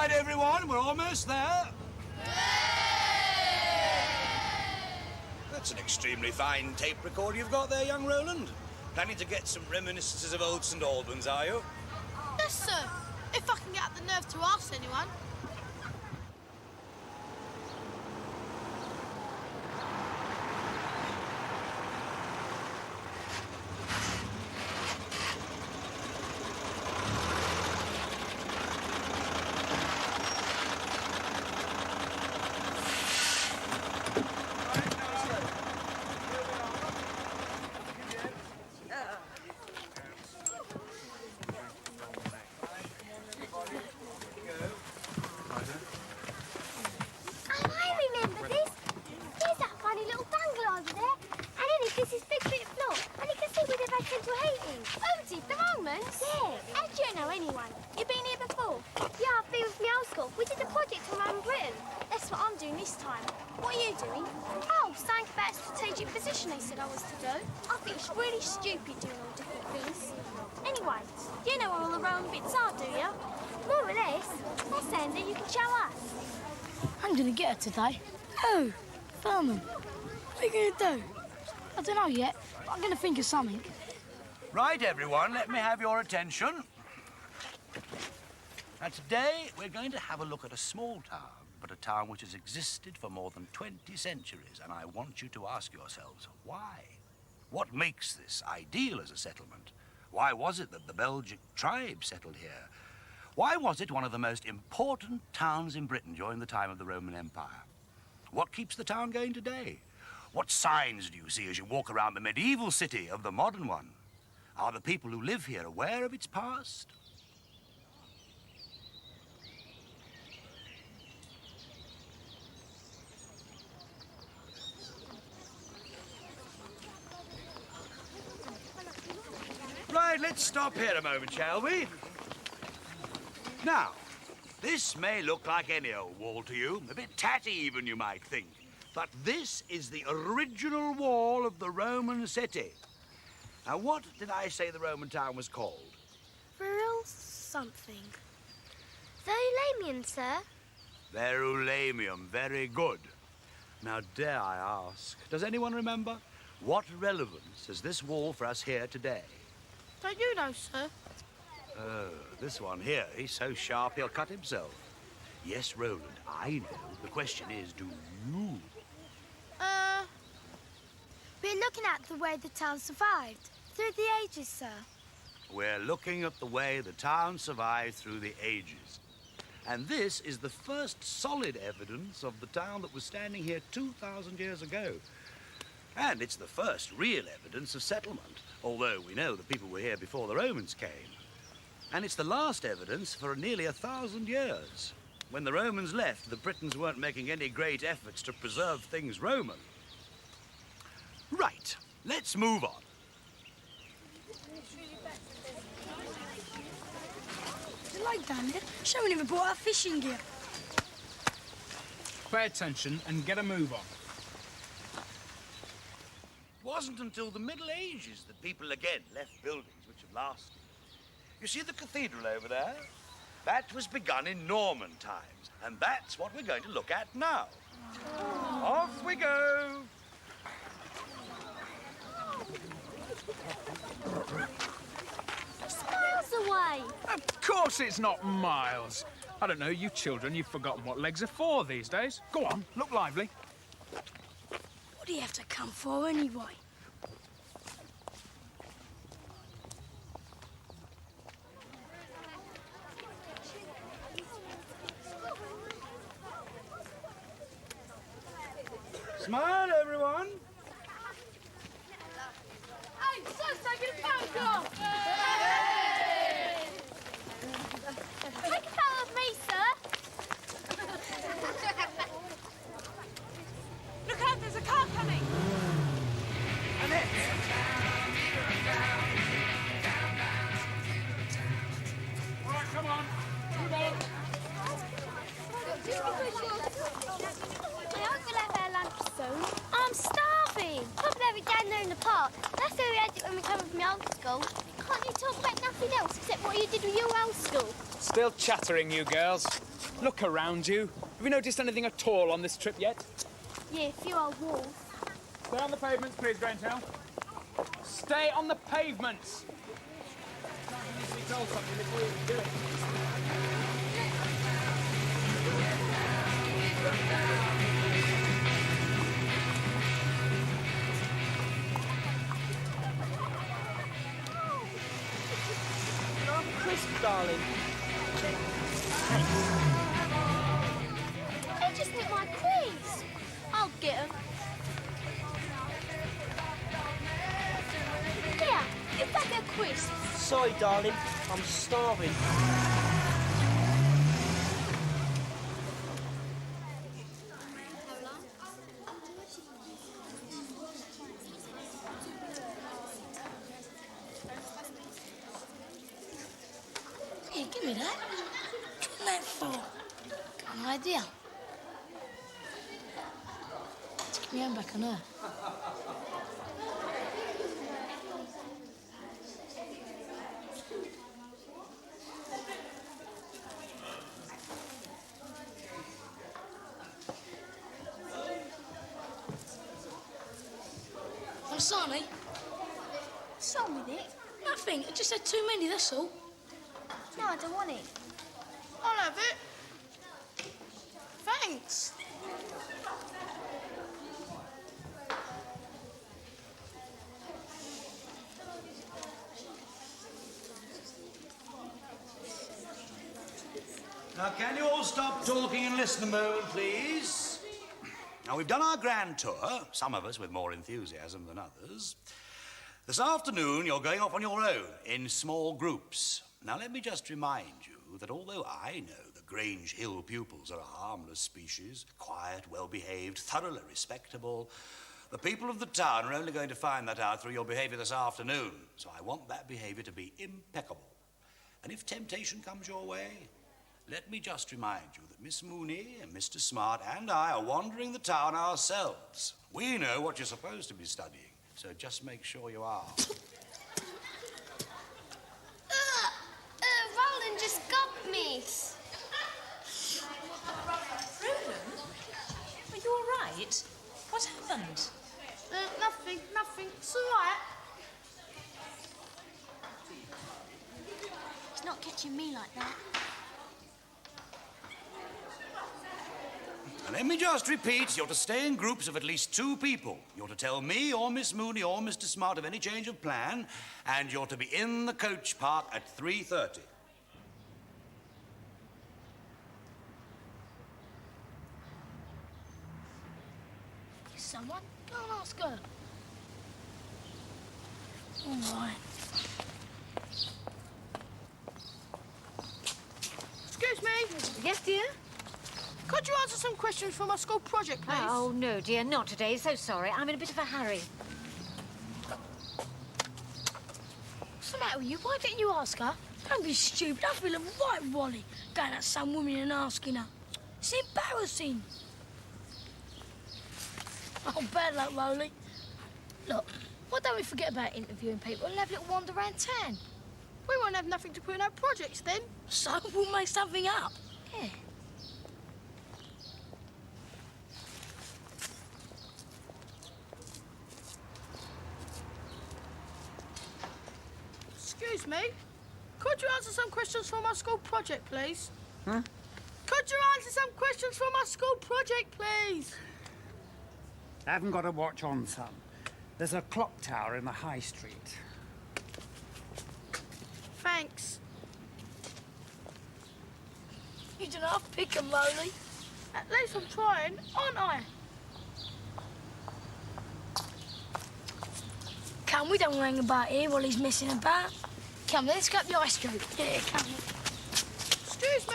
Right, everyone, we're almost there. That's an extremely fine tape recorder you've got there, young Roland. Planning to get some reminiscences of old St Albans, are you? Yes, sir. If I can get the nerve to ask anyone. Today? Oh, Furman. What are you going to do? I don't know yet, but I'm going to think of something. Right, everyone, let me have your attention. Now, today, we're going to have a look at a small town, but a town which has existed for more than 20 centuries, and I want you to ask yourselves, why? What makes this ideal as a settlement? Why was it that the Belgic tribe settled here? Why was it one of the most important towns in Britain during the time of the Roman Empire? What keeps the town going today? What signs do you see as you walk around the medieval city of the modern one? Are the people who live here aware of its past? Right, let's stop here a moment, shall we? Now, this may look like any old wall to you, a bit tatty even, you might think. But this is the original wall of the Roman city. Now, what did I say the Roman town was called? Real something. Verulamium, sir. Verulamium, very good. Now, dare I ask, does anyone remember? What relevance has this wall for us here today? Don't you know, sir? Oh, this one here, he's so sharp he'll cut himself. Yes, Roland, I know. The question is, do you? We're looking at the way the town survived through the ages, sir. We're looking at the way the town survived through the ages. And this is the first solid evidence of the town that was standing here 2,000 years ago. And it's the first real evidence of settlement, although we know the people were here before the Romans came. And it's the last evidence for nearly 1,000 years. When the Romans left, the Britons weren't making any great efforts to preserve things Roman. Right, let's move on. Is it like down there? She haven't even brought our fishing gear. Pay attention and get a move on. It wasn't until the Middle Ages that people again left buildings which have lasted. You see the cathedral over there? That was begun in Norman times, and that's what we're going to look at now. Off we go. It's miles away. Of course it's not miles. I don't know, you children, you've forgotten what legs are for these days. Go on, look lively. What do you have to come for anyway? Smile, everyone. Hey, son's taking a photograph! Take a photo of me, sir. Look out, there's a car coming! Annette. All right, come on. Move on. I hope we'll have our lunch soon. I'm starving. Probably have it down there in the park. That's where we had it when we came from the old school. Can't you talk about nothing else except what you did with your old school? Still chattering, you girls. Look around you. Have you noticed anything at all on this trip yet? Yeah, a few old walls. Stay on the pavements, please, Grange. Stay on the pavements. You need to be told something before you do it. Crisp, darling. They just nicked my quiz. I'll get them. Here, you've got their quiz. Sorry, darling. I'm starving. Here, give me that. What's that for? Got an idea. Let's get my hand back on her. I'm sorry. What's wrong with it? Nothing. I just had too many, that's all. No, I don't want it. I'll have it. Thanks. Now, can you all stop talking and listen a moment, please? Now, we've done our grand tour, some of us with more enthusiasm than others. This afternoon, you're going off on your own, in small groups. Now, let me just remind you that although I know the Grange Hill pupils are a harmless species, quiet, well-behaved, thoroughly respectable, the people of the town are only going to find that out through your behaviour this afternoon. So I want that behaviour to be impeccable. And if temptation comes your way, let me just remind you that Miss Mooney and Mr. Smart and I are wandering the town ourselves. We know what you're supposed to be studying, so just make sure you are. Roland just got me. Roland? Are you all right? What happened? Nothing. It's all right. He's not catching me like that. And let me just repeat, you're to stay in groups of at least 2 people. You're to tell me or Miss Mooney or Mr. Smart of any change of plan, and you're to be in the coach park at 3:30. Someone? Go and ask her. All right. Excuse me. Yes, dear? Could you answer some questions for my school project, please? Oh, no, dear, not today. So sorry. I'm in a bit of a hurry. What's the matter with you? Why didn't you ask her? Don't be stupid. I feel right, Wally, going at some woman and asking her. It's embarrassing. Oh, bad luck, Rolly. Look, why don't we forget about interviewing people and have a little wander around town? We won't have nothing to put in our projects then. So we'll make something up. Yeah. Excuse me. Could you answer some questions for my school project, please? Huh? Could you answer some questions for my school project, please? I haven't got a watch on, son. There's a clock tower in the high street. Thanks. You don't have to pick 'em, Rolly. At least I'm trying, aren't I? Come, we don't hang about here while he's messing about. Come, let's go up the high street. Yeah, come. Excuse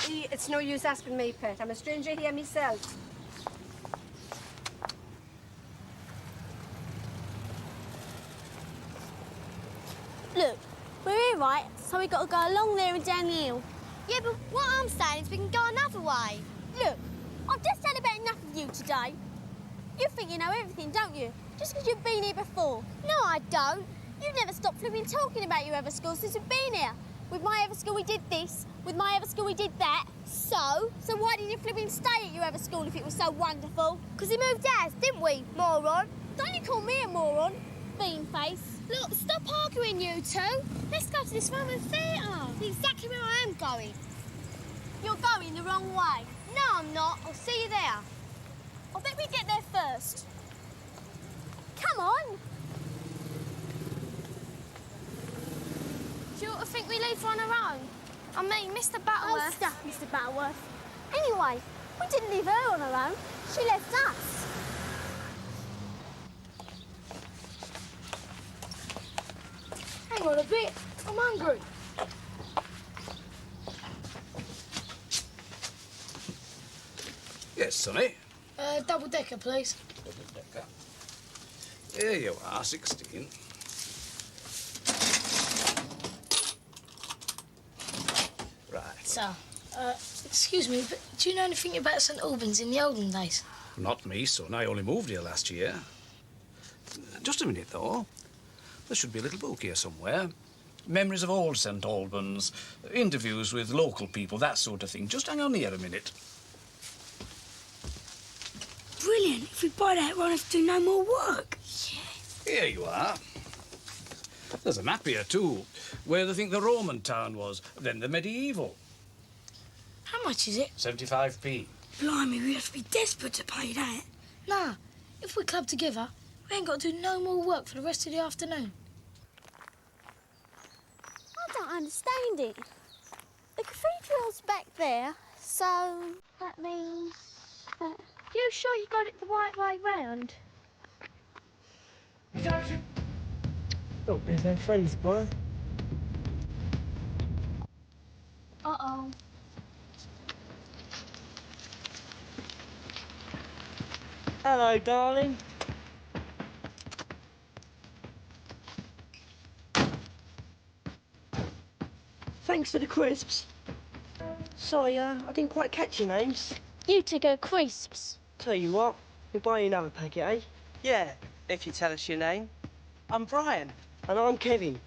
me. It's no use asking me, Pet. I'm a stranger here myself. Look, we're here, right? So we got to go along there and down the hill. Yeah, but what I'm saying is we can go another way. Look, I've just had about enough of you today. You think you know everything, don't you? Just because you've been here before. No, I don't. You've never stopped flipping talking about your other school since you've been here. With my other school we did this, with my other school we did that. So why didn't you flipping stay at your other school if it was so wonderful? Because we moved house, didn't we, moron? Don't you call me a moron, beanface. Look, stop arguing, you two. Let's go to this Roman theatre. It's exactly where I am going. You're going the wrong way. No, I'm not. I'll see you there. I bet we get there first. Come on. Do you think we leave her on her own? I mean, Mr. Oh, Battleworth... stuff, Mr. Battleworth. Anyway, we didn't leave her on her own. She left us. Hang on a bit. I'm hungry. Yes, Sonny. Double-decker, please. Double-decker. Here you are, 16. Right. So, excuse me, but do you know anything about St Albans in the olden days? Not me, son. I only moved here last year. Just a minute, though. There should be a little book here somewhere. Memories of old St Albans, interviews with local people, that sort of thing. Just hang on here a minute. Brilliant. If we buy that, we won't have to do no more work. Here you are. There's a map here, too, where they think the Roman town was, then the medieval. How much is it? 75p. Blimey, we have to be desperate to pay that. Nah, if we club together, we ain't got to do no more work for the rest of the afternoon. I don't understand it. The cathedral's back there, so that means... You sure you got it the right way round? Look, there's no friends, boy. Uh-oh. Hello, darling. Thanks for the crisps. Sorry, I didn't quite catch your names. You two go crisps. Tell you what, we'll buy you another packet, eh? Yeah, if you tell us your name. I'm Brian. And I'm Kevin.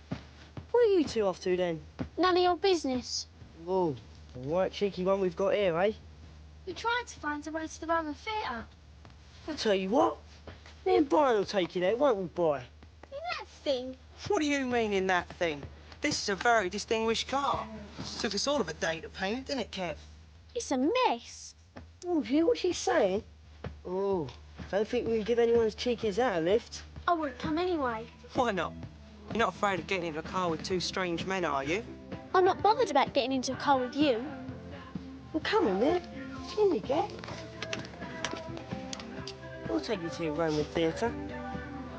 Where are you two off to, then? None of your business. Whoa, a right cheeky one we've got here, eh? We're trying to find a way to the Roman theatre. I'll tell you what, me and Brian will take you there, won't we, boy? In that thing. What do you mean in that thing? This is a very distinguished car. Took us all of a day to paint it, didn't it, Kev? It's a mess. Oh, have you heard what she's saying? Oh, don't think we can give anyone as cheeky as that a lift. I wouldn't come anyway. Why not? You're not afraid of getting into a car with two strange men, are you? I'm not bothered about getting into a car with you. Well, come on, then. In you get. We'll take you to the Roman theatre.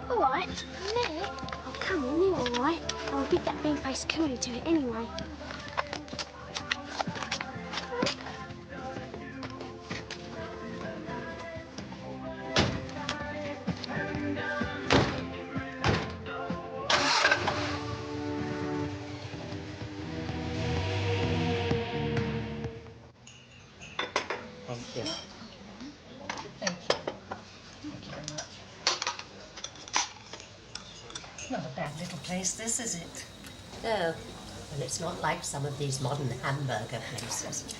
All right, me? Oh, come on, you're all right. I'll give that bean-faced coolie to it anyway. Yeah. Not a bad little place, this, is it? No, and it's not like some of these modern hamburger places.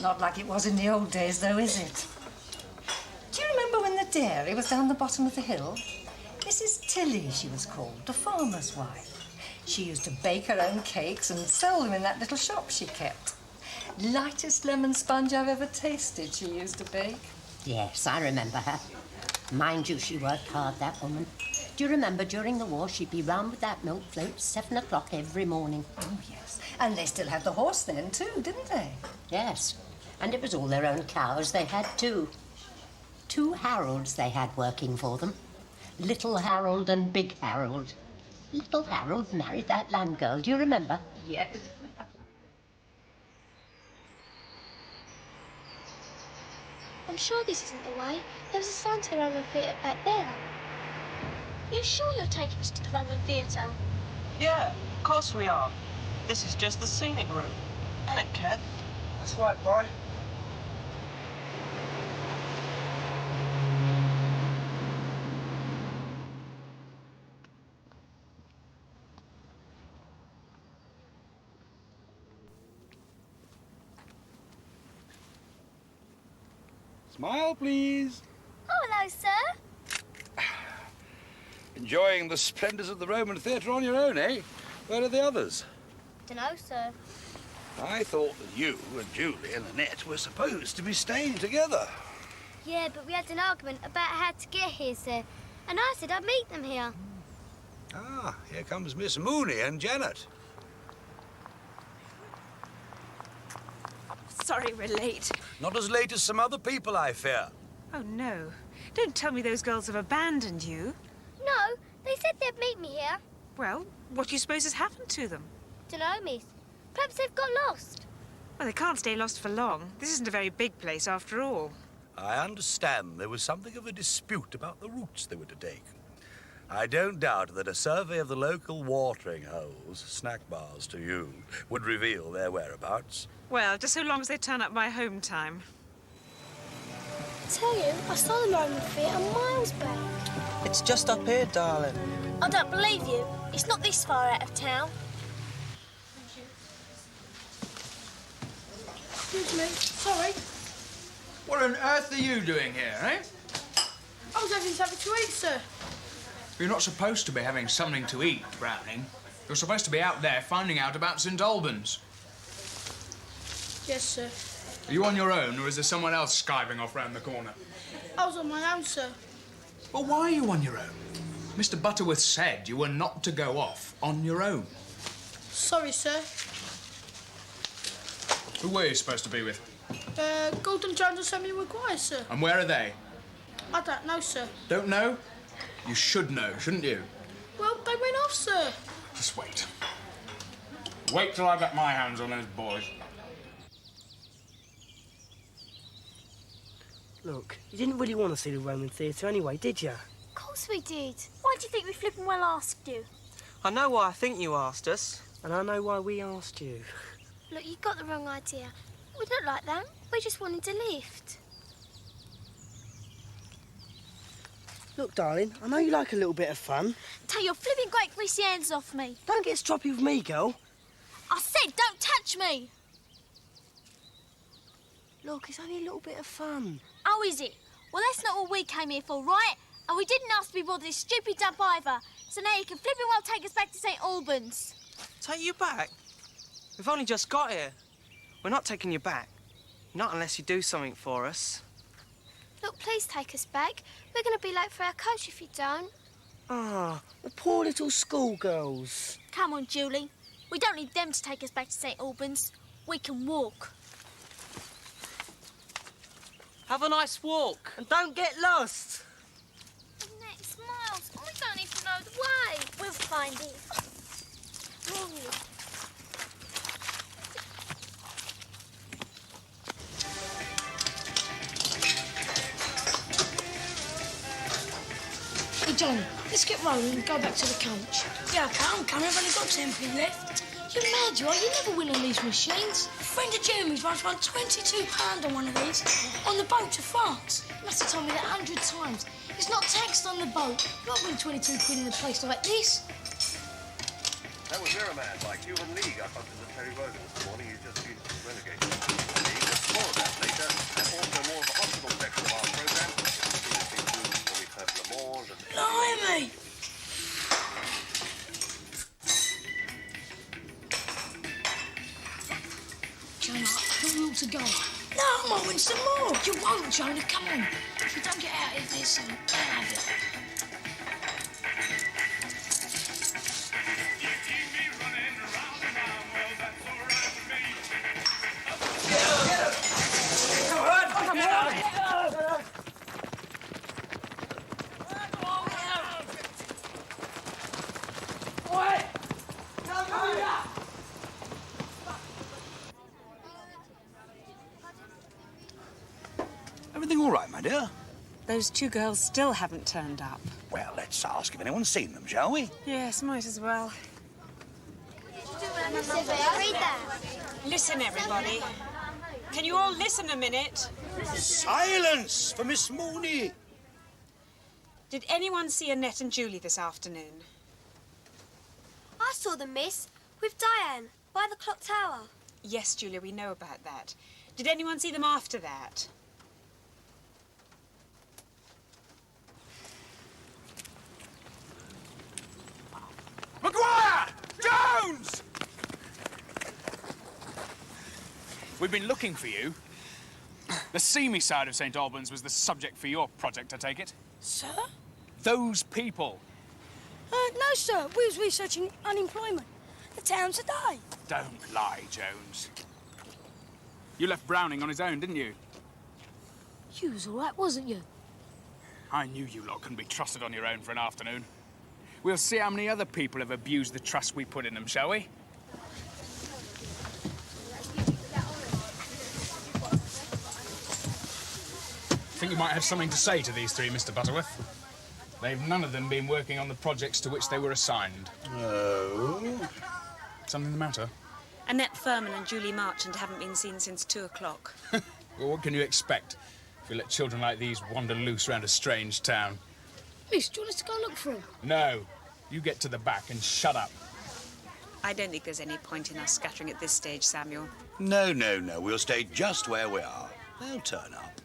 Not like it was in the old days, though, is it? Do you remember when the dairy was down the bottom of the hill? Mrs. Tilly, she was called, the farmer's wife. She used to bake her own cakes and sell them in that little shop she kept. Lightest lemon sponge I've ever tasted, she used to bake. Yes, I remember her. Mind you, she worked hard, that woman. Do you remember during the war she'd be round with that milk float 7 o'clock every morning? Oh, yes. And they still had the horse then, too, didn't they? Yes. And it was all their own cows they had, too. 2 Harolds they had working for them. Little Harold and Big Harold. Little Harold married that land girl, do you remember? Yes. I'm sure this isn't the way. There's a sign to the Roman theatre back there. You sure you're taking us to the Roman theatre? Yeah, of course we are. This is just the scenic route. Ain't it, Kev? That's right, boy. Smile, please. Oh, hello, sir. Enjoying the splendours of the Roman theatre on your own, eh? Where are the others? Dunno, sir. I thought that you and Julie and Annette were supposed to be staying together. Yeah, but we had an argument about how to get here, sir. And I said I'd meet them here. Ah, here comes Miss Mooney and Janet. Sorry we're late. Not as late as some other people, I fear. Oh, no. Don't tell me those girls have abandoned you. No, they said they'd meet me here. Well, what do you suppose has happened to them? Dunno, miss. Perhaps they've got lost. Well, they can't stay lost for long. This isn't a very big place after all. I understand there was something of a dispute about the routes they were to take. I don't doubt that a survey of the local watering holes, snack bars to you, would reveal their whereabouts. Well, just so long as they turn up my home time. I tell you, I saw the Roman theatre miles back. It's just up here, darling. I don't believe you. It's not this far out of town. Excuse me. Sorry. What on earth are you doing here, eh? I was having something to eat, sir. You're not supposed to be having something to eat, Browning. You're supposed to be out there finding out about St Albans. Yes, sir. Are you on your own, or is there someone else skiving off round the corner? I was on my own, sir. Well, why are you on your own? Mr Butterworth said you were not to go off on your own. Sorry, sir. Who were you supposed to be with? Gordon Jones and Samuel Maguire, sir. And where are they? I don't know, sir. Don't know? You should know, shouldn't you? Well, they went off, sir. Just wait. Wait till I get my hands on those boys. Look, you didn't really want to see the Roman theatre anyway, did you? Of course we did. Why do you think we flippin' well asked you? I know why I think you asked us. And I know why we asked you. Look, you got the wrong idea. We're not like that. We just wanted to lift. Look, darling, I know you like a little bit of fun. Take your flipping great greasy hands off me. Don't get stroppy with me, girl. I said don't touch me. Look, it's only a little bit of fun. Oh, is it? Well, that's not what we came here for, right? And we didn't ask to be bothered this stupid dump either. So now you can flipping well take us back to St Albans. Take you back? We've only just got here. We're not taking you back. Not unless you do something for us. Look, please take us back. We're going to be late for our coach if you don't. Ah, the poor little schoolgirls. Come on, Julie. We don't need them to take us back to St Albans. We can walk. Have a nice walk. And don't get lost. Next miles. We don't even know the way. We'll find it. Hey, John, let's get rolling and go back to the coach. Yeah, okay, I'm coming. I've only got 10p left. You're mad, you are. You never win on these machines. A friend of Jeremy's once won £22 on one of these on the boat to France. He must have told me that 100 times. It's not taxed on the boat. You won't win 22 quid in a place like this. That was Mirror Man by Human League. I bumped into Terry Wogan this morning. He's just been relegated. More of that later, and also more of the hospital section of our programme. Previously includes when we've heard Lamore and... Blimey! Jonah, who will to go? No, I might win some more. You won't, Jonah. Come on. If you don't get out of this, I'll have it. Everything all right, my dear? Those two girls still haven't turned up. Well, let's ask if anyone's seen them, shall we? Yes, might as well. Read that. Listen, everybody. Can you all listen a minute? Silence for Miss Mooney. Did anyone see Annette and Julie this afternoon? I saw them, miss, with Diane, by the clock tower. Yes, Julia, we know about that. Did anyone see them after that? Jones! We've been looking for you. The seamy side of St. Albans was the subject for your project, I take it? Sir? Those people. No, sir. We was researching unemployment. The town today. Don't lie, Jones. You left Browning on his own, didn't you? You was all right, wasn't you? I knew you lot couldn't be trusted on your own for an afternoon. We'll see how many other people have abused the trust we put in them, shall we? I think you might have something to say to these three, Mr. Butterworth. They've none of them been working on the projects to which they were assigned. Oh? Something the matter? Annette Furman and Julie Marchand haven't been seen since 2 o'clock. Well, what can you expect if we let children like these wander loose around a strange town? Miss, do you want us to go look for them? No. You get to the back and shut up. I don't think there's any point in us scattering at this stage, Samuel. No, no, no. We'll stay just where we are. They'll turn up.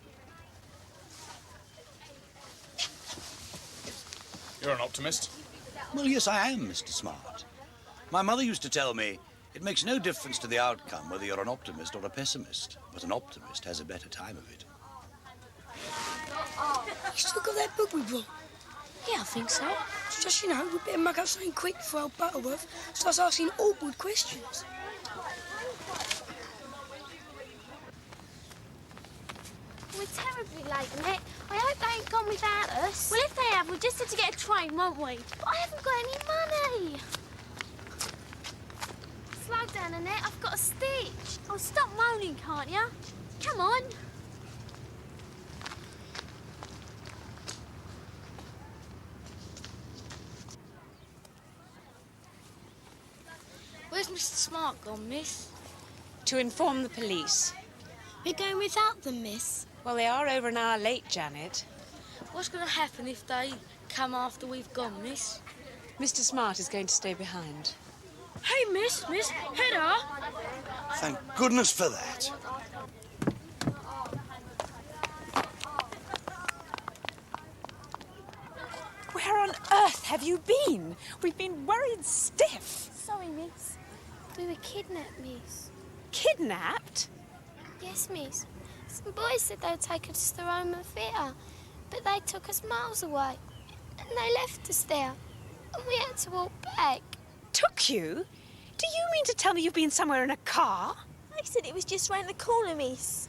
You're an optimist. Well, yes, I am, Mr. Smart. My mother used to tell me it makes no difference to the outcome whether you're an optimist or a pessimist, but an optimist has a better time of it. You still got that book we brought? Yeah, I think so. It's just, you know, we better mug up something quick before old Butterworth starts asking awkward questions. We're terribly late, Annette. I hope they ain't gone without us. Well, if they have, we'll just have to get a train, won't we? But I haven't got any money. Slow down, Annette. I've got a stitch. Oh, stop moaning, can't you? Come on. Where's Mr. Smart gone, miss? To inform the police. We're going without them, miss. Well, they are over an hour late, Janet. What's going to happen if they come after we've gone, miss? Mr. Smart is going to stay behind. Hey, miss, Hedda! Thank goodness for that. Where on earth have you been? We've been worried stiff. Sorry, miss. We were kidnapped, miss. Kidnapped? Yes, miss. Some boys said they would take us to the Roman Theatre, but they took us miles away, and they left us there, and we had to walk back. Took you? Do you mean to tell me you've been somewhere in a car? They said it was just round the corner, miss.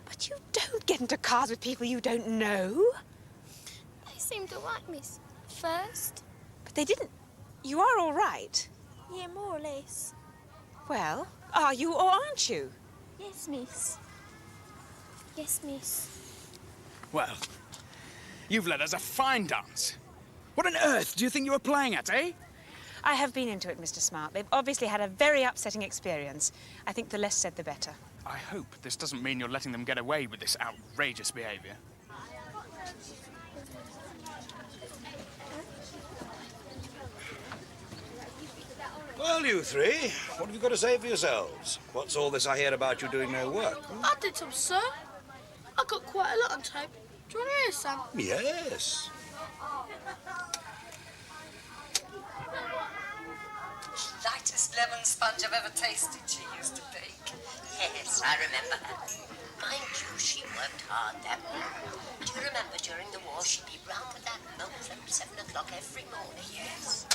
But you don't get into cars with people you don't know. They seemed all right, miss, first. But they didn't. You are all right? Yeah, more or less. Well, are you or aren't you? Yes, miss. Yes, miss. Well, you've led us a fine dance. What on earth do you think you were playing at, eh? I have been into it, Mr. Smart. They've obviously had a very upsetting experience. I think the less said, the better. I hope this doesn't mean you're letting them get away with this outrageous behaviour. Well, you three, what have you got to say for yourselves? What's all this I hear about you doing no work? I did some, sir. I got quite a lot on tape. Do you want to hear some? Yes. Lightest lemon sponge I've ever tasted, she used to bake. Yes, I remember her. Mind you, she worked hard, that woman. Do you remember during the war she'd be round with that milk from 7 o'clock every morning? Yes.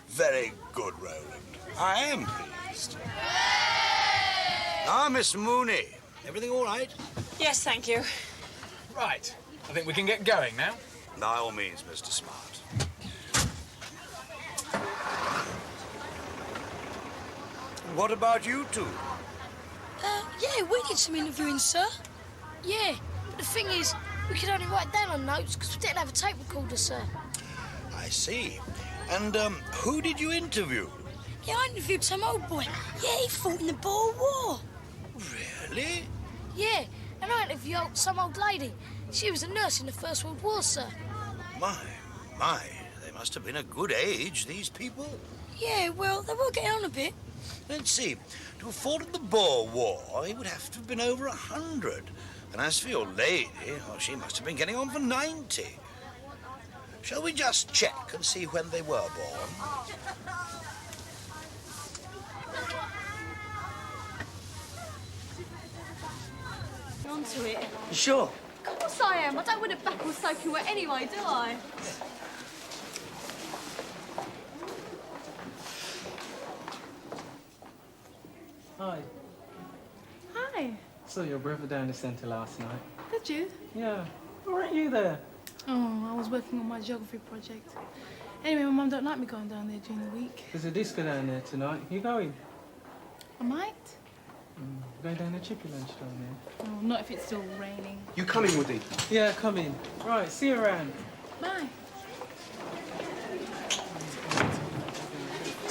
Very good, Roland. I am pleased. Ah, Miss Mooney. Everything all right? Yes, thank you. Right. I think we can get going now. By all means, Mr. Smart. What about you two? Yeah, we did some interviewing, sir. Yeah, but the thing is, we could only write down on notes because we didn't have a tape recorder, sir. I see. And, who did you interview? Yeah, I interviewed some old boy. Yeah, he fought in the Boer War. Really? Yeah, and I interviewed some old lady. She was a nurse in the First World War, sir. My, they must have been a good age, these people. Yeah, well, they were getting on a bit. Let's see. To have fought in the Boer War, he would have to have been over 100. And as for your lady, well, she must have been getting on for 90. Shall we just check and see when they were born? Onto it. You sure? Of course I am. I don't want to back or soaking wet anyway, do I? Hi. Hi. Saw your brother down the centre last night. Did you? Yeah. Why weren't you there? Oh, I was working on my geography project. Anyway, my mum don't like me going down there during the week. There's a disco down there tonight. You going? I might. Going down the chippy lunch down there. Oh, not if it's still raining. You coming, Woody? Yeah, coming. Right, see you around. Bye.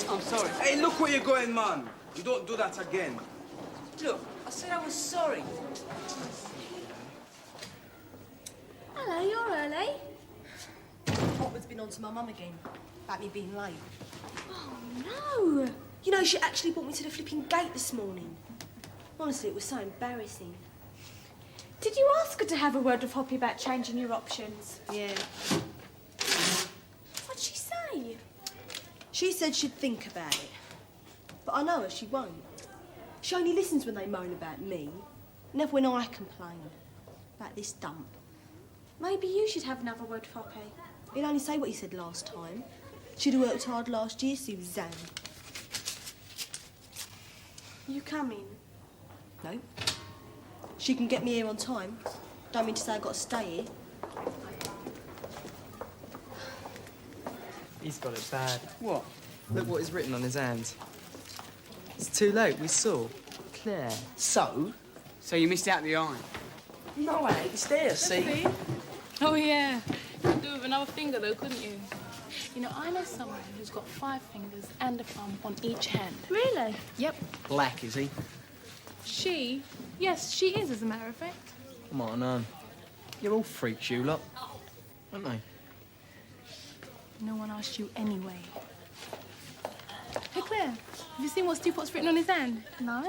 I'm sorry. Hey, look where you're going, man. You don't do that again. Look, I said I was sorry. Hello, you're early. Hotwood's been on to my mum again about me being late. Oh, no. You know, she actually brought me to the flipping gate this morning. Honestly, it was so embarrassing. Did you ask her to have a word with Hoppy about changing your options? Yeah. What'd she say? She said she'd think about it. But I know her, she won't. She only listens when they moan about me. Never when I complain about this dump. Maybe you should have another word with Hoppy. He'll only say what he said last time. She'd have worked hard last year, Suzanne. You coming? No. She can get me here on time. Don't mean to say I've got to stay here. He's got it bad. What? Look what is written on his hands. It's too late, we saw. Claire. So? So you missed out the eye? No, I ain't. It's there, see? Oh, yeah. You could do with another finger, though, couldn't you? You know, I know someone who's got 5 fingers and a thumb on each hand. Really? Yep. Black, is he? She? Yes, she is, as a matter of fact. Come on. You're all freaks, you lot. Aren't they? No one asked you anyway. Hey, Claire, have you seen what Stewport's written on his hand? No?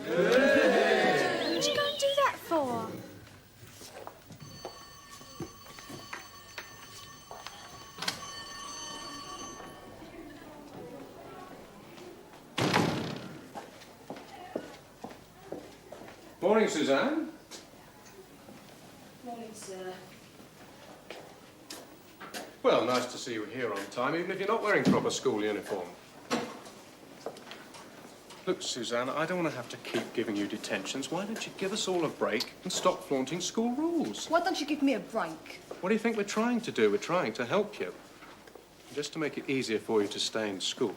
What'd you go and do that for? Morning, Suzanne. Morning, sir. Well, nice to see you here on time, even if you're not wearing proper school uniform. Look, Suzanne, I don't want to have to keep giving you detentions. Why don't you give us all a break and stop flaunting school rules? Why don't you give me a break? What do you think we're trying to do? We're trying to help you. Just to make it easier for you to stay in school,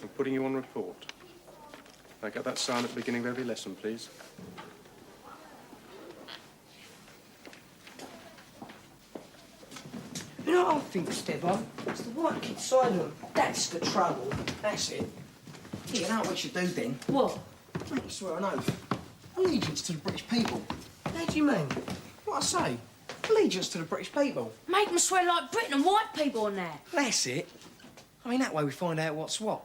I'm putting you on report. Now, get that sign at the beginning of every lesson, please. You know what I think, Stebbo? It's the white kid side of them. That's the trouble. That's it. Yeah, you know what we should do then? What? Make you swear an oath. Allegiance to the British people. How do you mean? What I say? Allegiance to the British people. Make them swear like Britain and white people on there. That's it. I mean, that way we find out what's what.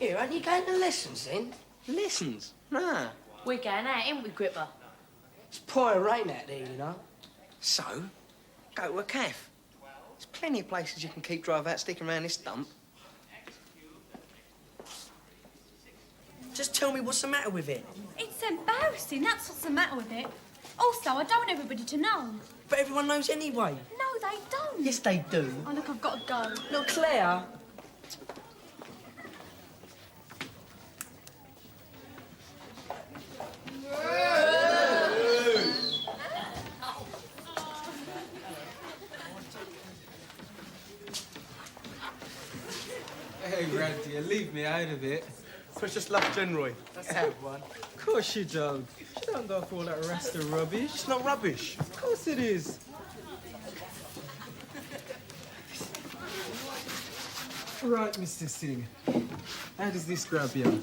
Here, aren't you going to lessons then? Lessons? Nah. We're going out, ain't we, Gripper? It's pouring rain out there, you know. So, go to a cafe. There's plenty of places you can keep dry without sticking around this dump. Just tell me what's the matter with it. It's embarrassing, that's what's the matter with it. Also, I don't want everybody to know. But everyone knows anyway. No, they don't. Yes, they do. Oh, look, I've got to go. Look, Claire. Hey, Randy, leave me out of it. So it's just love generally. That's a good one. Of course you don't. You don't go for all that Rasta rubbish. It's not rubbish. Of course it is. Right, Mr. Singh. How does this grab you?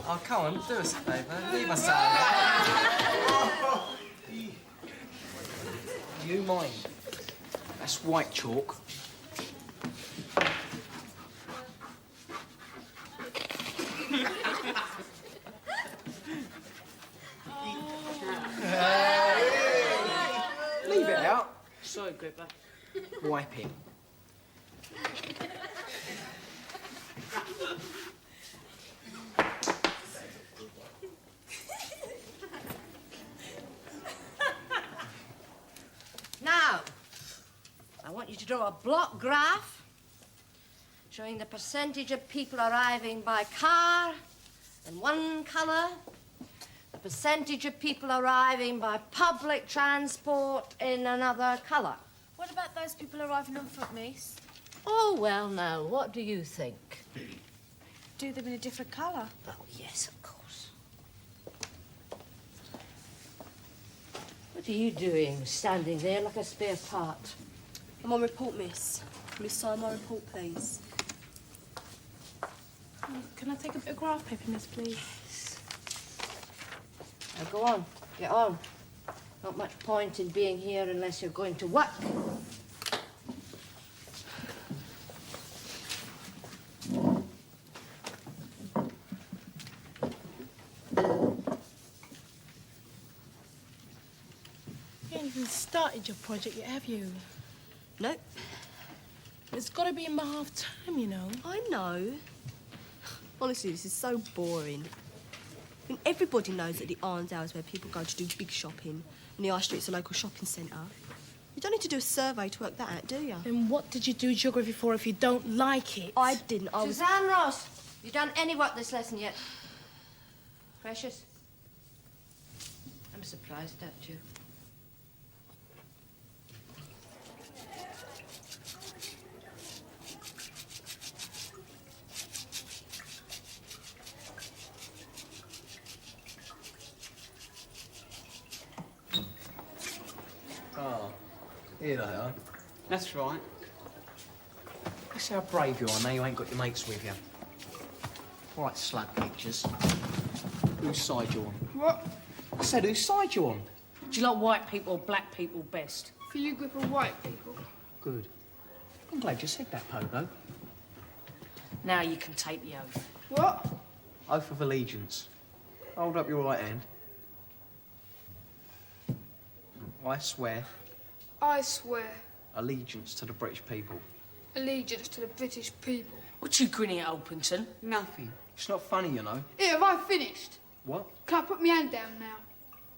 Oh, come on, do us a favour. Leave us out. You mind? That's white chalk. it out. Sorry, Gripper. Wipe it. Now, I want you to draw a block graph showing the percentage of people arriving by car in one colour, the percentage of people arriving by public transport in another colour. What about those people arriving on foot, miss? Oh, well, now, what do you think? Do them in a different colour? Oh, yes, of course. What are you doing, standing there like a spare part? I'm on report, miss. Can you sign my report, please? Can I take a bit of graph paper, miss, please? Now, go on. Get on. Not much point in being here unless you're going to work. You ain't even started your project yet, have you? Nope. It's got to be in by half time, you know. I know. Honestly, this is so boring. I mean, everybody knows that the Arndale is where people go to do big shopping, and the High Street's a local shopping centre. You don't need to do a survey to work that out, do you? Then what did you do geography for if you don't like it? I didn't. I was... Suzanne Ross, you done any work this lesson yet? Precious? I'm surprised at you. Oh, here they are. That's right. That's how brave you are now you ain't got your mates with you. All right, slug pictures. Whose side you on? What? I said, whose side you on? Do you like white people or black people best? For you, Gripper, white people. Good. I'm glad you said that, Pogo. Now you can take the oath. What? Oath of allegiance. Hold up your right hand. I swear I swear allegiance to the British people. allegiance to the British people. What you grinning at, Opington? Nothing. It's not funny, you know. Here, have I finished? What? Can I put my hand down now?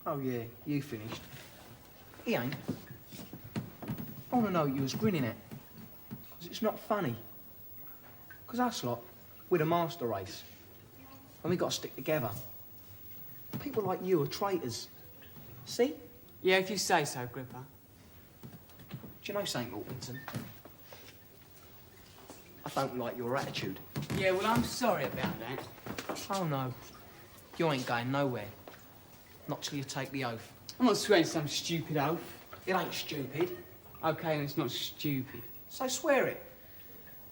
Oh, yeah, you finished. He ain't. I want to know what you was grinning at. Because it's not funny. Because us lot, we're the master race. And we got to stick together. People like you are traitors. See? Yeah, if you say so, Gripper. Do you know St. Orpington? I don't like your attitude. Yeah, well, I'm sorry about that. Oh, no. You ain't going nowhere. Not till you take the oath. I'm not swearing some stupid oath. It ain't stupid. OK, and it's not stupid. So swear it.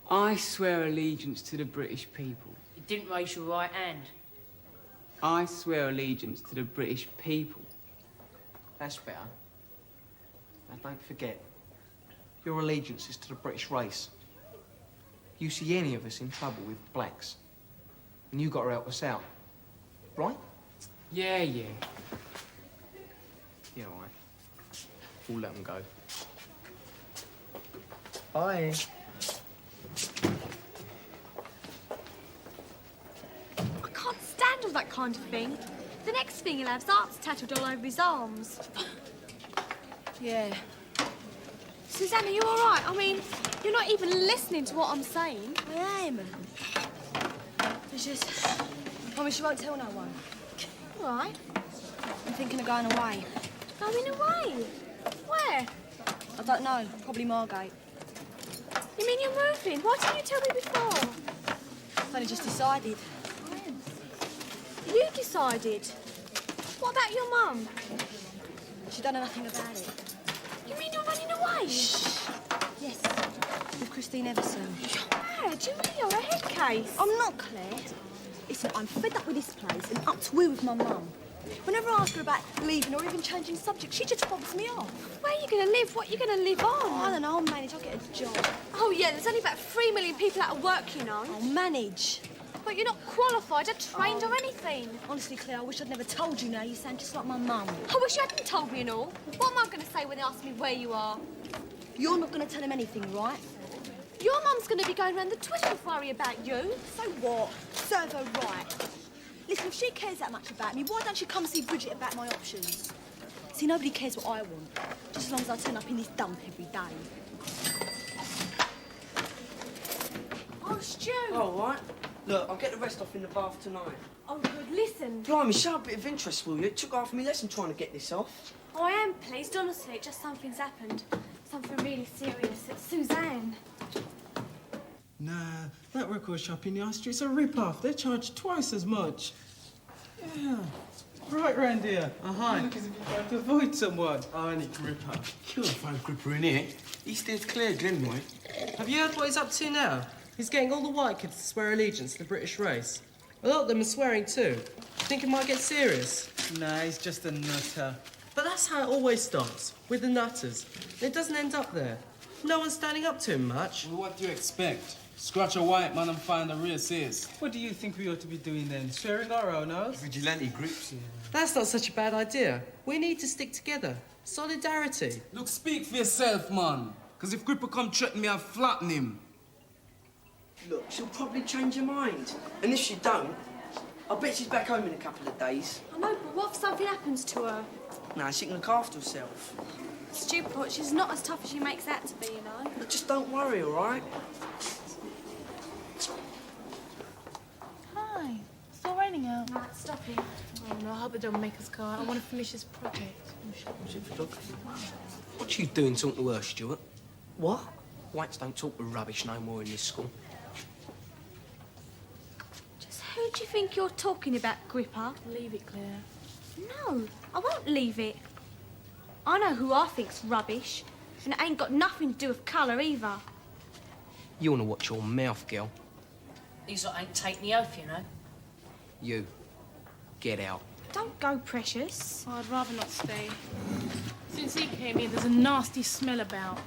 I swear allegiance to the British people. You didn't raise your right hand. I swear allegiance to the British people. That's better. And don't forget, your allegiance is to the British race. You see any of us in trouble with blacks, and you got to help us out. Right? Yeah, yeah. Yeah, all right. We'll let them go. Bye. I can't stand all that kind of thing. The next thing he'll have arts tattooed all over his arms. Yeah. Susanna, you all right? I mean, you're not even listening to what I'm saying. I am. It's just... I promise you won't tell no one. All right. I'm thinking of going away. Going away? Where? I don't know. Probably Margate. You mean you're moving? Why didn't you tell me before? I've only just decided. You decided? What about your mum? She don't know nothing about it. You mean you're running away? Shh. Yes. With Christine Everson. You're mad. You really are a head case. I'm not, Claire. Listen, I'm fed up with this place and up to wheel with my mum. Whenever I ask her about leaving or even changing subject, she just fobs me off. Where are you going to live? What are you going to live on? Oh, I don't know. I'll manage. I'll get a job. Oh, yeah, there's only about 3 million people out of work, you know. I'll manage. But you're not qualified or trained or anything. Honestly, Claire, I wish I'd never told you now. You sound just like my mum. I wish you hadn't told me and all. What am I going to say when they ask me where you are? You're not going to tell them anything, right? Your mum's going to be going around the Twitter with worry about you. So what? Serve her right. Listen, if she cares that much about me, why don't you come see Bridget about my options? See, nobody cares what I want, just as long as I turn up in this dump every day. Oh, Stu. All right. Look, I'll get the rest off in the bath tonight. Oh, good. Listen. Blimey, show a bit of interest, will you? It took half of me lesson trying to get this off. Oh, I am pleased, honestly. Just something's happened. Something really serious. It's Suzanne. Nah, that record shop in the high street's a rip-off. They charge twice as much. Yeah. Right round here. Hi. Look as if you're trying to avoid someone. Oh, any gripper. You'll find Gripper in here. He steers clear, Glenroy. Have you heard what he's up to now? He's getting all the white kids to swear allegiance to the British race. A lot of them are swearing too. Think it might get serious? Nah, he's just a nutter. But that's how it always stops, with the nutters. It doesn't end up there. No one's standing up to him much. Well, what do you expect? Scratch a white man and find a racist. What do you think we ought to be doing then? Swearing our own oaths? Vigilante groups. Yeah. That's not such a bad idea. We need to stick together. Solidarity. Look, speak for yourself, man. Because if Gripper come threaten me, I'll flatten him. Look, she'll probably change her mind. And if she don't, I bet she's back home in a couple of days. I know, but what if something happens to her? Nah, she can look after herself. Stupid. She's not as tough as she makes out to be, you know. But just don't worry, all right? Hi. It's still raining out. Right, stop it. Oh, no, I hope it don't make us go out. I want to finish this project. What's it for, Doug? What you doing talking to her, Stuart? What? Whites don't talk rubbish no more in this school. Just who do you think you're talking about, Gripper? Leave it, Claire. No, I won't leave it. I know who I think's rubbish, and it ain't got nothing to do with colour either. You want to watch your mouth, girl. These lot ain't taking the oath, you know. You. Get out. Don't go, Precious. Oh, I'd rather not stay. Since he came here, there's a nasty smell about.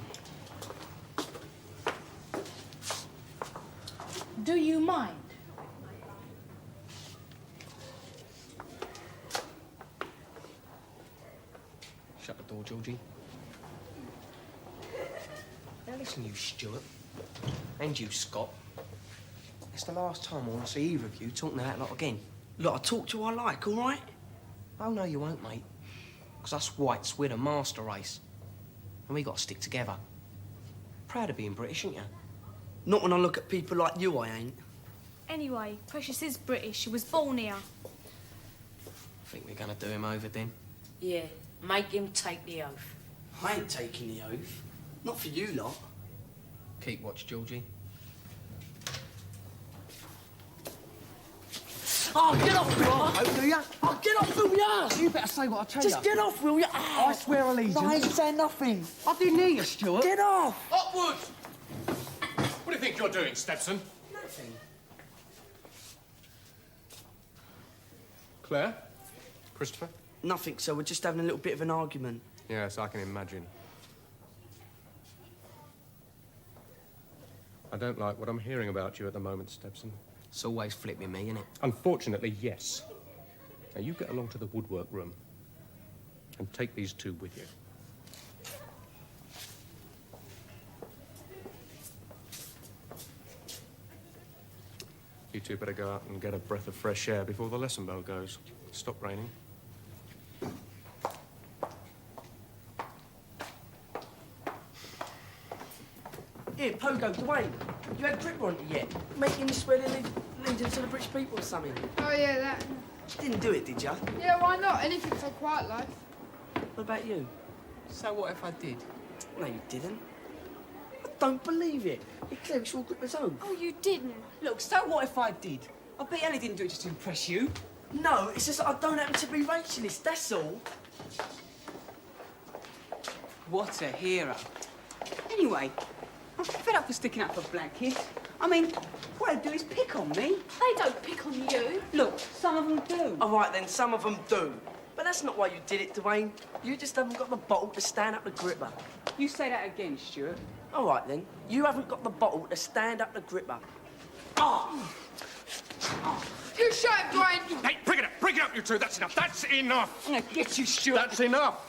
Do you mind? Shut the door, Georgie. Now listen, you Stuart. And you, Scott. It's the last time I want to see either of you talking to that lot again. Look, I talk to who I like, all right? Oh, no, you won't, mate. Because us whites, we're the master race. And we got to stick together. Proud of being British, ain't you? Not when I look at people like you, I ain't. Anyway, Precious is British. She was born here. I think we're going to do him over, then. Yeah, make him take the oath. I ain't taking the oath. Not for you lot. Keep watch, Georgie. Oh, get off, Gripper! Oh, do ya? Oh, get off, will ya? You better say what I tell you. Just get off, will ya? Oh, I swear allegiance. No, I ain't saying nothing. I didn't hear you, Stuart. Get off! Upward! What do you think you're doing, Stepson? Nothing. Claire? Christopher? Nothing, sir. We're just having a little bit of an argument. Yes, I can imagine. I don't like what I'm hearing about you at the moment, Stepson. It's always flipping me, isn't it? Unfortunately, yes. Now, you get along to the woodwork room and take these two with you. You two better go out and get a breath of fresh air before the lesson bell goes. Stop raining. Here, Pogo, Dwayne, you had Gripper on it yet? Making you swear allegiance to the British people or something? Oh, yeah, that. Didn't do it, did ya? Yeah, why not? Anything for a quiet life. What about you? So what if I did? No, you didn't. I don't believe it. It's clear it's all Gripper's oath. Oh, you didn't? Look, so what if I did? I bet Ellie didn't do it just to impress you. No, it's just that I don't happen to be racialist, that's all. What a hero. Anyway, I'm fed up with sticking up for black kids. I mean, what they do is pick on me. They don't pick on you. Look, some of them do. All right, then, some of them do. But that's not why you did it, Dwayne. You just haven't got the bottle to stand up to Gripper. You say that again, Stuart. All right, then. You haven't got the bottle to stand up to Gripper. Oh! You shut up, Grange. Hey, bring it up, you two. That's enough. That's enough. I'm gonna get you, Stuart. That's enough.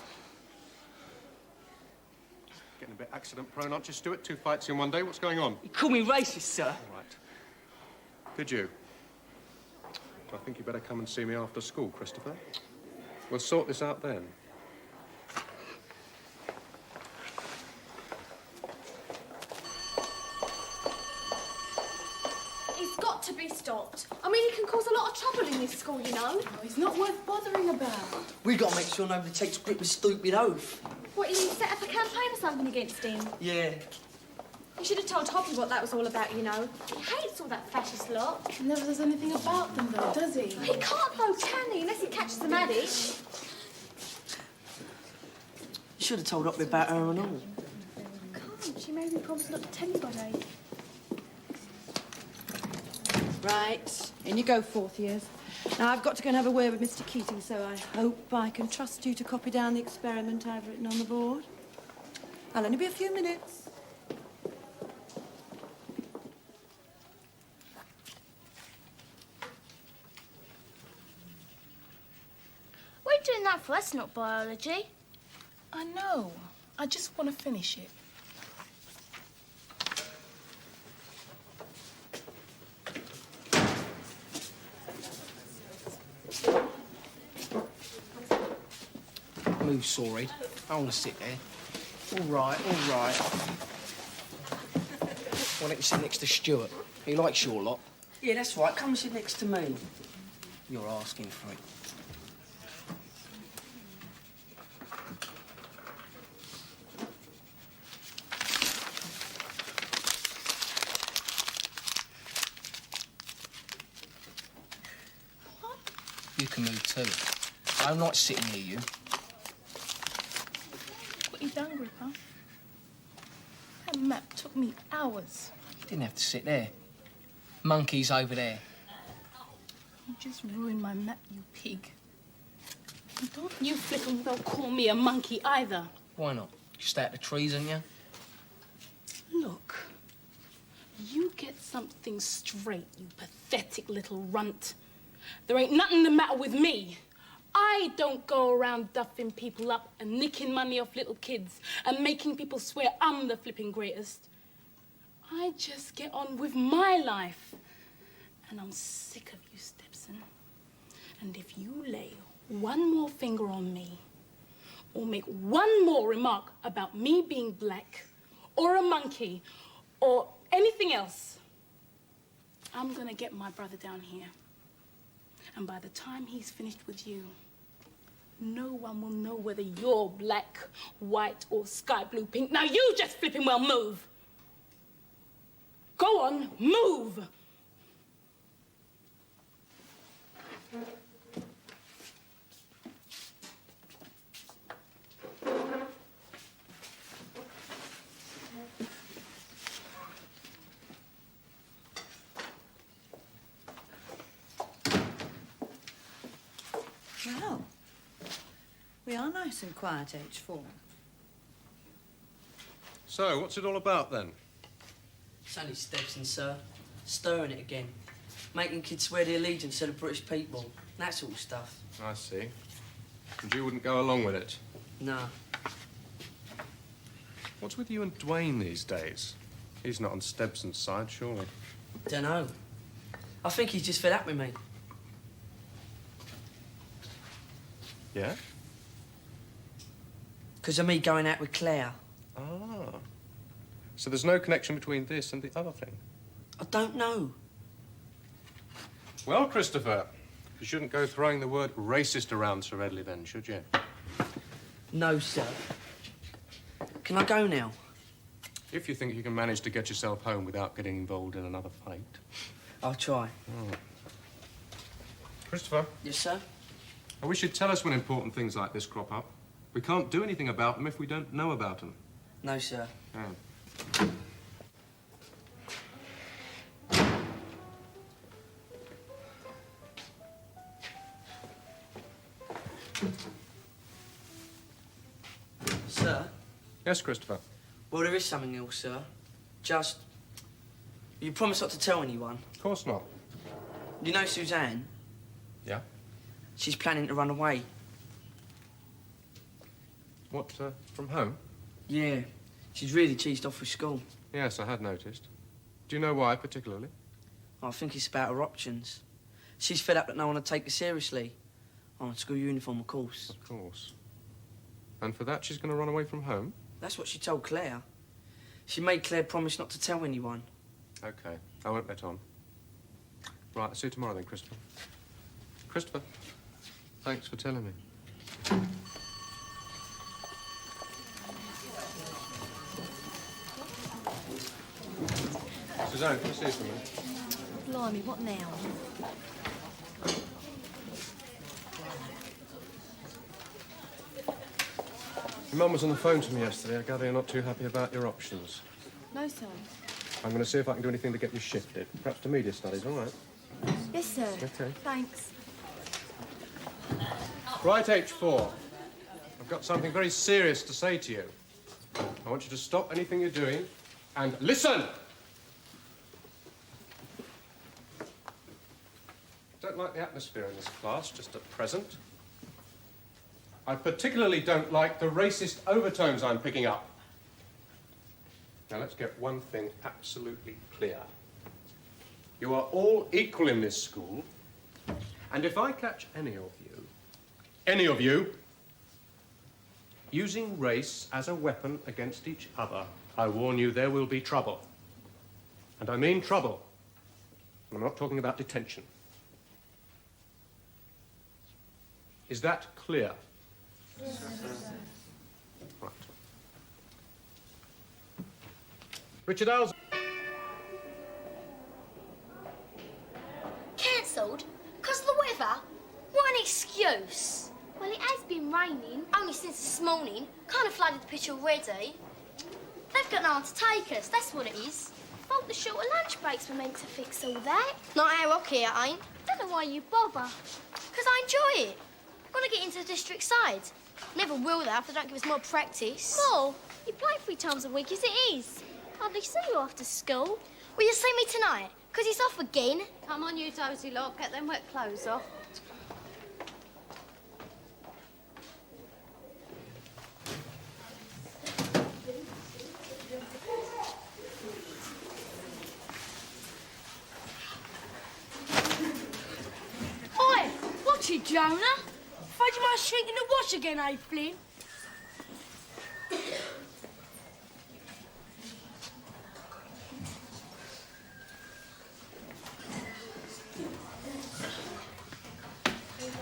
Getting a bit accident-prone, aren't you, Stuart? 2 fights in one day. What's going on? You call me racist, sir. All right. Did you? I think you better come and see me after school, Christopher. We'll sort this out then. He's got to be stopped. I mean, he can cause a lot of trouble in this school, you know. Oh, he's not worth bothering about. We got to make sure nobody takes grip with stupid oath. What, you set up a campaign or something against him? Yeah. You should have told Hoppy what that was all about, you know. He hates all that fascist lot. He never does anything about them, though, does he? He can't, though, can he? Unless he catches them at it. You should have told Hoppy about her and all. Can't. She made me promise not to tell anybody. Right, in you go, fourth years. Now, I've got to go and have a word with Mr. Keating, so I hope I can trust you to copy down the experiment I've written on the board. I'll only be a few minutes. What are you doing that for? That's not biology. I know. I just want to finish it. Move, sorry. I want to sit there. All right, all right. Why don't you sit next to Stuart? He likes your lot. Yeah, that's right. Come and sit next to me. You're asking for it. You can move too. I don't like sitting near you. What you done, Gripper? That map took me hours. You didn't have to sit there. Monkey's over there. You just ruined my map, you pig. And don't you flippin' well call me a monkey either. Why not? You stay at the trees, ain't you? Look, you get something straight, you pathetic little runt. There ain't nothing the matter with me. I don't go around duffing people up and nicking money off little kids and making people swear I'm the flipping greatest. I just get on with my life. And I'm sick of you, Stepson. And if you lay one more finger on me or make one more remark about me being black or a monkey or anything else, I'm gonna get my brother down here. And by the time he's finished with you, no one will know whether you're black, white, or sky blue, pink. Now you just flipping well move. Go on, move. Well, we are nice and quiet, H4. So, what's it all about then? It's only Stepson, sir. Stirring it again. Making kids swear their allegiance to the British people. That sort of stuff. I see. And you wouldn't go along with it? No. What's with you and Dwayne these days? He's not on Stebson's side, surely. Dunno. I think he's just fed up with me. Yeah? Because of me going out with Claire. Ah. So there's no connection between this and the other thing? I don't know. Well, Christopher, you shouldn't go throwing the word racist around so readily then, should you? No, sir. Can I go now? If you think you can manage to get yourself home without getting involved in another fight. I'll try. Oh. Christopher? Yes, sir? I wish you'd tell us when important things like this crop up. We can't do anything about them if we don't know about them. No, sir. Oh. Sir? Yes, Christopher? Well, there is something else, sir. Just... You promise not to tell anyone? Of course not. You know Suzanne? Yeah? She's planning to run away. What, from home? Yeah. She's really cheesed off with school. Yes, I had noticed. Do you know why, particularly? I think it's about her options. She's fed up that no one will take her seriously. Oh, school uniform, of course. Of course. And for that, she's going to run away from home? That's what she told Claire. She made Claire promise not to tell anyone. OK, I won't let on. Right, I'll see you tomorrow then, Christopher. Christopher, thanks for telling me. Suzanne, can I see you for a minute? Blimey, what now? Your mum was on the phone to me yesterday. I gather you're not too happy about your options. No, sir. I'm going to see if I can do anything to get you shifted. Perhaps to media studies, all right? Yes, sir. OK. Thanks. Right, H4. I've got something very serious to say to you. I want you to stop anything you're doing and listen! Don't like the atmosphere in this class, just at present. I particularly don't like the racist overtones I'm picking up. Now, let's get one thing absolutely clear. You are all equal in this school, and if I catch any of you, using race as a weapon against each other, I warn you there will be trouble. And I mean trouble. And I'm not talking about detention. Is that clear? Right. Richard Owls. Cancelled? Because of the weather? What an excuse. Well, it has been raining. Only since this morning. Kind of flooded the pitch already. They've got no one to take us, that's what it is. I thought the shorter lunch breaks were meant to fix all that. Not our rock here, it ain't. Don't know why you bother. Because I enjoy it. I want to get into the district side. Never will, though, if they don't give us more practice. Well, you play 3 times a week as it is. Hardly see you after school. Will you see me tonight? Because he's off again. Come on, you dozy lot. Get them wet clothes off. Oi, watch it, Jonah. Find you my sheet in the wash again, eh, Flynn?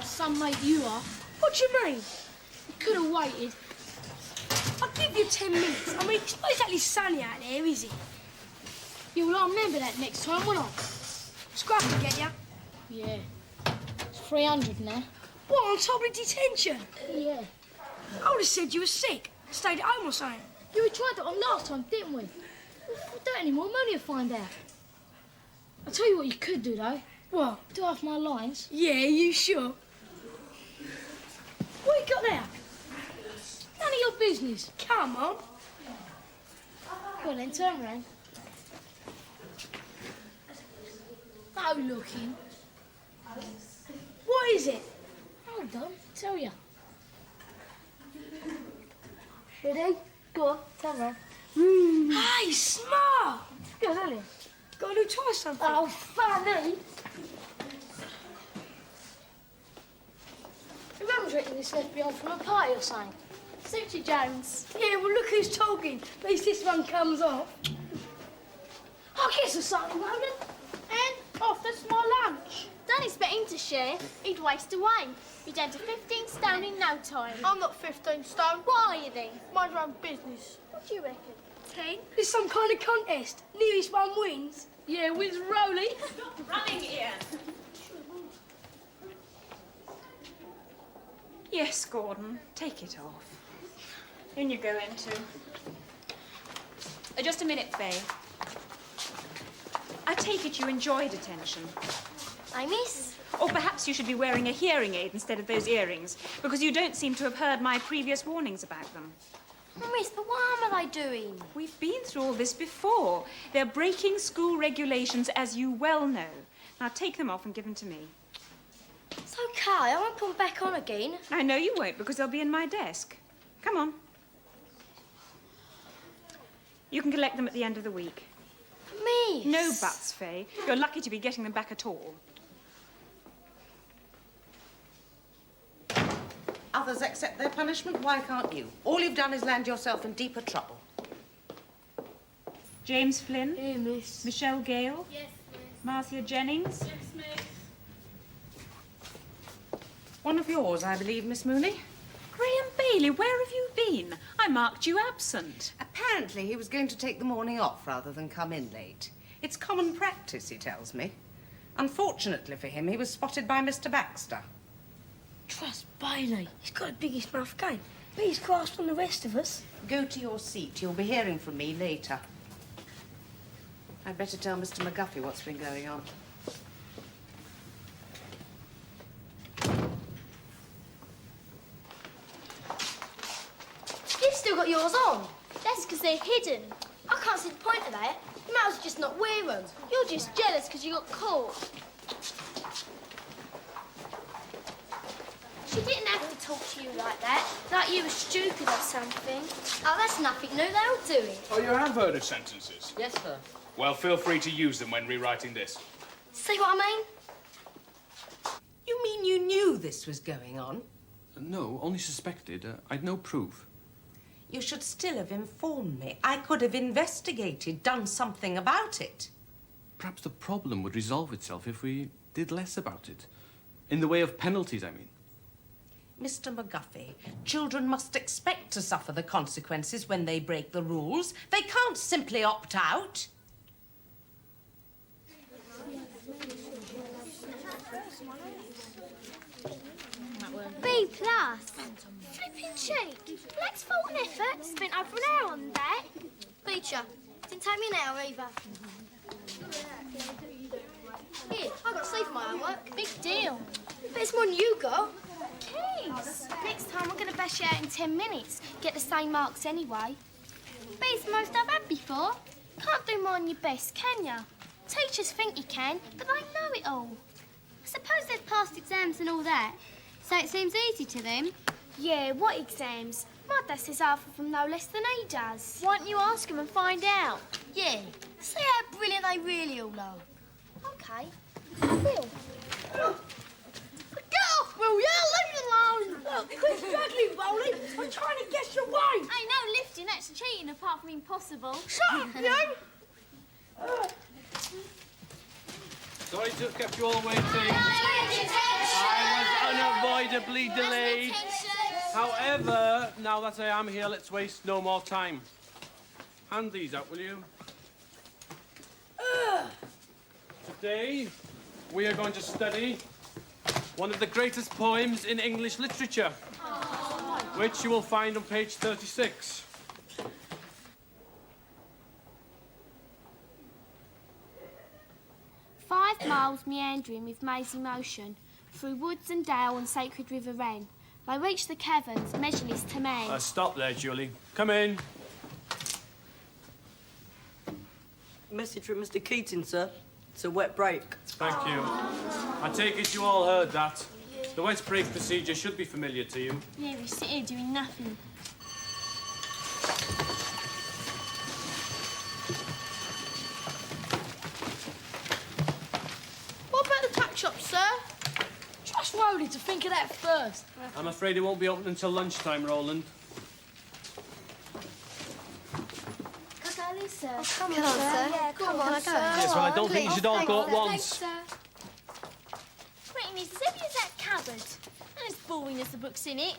Some mate you are. What do you mean? You could have waited. I'll give you 10 minutes. I mean, it's not exactly sunny out there, is it? Yeah, well, I'll remember that next time, won't I? Scrap to get ya. Yeah. It's 300 now. What, on top of detention? Yeah. I would have said you were sick. Stayed at home or something. Yeah, we tried that on last time, didn't we? We don't anymore. Money will find out. I'll tell you what you could do, though. What? Do half my lines. Yeah, you sure? What you got there? None of your business. Come on. Well, then, turn round. No looking. What is it? Hold on, tell you. Ready? Go on, turn round. Hey, smart! Good, isn't it? Gotta do twice something. Oh, funny. Your mum's written this left behind from a party or something. Suits you, Jones. Yeah, well, look who's talking. At least this one comes off. I'll get some something, Roland. And off, that's my lunch. Don't expect him to share. He'd waste away. You're down to 15 stone in no time. I'm not 15 stone. What are you then? Mind your own business. What do you reckon? 10? It's some kind of contest. Nearest one wins. Yeah, wins Rowley. Running here. Yes, Gordon, take it off. In you go into. Just a minute, Faye. I take it you enjoy detention. I miss. Or perhaps you should be wearing a hearing aid instead of those earrings, because you don't seem to have heard my previous warnings about them. Miss, but what harm are they doing? We've been through all this before. They're breaking school regulations, as you well know. Now take them off and give them to me. It's okay, I won't put them back on again. I know you won't, because they'll be in my desk. Come on. You can collect them at the end of the week. Miss! No buts, Faye. You're lucky to be getting them back at all. Others accept their punishment, why can't you? All you've done is land yourself in deeper trouble. James Flynn? Here, miss. Michelle Gale? Yes, miss. Marcia Jennings? Yes, miss. One of yours, I believe, Miss Mooney. Graham Bailey, where have you been? I marked you absent. Apparently he was going to take the morning off rather than come in late. It's common practice, he tells me. Unfortunately for him, he was spotted by Mr. Baxter. Trust Bailey. He's got the biggest mouth game. But he's grasped on the rest of us. Go to your seat. You'll be hearing from me later. I'd better tell Mr. McGuffey what's been going on. You've still got yours on. That's because they're hidden. I can't see the point of that. You might as well just not wear them. You're just jealous because you got caught. She didn't have to talk to you like that, like you were stupid or something. Oh, that's nothing new. They all do it. Oh, you have heard of sentences? Yes, sir. Well, feel free to use them when rewriting this. See what I mean? You mean you knew this was going on? No, only suspected. I'd no proof. You should still have informed me. I could have investigated, done something about it. Perhaps the problem would resolve itself if we did less about it. In the way of penalties, I mean. Mr. McGuffey, children must expect to suffer the consequences when they break the rules. They can't simply opt out. B+. Flipping cheek. Black's fault and effort. Spent over an hour on that. Beecher, didn't take me an hour either. Here, I got to see for my homework. Big deal. But it's more than you got. Keys. Next time we're going to bash it out in 10 minutes. Get the same marks anyway. B's the most I've had before. Can't do more than your best, can ya? Teachers think you can, but they know it all. I suppose they've passed exams and all that. So it seems easy to them. Yeah, what exams? My dad says half of them know less than he does. Why don't you ask him and find out? Yeah, see how brilliant they really all are. Okay, I will. Get off, will ya? Leave me alone. Look, quit struggling, Bowley. I'm trying to guess your way. Ain't no lifting, that's cheating apart from impossible. Shut up, you. Sorry to have kept you all waiting. I was unavoidably delayed. However, now that I am here, let's waste no more time. Hand these out, will you? Today, we are going to study one of the greatest poems in English literature, which you will find on page 36. "5 miles meandering with mazy motion, through woods and dale and sacred river wren. They reached the caverns, measureless to man." Stop there, Julie. Come in. Message from Mr. Keating, sir. It's a wet break. Thank you. I take it you all heard that. The wet break procedure should be familiar to you. Yeah, we sit here doing nothing. What about the tuck shop, sir? Trust Rowley to think of that first. I'm afraid it won't be open until lunchtime, Roland. Can I go, Lisa? Come on, sir. Yeah, come on, sir. Yes, well, I don't think you should all go at once. Waiting is as heavy as that cupboard. And as boring as the books in it.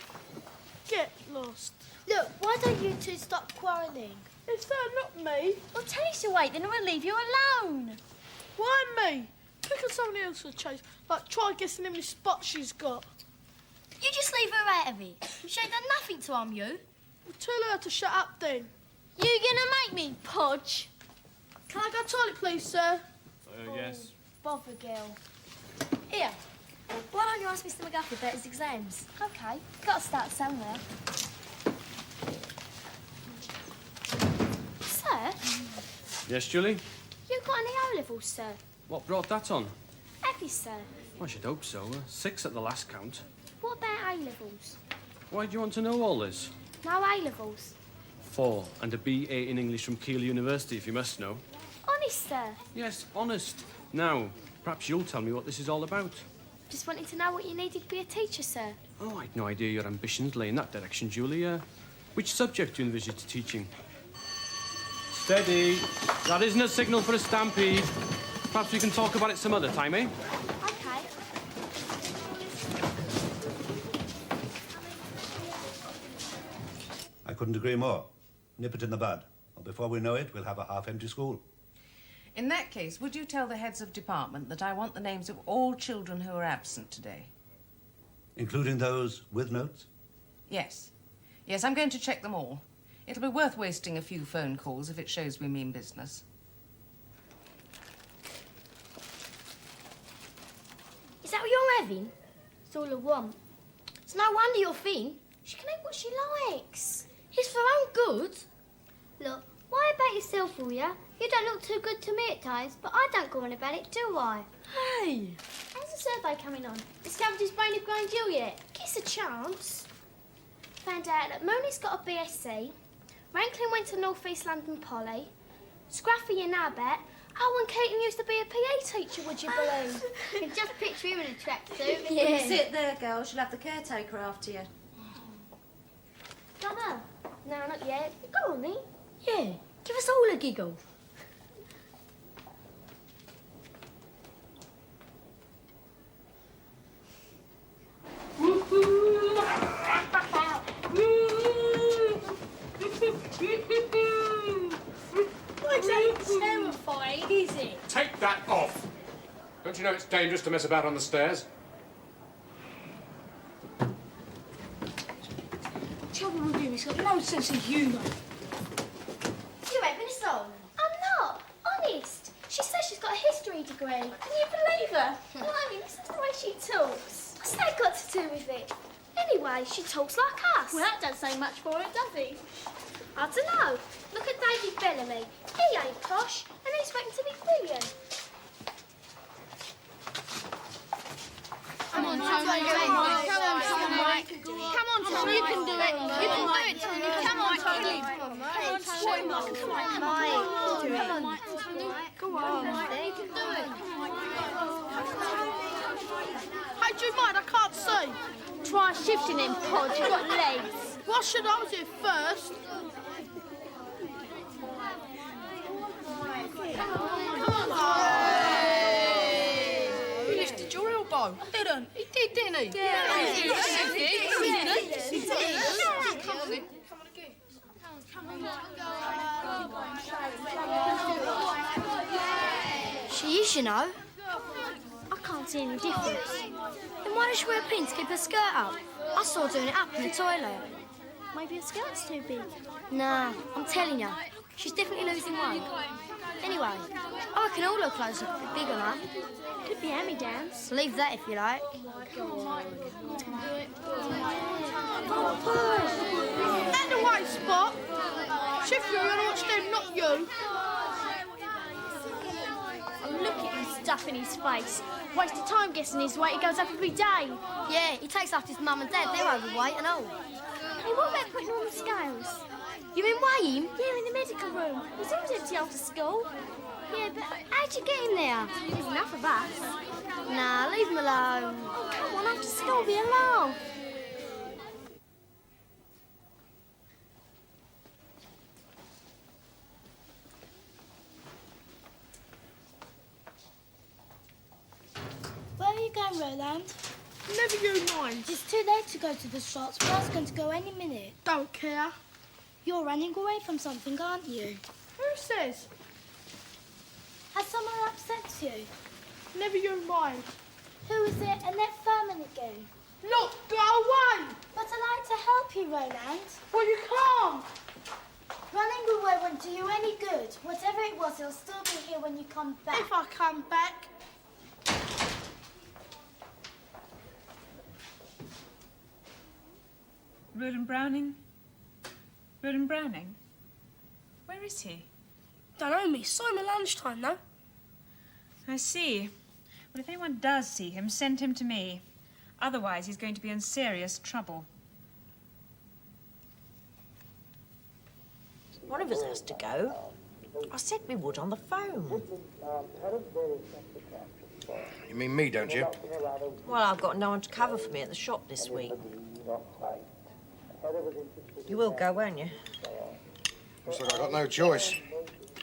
Get lost. Look, why don't you two stop quarrelling? It's not me. Well, tell us to wait, then we'll leave you alone. Why me? Pick on somebody else to chase. Like, try guessing how many spots she's got. You just leave her out of it. She ain't done nothing to harm you. Well, tell her to shut up then. You gonna make me, Podge? Can I go toilet, please, sir? Yes. Bother, girl. Here, why don't you ask Mr. McGuffey about his exams? Okay, gotta start somewhere. Sir, Yes, Julie? you got any O-levels, sir? What brought that on? this, sir? I should hope so. 6 at the last count. What about A-levels? Why do you want to know all this? No A-levels. 4 and a BA in English from Keele University, if you must know. Honest, sir? Yes, honest. Now, perhaps you'll tell me what this is all about. Just wanted to know what you needed to be a teacher, sir. Oh, I'd no idea your ambitions lay in that direction, Julia. Which subject do you envisage teaching? Steady. That isn't a signal for a stampede. Perhaps we can talk about it some other time, eh? OK. I couldn't agree more. Nip it in the bud. Or before we know it, we'll have a half-empty school. In that case, would you tell the heads of department that I want the names of all children who are absent today? Including those with notes? Yes. Yes, I'm going to check them all. It'll be worth wasting a few phone calls if it shows we mean business. Is that what you're having? It's all I want. It's no wonder you're thin. She can eat what she likes. It's for her own good. Look, why about yourself, will ya? You don't look too good to me at times, but I don't go on about it, do I? Hey! How's the survey coming on? Discovered his brain of Grange yet? Give us a chance. Found out that Mooney's got a BSc, Ranklin went to North East London Poly, Scruffy and Abbott. Oh, and Keaton used to be a PA teacher, would you believe? You can just picture him in a tracksuit. Yeah. Sit there, girls. You'll have the caretaker after you. Mother? No, not yet. Go on, then. Yeah, give us all a giggle. That ain't terrifying, is it? Take that off! Don't you know it's dangerous to mess about on the stairs? Trouble with him, he's got no sense of humour. You having a song? I'm not. Honest. She says she's got a history degree. Can you believe her? Blimey, listen to the way she talks. What's that got to do with it? Anyway, she talks like us. Well, that don't say much for it, does he? I don't know. Look at David Bellamy. He ain't posh, and he's waiting to be brilliant. Come on, Tony. Come on, Mike. Come on, Tony. You can do it. You can do it, Tony. Come on, Tony. Come on, Tony. Come on, Mike. Go on. You can do it. Hey, do you mind? I can't see. Try shifting him, Pod. You've got legs. Why should I was here first? You lifted your elbow. I didn't. He did, didn't he? Yeah. He did. Come on, then. She is, you know. I can't see any difference. Then why does she wear pins to keep her skirt up? I saw her doing it up in the toilet. Maybe her skirt's too big. Nah, I'm telling you, she's definitely losing weight. Anyway, I reckon all her clothes look a bit bigger now. Could be hand-me-downs. Leave that if you like. At the white spot. Shift you, you're not them, not you. Oh, look at him stuffing his face. Waste of time guessing his weight. He goes up every day. Yeah, he takes after his mum and dad. They're overweight and all. Hey, what about putting on the scales? You mean weigh him? Yeah, in the medical room. He's always empty after school. Yeah, but How'd you get him there? there's enough of us. Nah, leave him alone. Oh, come on, after school, be alone. Where are you going, Roland? Never you mind. It's too late to go to the shops. We're going to go any minute. Don't care. You're running away from something, aren't you? Who says? Has someone upset you? Never you mind. Who is it? Annette Furman again? Look, go away! But I'd like to help you, Roland. Well, you can't. Running away won't do you any good. Whatever it was, it'll still be here when you come back. If I come back. Roland Browning? Roland Browning? Where is he? Don't know me. Saw him at lunchtime, though. I see. Well, But if anyone does see him, send him to me. Otherwise, he's going to be in serious trouble. One of us has to go. I said we would on the phone. You mean me, don't you? Well, I've got no one to cover for me at the shop this week. You will go, won't you? Looks like I've got no choice.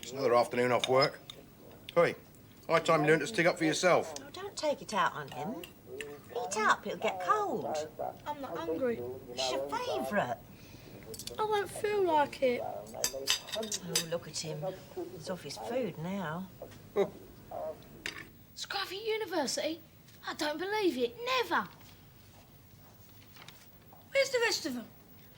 It's another afternoon off work. Hey, high time you learn to stick up for yourself. Oh, don't take it out on him. Eat up, it'll get cold. I'm not hungry. It's your favourite. I don't feel like it. Oh, look at him. He's off his food now. Scruffy University? I don't believe it. Never. Where's the rest of them?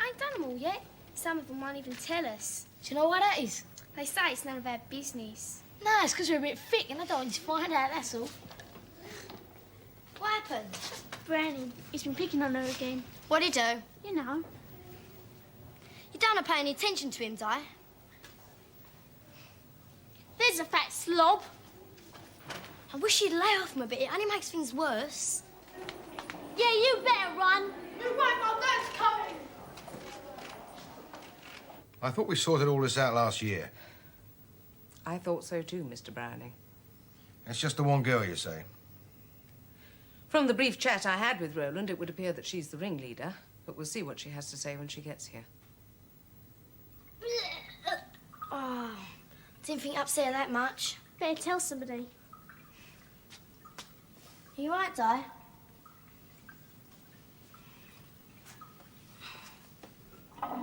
I ain't done them all yet. Some of them won't even tell us. Do you know why that is? They say it's none of our business. No, it's because we're a bit thick and I don't want you to find out, that's all. What happened? Brownie. He's been picking on her again. What'd he do? You know. You don't pay any attention to him, Di. There's a fat slob. I wish you'd lay off him a bit. It only makes things worse. Yeah, you better run. You're right, my dad's coming. I thought we sorted all this out last year. I thought so too, Mr. Browning. It's just the one girl, you say? From the brief chat I had with Roland, it would appear that she's the ringleader, but we'll see what she has to say when she gets here. Oh, didn't think upset her that much. Better tell somebody. Are you right, Di? I'll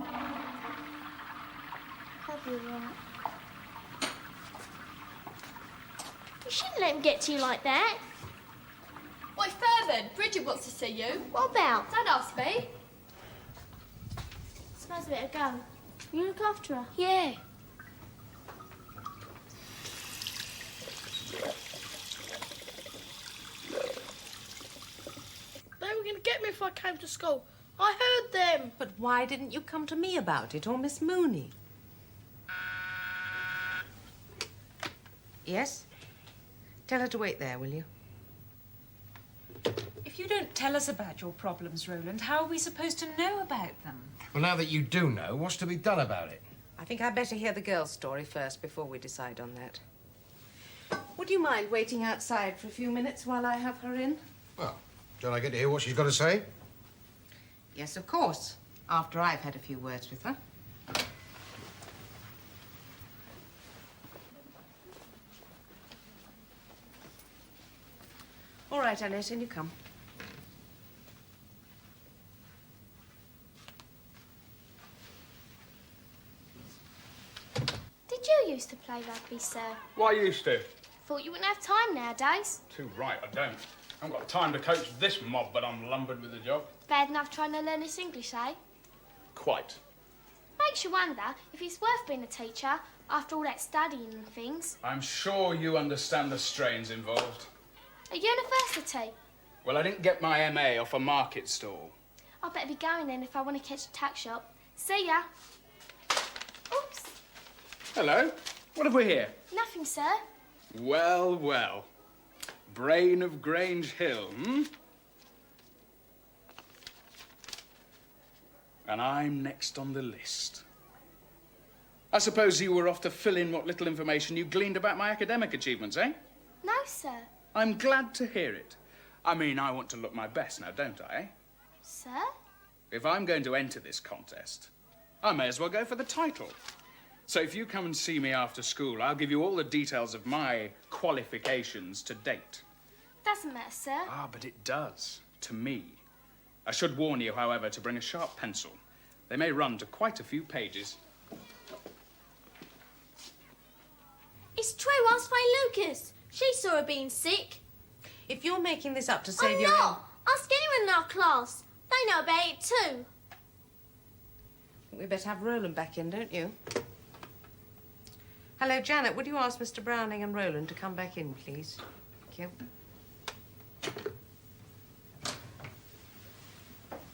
be all right. You shouldn't let him get to you like that. Why, Further, Bridget wants to see you. What about? Don't ask me. Suppose I better go. You look after her. Yeah. They were going to get me if I came to school. I heard them. But why didn't you come to me about it, or Miss Mooney? Yes? Tell her to wait there, will you? If you don't tell us about your problems, Roland, how are we supposed to know about them? Well, now that you do know, what's to be done about it? I think I'd better hear the girl's story first before we decide on that. Would you mind waiting outside for a few minutes while I have her in? Well, don't I get to hear what she's got to say? Yes, of course. After I've had a few words with her. All right, Annette, in you come. Did you used to play rugby, sir? Why used to? Thought you wouldn't have time nowadays. Too right, I don't. I haven't got time to coach this mob, but I'm lumbered with the job. Bad enough trying to learn this English, eh? Quite. Makes you wonder if it's worth being a teacher after all that studying and things. I'm sure you understand the strains involved. A university. Well, I didn't get my MA off a market stall. I'd better be going then if I want to catch a tack shop. See ya. Oops. Hello. What have we here? Nothing, sir. Well, well. Brain of Grange Hill, hmm? And I'm next on the list. I suppose you were off to fill in what little information you gleaned about my academic achievements, eh? No, sir. I'm glad to hear it. I mean, I want to look my best now, don't I? Sir? If I'm going to enter this contest, I may as well go for the title. So if you come and see me after school, I'll give you all the details of my qualifications to date. Doesn't matter, sir. Ah, but it does. To me. I should warn you, however, to bring a sharp pencil. They may run to quite a few pages. It's true, ask Faye Lucas. She saw her being sick. If you're making this up to save I'm your not. Ask anyone in our class. They know about it too. We better have Roland back in, don't you? Hello, Janet. Would you ask Mr. Browning and Roland to come back in, please? Thank you.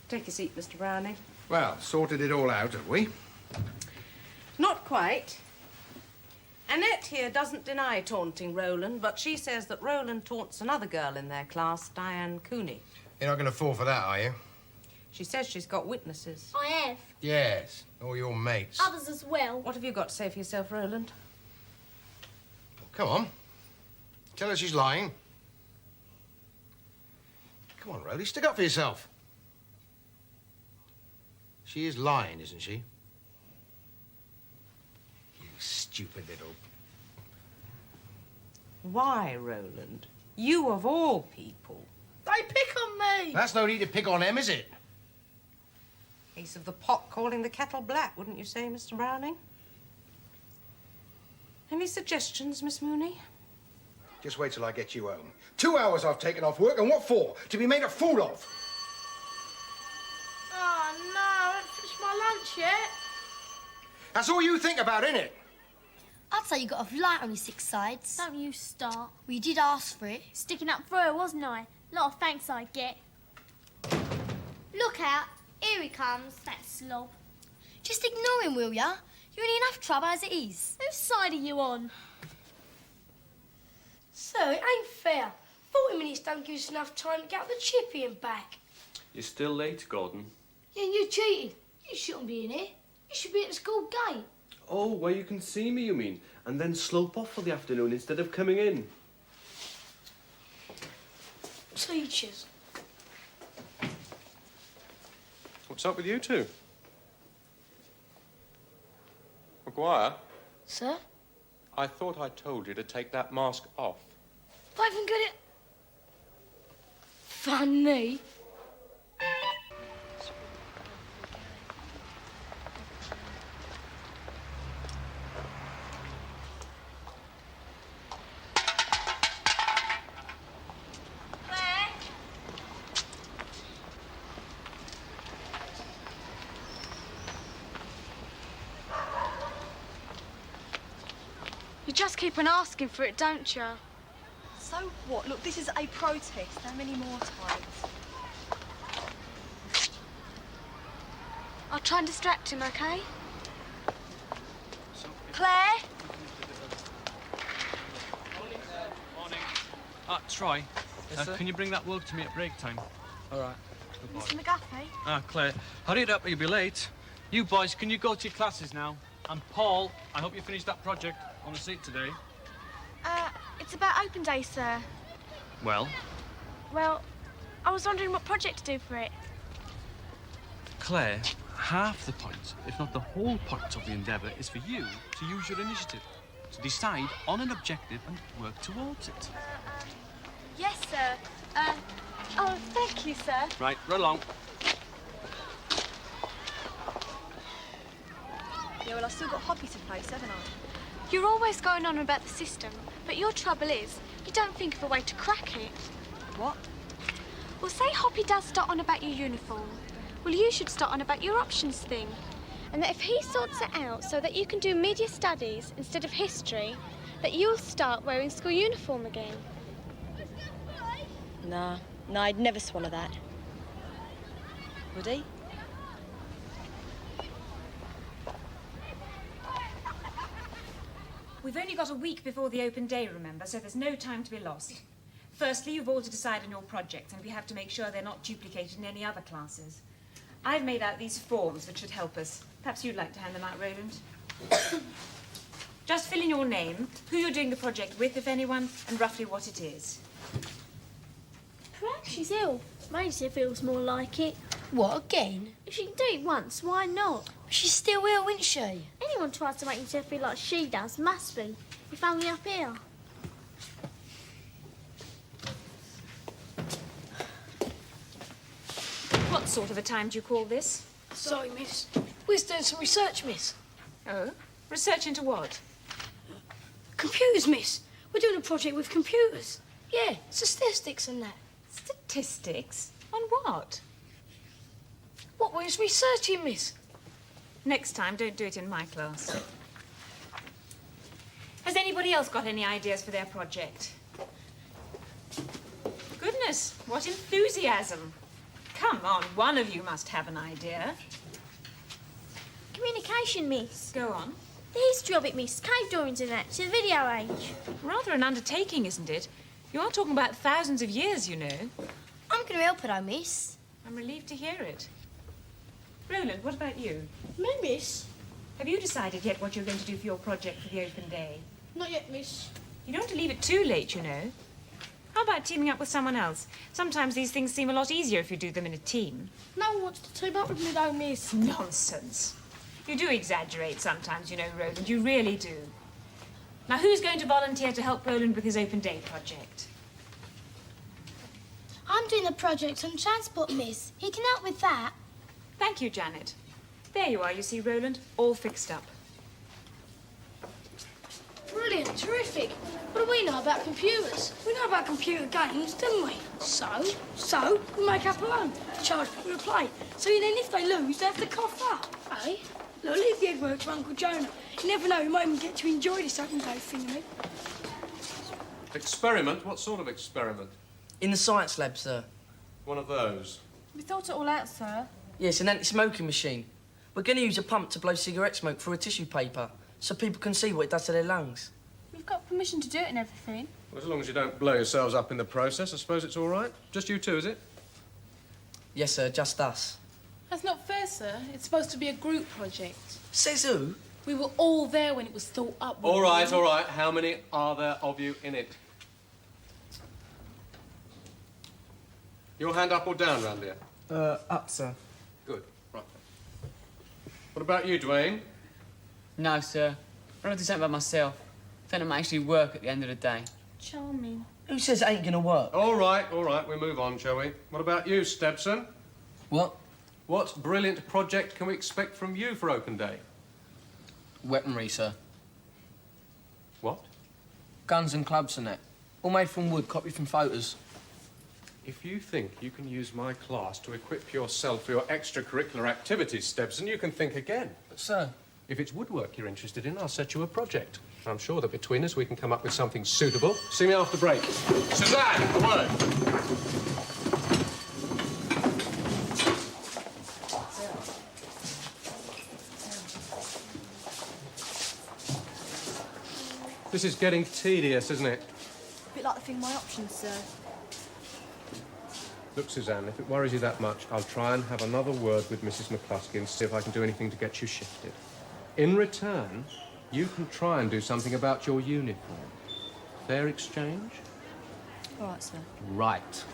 Take a seat, Mr. Browning. Well, sorted it all out, have we? Not quite. Annette here doesn't deny taunting Roland, but she says that Roland taunts another girl in their class, Diane Cooney. You're not going to fall for that, are you? She says she's got witnesses. I have. Yes, all your mates. Others as well. What have you got to say for yourself, Roland? Come on. Tell her she's lying. Come on, Rowley, stick up for yourself. She is lying, isn't she? You stupid little... Why, Roland? You of all people. They pick on me. That's no need to pick on them, is it? Case of the pot calling the kettle black, wouldn't you say, Mr. Browning? Any suggestions, Miss Mooney? Just wait till I get you home. 2 hours I've taken off work, and what for? To be made a fool of. Oh, no, I haven't finished my lunch yet. That's all you think about, innit? I'd say you got a light on your 6 sides. Don't you start. Well, you did ask for it. Sticking up for her, wasn't I? Lot of thanks I get. Look out. Here he comes, that slob. Just ignore him, will ya? You're in enough trouble as it is. Whose side are you on? Sir, it ain't fair. 40 minutes don't give us enough time to get the chippy and back. You're still late, Gordon. Yeah, you cheated. You shouldn't be in here. You should be at the school gate. Oh, where you can see me, you mean? And then slope off for the afternoon instead of coming in. Teachers. What's up with you two? Maguire, Sir? I thought I told you to take that mask off. If I can get it... Funny. You just keep on asking for it, don't you? So what? Look, this is a protest. How many more times? I'll try and distract him, okay? Claire? Troy, can you bring that work to me at break time? All right. Mr. McGuffey? Claire, hurry it up or you'll be late. You boys, can you go to your classes now? And Paul, I hope you finished that project on the seat today. It's about open day, sir. Well? Well, I was wondering what project to do for it. Claire, half the point, if not the whole point of the endeavour, is for you to use your initiative, to decide on an objective and work towards it. Yes, sir. Oh, thank you, sir. Right, run along. Yeah, well, I've still got hockey to play, haven't I? You're always going on about the system, but your trouble is you don't think of a way to crack it. What? Well, say Hoppy does start on about your uniform. Well, you should start on about your options thing. And that if he sorts it out so that you can do media studies instead of history, that you'll start wearing school uniform again. Nah, I'd never swallow that. Would he? We've only got a week before the open day, remember, so there's no time to be lost. Firstly, you've all to decide on your projects, and we have to make sure they're not duplicated in any other classes. I've made out these forms that should help us. Perhaps you'd like to hand them out, Roland. Just fill in your name, who you're doing the project with, if anyone, and roughly what it is. Perhaps she's ill. Makes it feels more like it. What, again? If she can do it once, why not? She's still ill, isn't she? Anyone tries to make himself feel like she does must be. If only up here. What sort of a time do you call this? Sorry, miss. We're doing some research, miss. Oh? Research into what? Computers, miss. We're doing a project with computers. Yeah, statistics and that. Statistics? On what? What we're researching, miss. Next time, don't do it in my class. Has anybody else got any ideas for their project? Goodness, what enthusiasm. Come on, one of you must have an idea. Communication, miss. Go on. The history of it, miss. Cave drawings and that, to the video age. Rather an undertaking, isn't it? You are talking about thousands of years, you know. I'm going to help her, though, miss. I'm relieved to hear it. Roland, what about you? Me, miss? Have you decided yet what you're going to do for your project for the open day? Not yet, miss. You don't want to leave it too late, you know. How about teaming up with someone else? Sometimes these things seem a lot easier if you do them in a team. No one wants to team up with me, though, miss. Nonsense. You do exaggerate sometimes, you know, Roland. You really do. Now, who's going to volunteer to help Roland with his open day project? I'm doing a project on transport, miss. He can help with that. Thank you, Janet. There you are, you see, Roland. All fixed up. Brilliant, terrific. What do we know about computers? We know about computer games, don't we? So, we make up our own. Charge people to play. So then if they lose, they have to cough up. Eh? Look, leave the egg work to Uncle Jonah. You never know, we might even get to enjoy this open day thingy. Experiment? What sort of experiment? In the science lab, sir. One of those. We thought it all out, sir. Yes, an anti-smoking machine. We're going to use a pump to blow cigarette smoke through a tissue paper so people can see what it does to their lungs. We've got permission to do it and everything. Well, as long as you don't blow yourselves up in the process, I suppose it's all right. Just you two, is it? Yes, sir, just us. That's not fair, sir. It's supposed to be a group project. Says who? We were all there when it was thought up. All right, all right. How many are there of you in it? Your hand up or down, round here? Up, sir. Good. Right. What about you, Dwayne? No, sir. I'd rather do something by myself. Then it might actually work at the end of the day. Charming. Who says it ain't going to work? All right, we move on, shall we? What about you, Stebson? What? What brilliant project can we expect from you for open day? Weaponry, sir. What? Guns and clubs and that. All made from wood, copied from photos. If you think you can use my class to equip yourself for your extracurricular activities, Stebson, you can think again. But, sir... If it's woodwork you're interested in, I'll set you a project. I'm sure that between us we can come up with something suitable. See me after break. Suzanne, a word. This is getting tedious, isn't it? A bit like the thing my options, sir. Look, Suzanne, if it worries you that much, I'll try and have another word with Mrs. McCluskey and see if I can do anything to get you shifted. In return, you can try and do something about your uniform. Fair exchange? All right, sir. Right.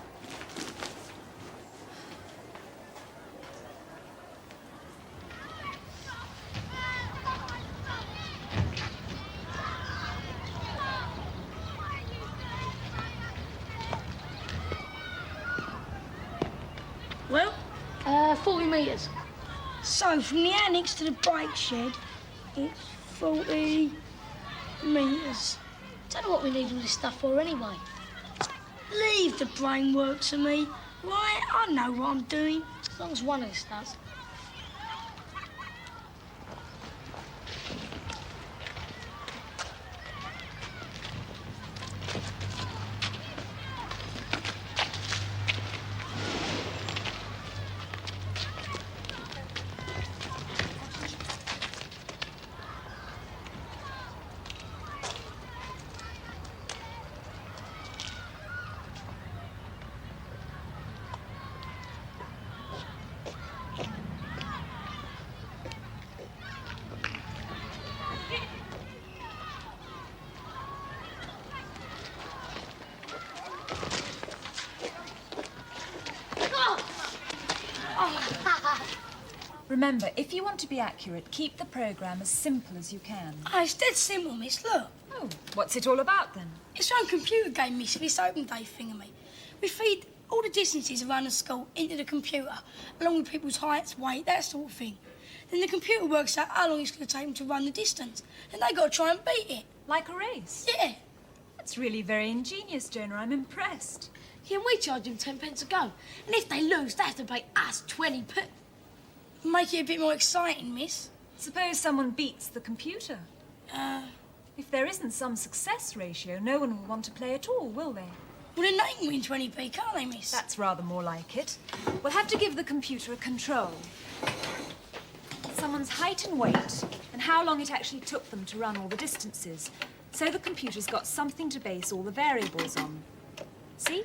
Well? 40 metres. So, from the annex to the brake shed, it's 40 metres. Don't know what we need all this stuff for anyway. Leave the brain work to me. Right, I know what I'm doing. As long as one of us does. Remember, if you want to be accurate, keep the programme as simple as you can. Oh, it's dead simple, miss, look. Oh, what's it all about, then? It's our own computer game, miss, for this open day thingamy. We feed all the distances around the school into the computer, along with people's heights, weight, that sort of thing. Then the computer works out how long it's going to take them to run the distance, and they got to try and beat it. Like a race? Yeah. That's really very ingenious, Jonah. I'm impressed. Yeah, and we charge them 10 pence a go. And if they lose, they have to pay us 20p. Make it a bit more exciting, miss. Suppose someone beats the computer. If there isn't some success ratio, no one will want to play at all, will they? Well, then they can win 20p, can't they, miss? That's rather more like it. We'll have to give the computer a control. Some someone's height and weight and how long it actually took them to run all the distances. So the computer's got something to base all the variables on. See?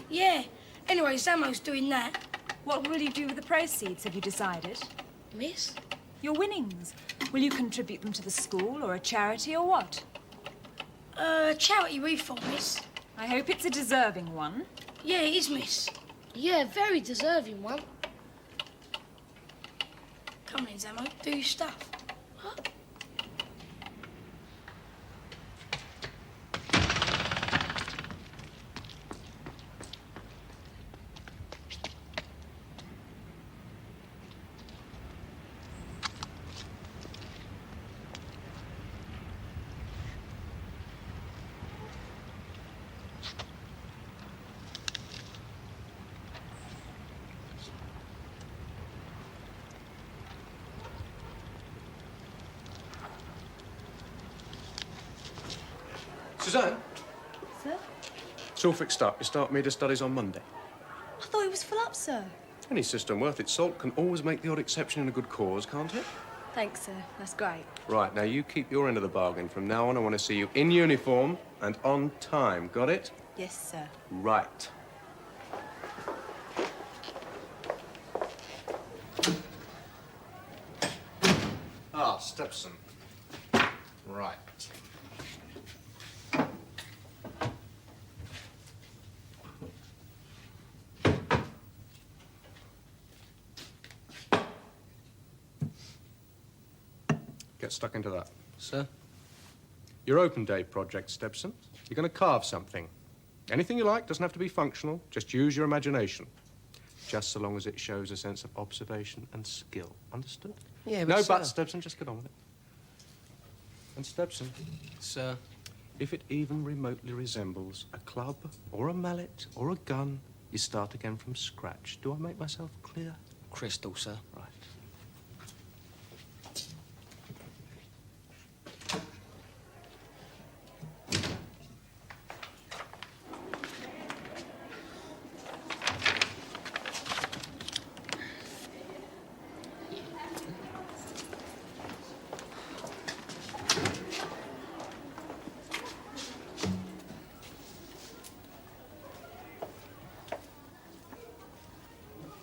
Yeah. Anyway, Samo's doing that. What will you do with the proceeds, have you decided? Miss? Your winnings. Will you contribute them to the school or a charity or what? Charity reform, miss. I hope it's a deserving one. Yeah, it is, miss. Yeah, very deserving one. Come on, Samo, do your stuff. Huh? Suzanne? Sir? It's all fixed up. You start media studies on Monday. I thought it was full up, sir. Any system worth its salt can always make the odd exception in a good cause, can't it? Thanks, sir. That's great. Right, now you keep your end of the bargain. From now on, I want to see you in uniform and on time. Got it? Yes, sir. Right. Ah, Stepson. Right. Get stuck into that. Sir? Your open day project, Stepson. You're going to carve something. Anything you like, doesn't have to be functional. Just use your imagination. Just so long as it shows a sense of observation and skill. Understood? Yeah, no but, buts, sir. Stepson. Just get on with it. And Stepson. Sir? If it even remotely resembles a club or a mallet or a gun, you start again from scratch. Do I make myself clear? Crystal, sir. Right.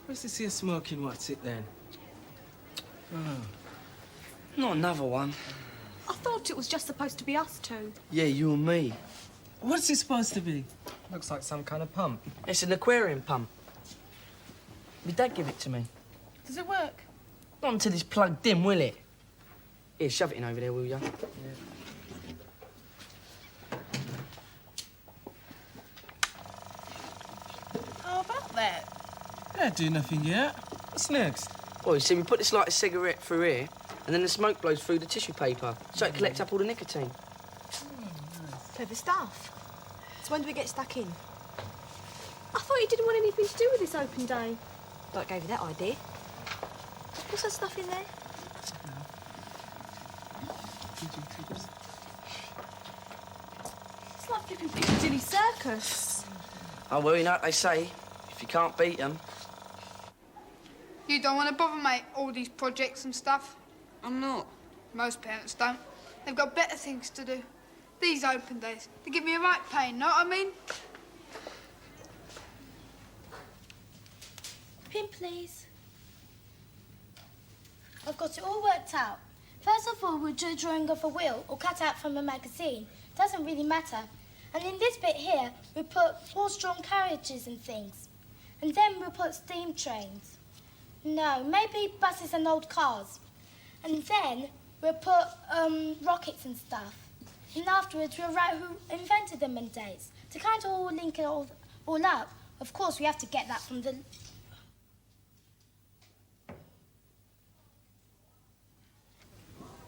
What's this here smoking what's it then? Not another one. I thought it was just supposed to be us two. Yeah, you and me. What's it supposed to be? Looks like some kind of pump. It's an aquarium pump. My dad give it to me. Does it work? Not until it's plugged in, will it? Here, shove it in over there, will ya? How about that? Can't do nothing yet. What's next? Oh, you see, we put this lighter cigarette through here, and then the smoke blows through the tissue paper, so it collects up all the nicotine. Clever stuff. So when do we get stuck in? I thought you didn't want anything to do with this open day. But I gave you that idea. What's that stuff in there? It's like flipping Piccadilly Circus. Oh, well, you know what they say. If you can't beat them... You don't want to bother, mate, all these projects and stuff. I'm not. Most parents don't. They've got better things to do. These open days, they give me a right pain, know what I mean? Pin, please. I've got it all worked out. First of all, we'll do a drawing of a wheel or cut out from a magazine. Doesn't really matter. And in this bit here, we put horse-drawn carriages and things. And then we'll put steam trains. No, maybe buses and old cars. And then we'll put rockets and stuff. And afterwards, we'll write who invented them and dates. To kind of all link it all up. Of course, we have to get that from the...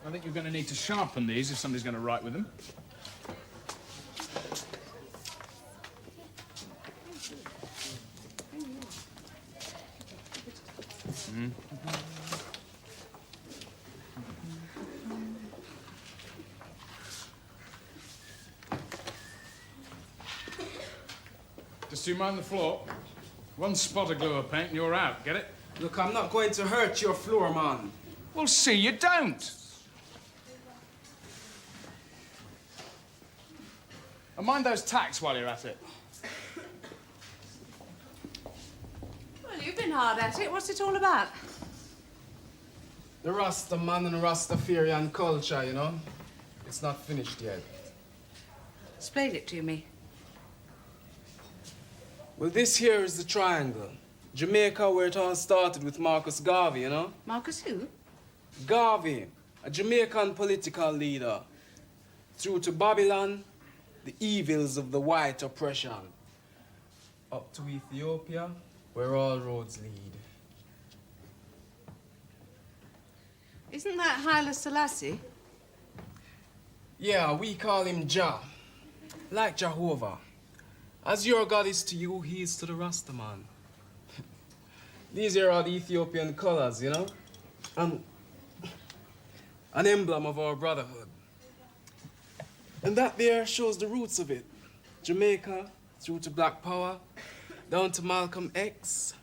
I think you're going to need to sharpen these if somebody's going to write with them. Just do mind the floor. One spot of glue or paint and you're out, get it? Look, I'm not going to hurt your floor, man. Well, see you don't. And mind those tacks while you're at it. Well, you've been hard at it. What's it all about? The Rasta man and Rastafarian culture, you know? It's not finished yet. Explain it to me. Well, this here is the triangle. Jamaica, where it all started with Marcus Garvey, you know? Marcus who? Garvey, a Jamaican political leader. Through to Babylon, the evils of the white oppression. Up to Ethiopia, where all roads lead. Isn't that Haile Selassie? Yeah, we call him Jah. Like Jehovah. As your God is to you, he is to the Rastaman. These here are the Ethiopian colors, you know? And an emblem of our brotherhood. And that there shows the roots of it. Jamaica, through to Black Power, down to Malcolm X,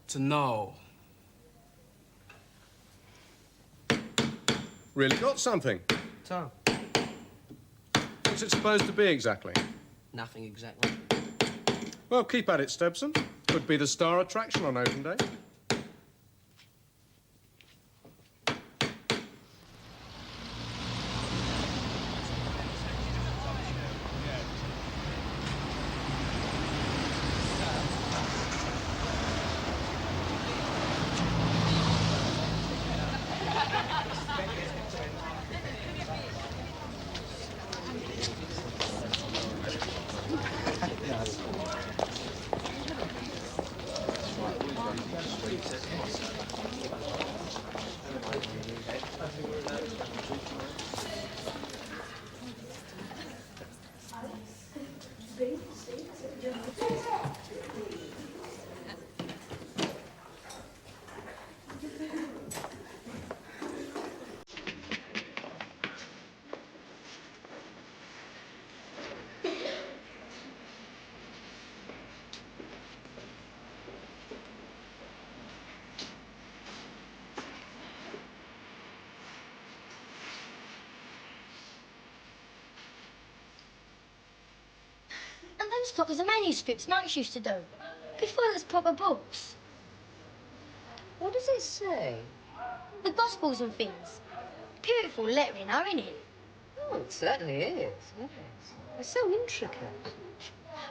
to now. Really got something. So, What's it supposed to be exactly? nothing exactly. Well, keep at it, Stebson. Could be the star attraction on open day. And those stoppers are manuscripts monks used to do. Before there's proper books. What does it say? The Gospels and things. Beautiful lettering, though, isn't it? Oh, it certainly is, yes. It's so intricate.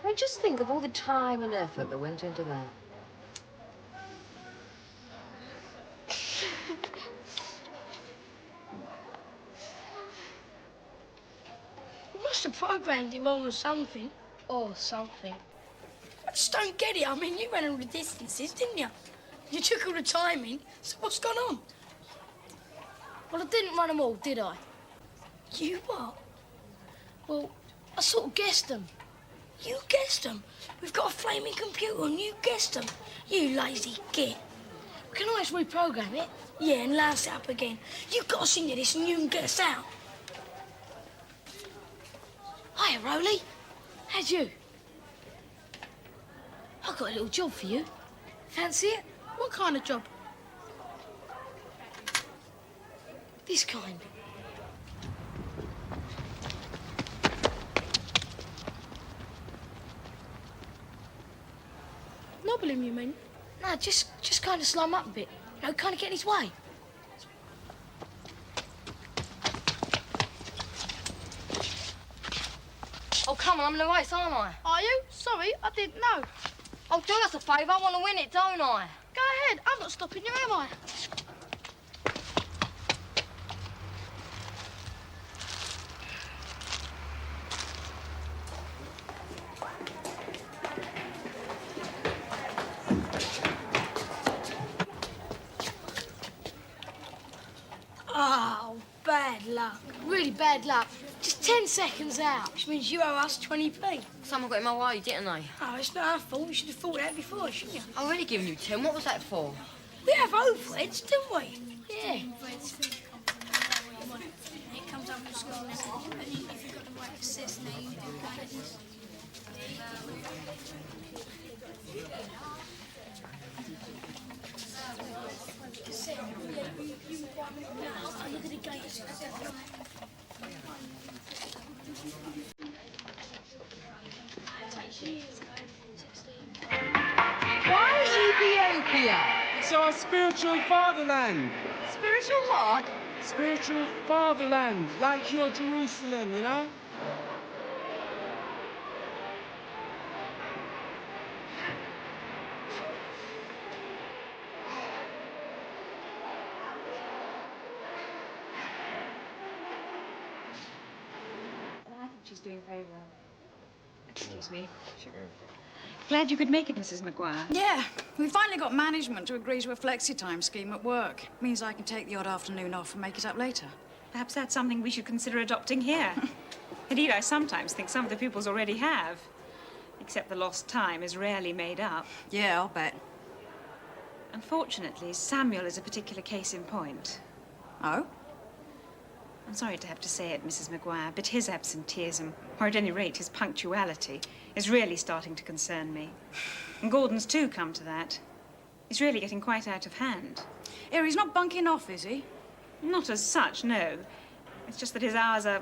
I mean, just think of all the time and effort that went into that. You must have programmed him on or something. Or something. I just don't get it. I mean, you ran all the distances, didn't you? You took all the timing. So what's gone on? Well, I didn't run them all, did I? You what? Well, I sort of guessed them. You guessed them. We've got a flaming computer and you guessed them. You lazy git. Can I just reprogram it? Yeah, and louse it up again. You've got us into this and you can get us out. Hiya, Rolly. How'd you? I've got a little job for you. Fancy it? What kind of job? This kind. Nobble him, you mean? No, just kind of slow him up a bit. You know, kind of get in his way. Oh, come on, I'm in the race, aren't I? Are you? Sorry, I didn't know. Oh, do us a favour, I want to win it, don't I? Go ahead, I'm not stopping you, am I? Oh, bad luck. Really bad luck. Just 10 seconds out, which means you owe us 20p. Someone got in my way, didn't they? Oh, it's not our fault. You should have thought that before, shouldn't you? I've already given you 10. What was that for? We have overheads, didn't we? Yeah. It comes up from school, and if you've got the right access now, you do guidance. Why is Ethiopia? It's our spiritual fatherland. Spiritual what? Spiritual fatherland, like your Jerusalem, you know? I think she's doing very well. Excuse me. Sugar. Glad you could make it, Mrs. Maguire. Yeah, we finally got management to agree to a flexi-time scheme at work. Means I can take the odd afternoon off and make it up later. Perhaps that's something we should consider adopting here. Indeed, I sometimes think some of the pupils already have. Except the lost time is rarely made up. Yeah, I'll bet. Unfortunately, Samuel is a particular case in point. Oh? I'm sorry to have to say it, Mrs. Maguire, but his absenteeism, or at any rate his punctuality, is really starting to concern me. And Gordon's too come to that. He's really getting quite out of hand. Here, he's not bunking off, is he? Not as such, no. It's just that his hours are,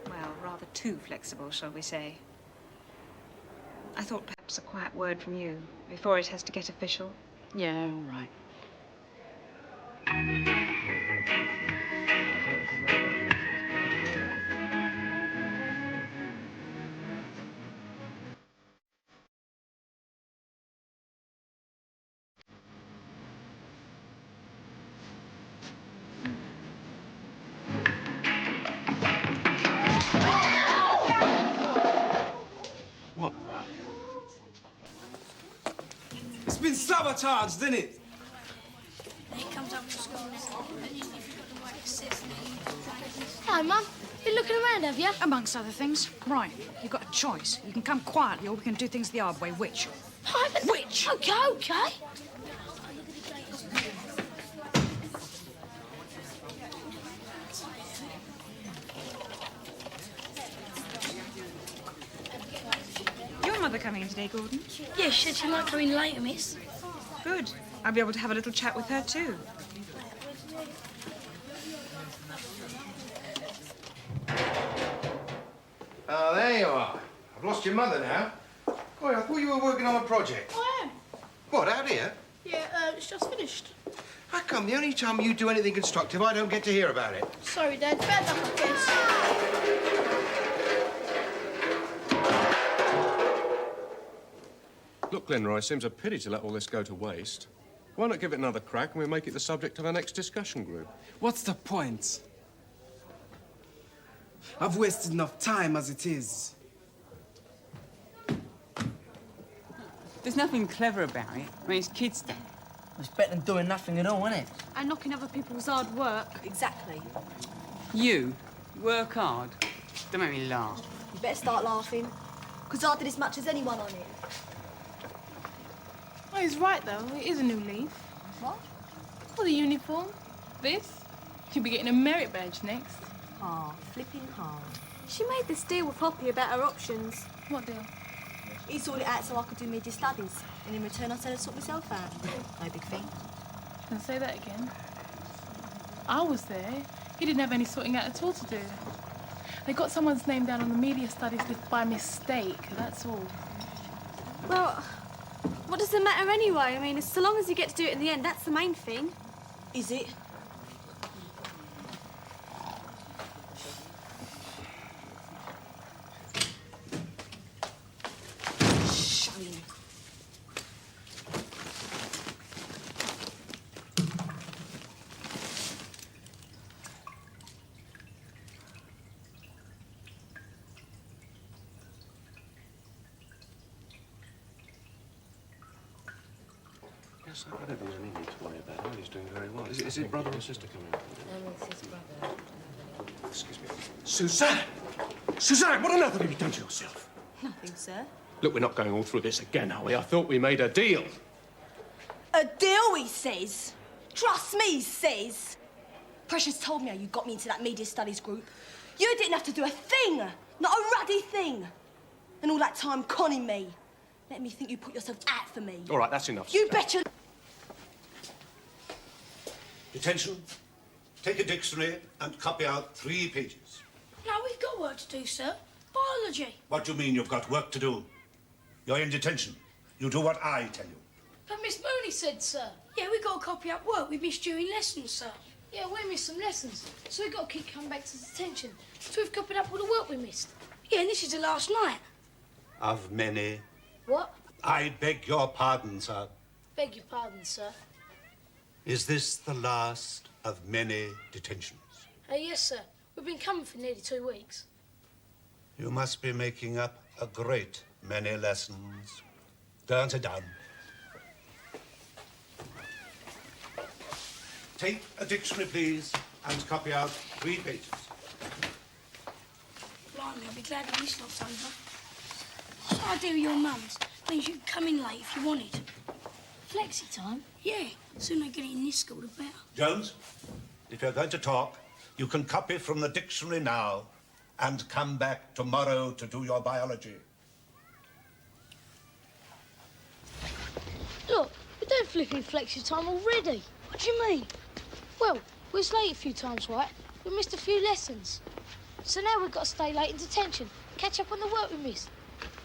well, rather too flexible, shall we say. I thought perhaps a quiet word from you before it has to get official. Yeah, all right. What? It's been sabotaged, isn't it? He comes up to school. Hi, Mum. Been looking around, have you? Amongst other things. Right, you've got a choice. You can come quietly or we can do things the hard way. Which? Which? Okay, okay. Your mother coming in today, Gordon? Yeah, she might come in later, miss. Good. I'll be able to have a little chat with her, too. Oh, there you are. I've lost your mother now. Boy, I thought you were working on a project. I am. What, out here? Yeah, it's just finished. How come the only time you do anything constructive, I don't get to hear about it? Sorry, Dad. Bad luck, I guess. Look, Glenroy, seems a pity to let all this go to waste. Why not give it another crack and we'll make it the subject of our next discussion group? What's the point? I've wasted enough time as it is. There's nothing clever about it. I mean, it's kids' stuff. It's better than doing nothing at all, isn't it? And knocking other people's hard work. Exactly. You work hard. Don't make me laugh. You better start laughing, because I did as much as anyone on it. Oh, he's right, though. It is a new leaf. What? Well, the uniform. This. You'll be getting a merit badge next. Ah, flipping hard. She made this deal with Hoppy about her options. What deal? He sorted it out so I could do media studies, and in return I said I'd sort myself out. No big thing. Can I say that again? I was there. He didn't have any sorting out at all to do. They got someone's name down on the media studies list by mistake, that's all. Well, what does it matter anyway? I mean, so long as you get to do it in the end, that's the main thing. Is it? Yes, I don't think there's any need to worry about him. He's doing very well. Is it brother or sister coming up? It's his brother. Excuse me. Suzanne! Suzanne, what on earth have you done to yourself? Nothing, sir. Look, we're not going all through this again, are we? I thought we made a deal. A deal, he says. Trust me, he says. Precious told me how you got me into that media studies group. You didn't have to do a thing, not a ruddy thing. And all that time conning me. Let me think you put yourself out for me. All right, that's enough. You Suzanne. betcha. Attention. Take a dictionary and copy out 3 pages. Now, we've got work to do, sir. Biology. What do you mean you've got work to do? You're in detention. You do what I tell you. But Miss Mooney said, sir. Yeah, we got to copy up work we missed during lessons, sir. Yeah, we missed some lessons, so we got to keep coming back to detention. So we've copied up all the work we missed. Yeah, and this is the last night. Of many. What? I beg your pardon, sir. Beg your pardon, sir. Is this the last of many detentions? Yes, sir. We've been coming for nearly 2 weeks. You must be making up a great many lessons. Don't sit down. Take a dictionary, please, and copy out 3 pages. Blimey, I'll be glad when this lot's over. The idea of your mum's means you can come in late if you wanted. Flexi time? Yeah. The sooner I get it in this school, the better. Jones, if you're going to talk, you can copy from the dictionary now and come back tomorrow to do your biology. Look, we're doing flipping flexi time already. What do you mean? Well, we was late a few times, right? We missed a few lessons. So now we've got to stay late in detention, catch up on the work we missed.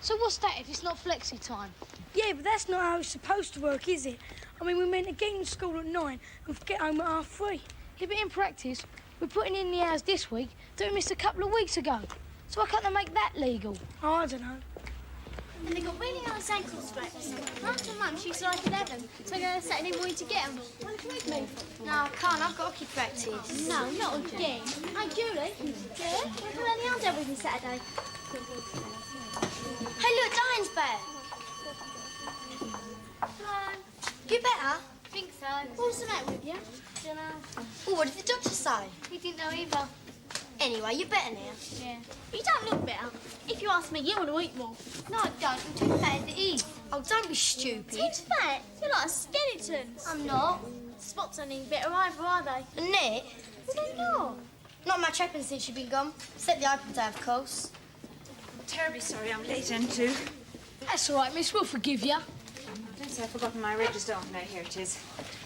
So what's that if it's not flexi time? Yeah, but that's not how it's supposed to work, is it? I mean, we're meant to get in school at 9 and get home at 3:30. Yeah, but in practice, we're putting in the hours this week that we missed a couple of weeks ago. So why can't they make that legal? Oh, I don't know. And they got really nice ankle straps. After Mum, she's like 11, so I go Saturday morning to get them. Want to come with me? No, I can't. I've got hockey practice. No, not again. Hey, Julie. Yeah? Want to play the arms out with me Saturday? Hey, look, Diane's back. Hello. You better? Think so. What's the matter with you? Dunno. Oh, what did the doctor say? He didn't know either. Anyway, you're better now. Yeah. You don't look better. If you ask me, you want to eat more. No, I don't. I'm too fat to eat. Oh, don't be stupid. Too fat? You're like a skeleton. I'm not. Spots aren't any better either, are they? Annette? Well, they're not. Not much happened since you've been gone. Except the open day, of course. I'm terribly sorry I'm late, N2. That's all right, miss. We'll forgive you. Don't say I've forgotten my register. Oh, no, here it is.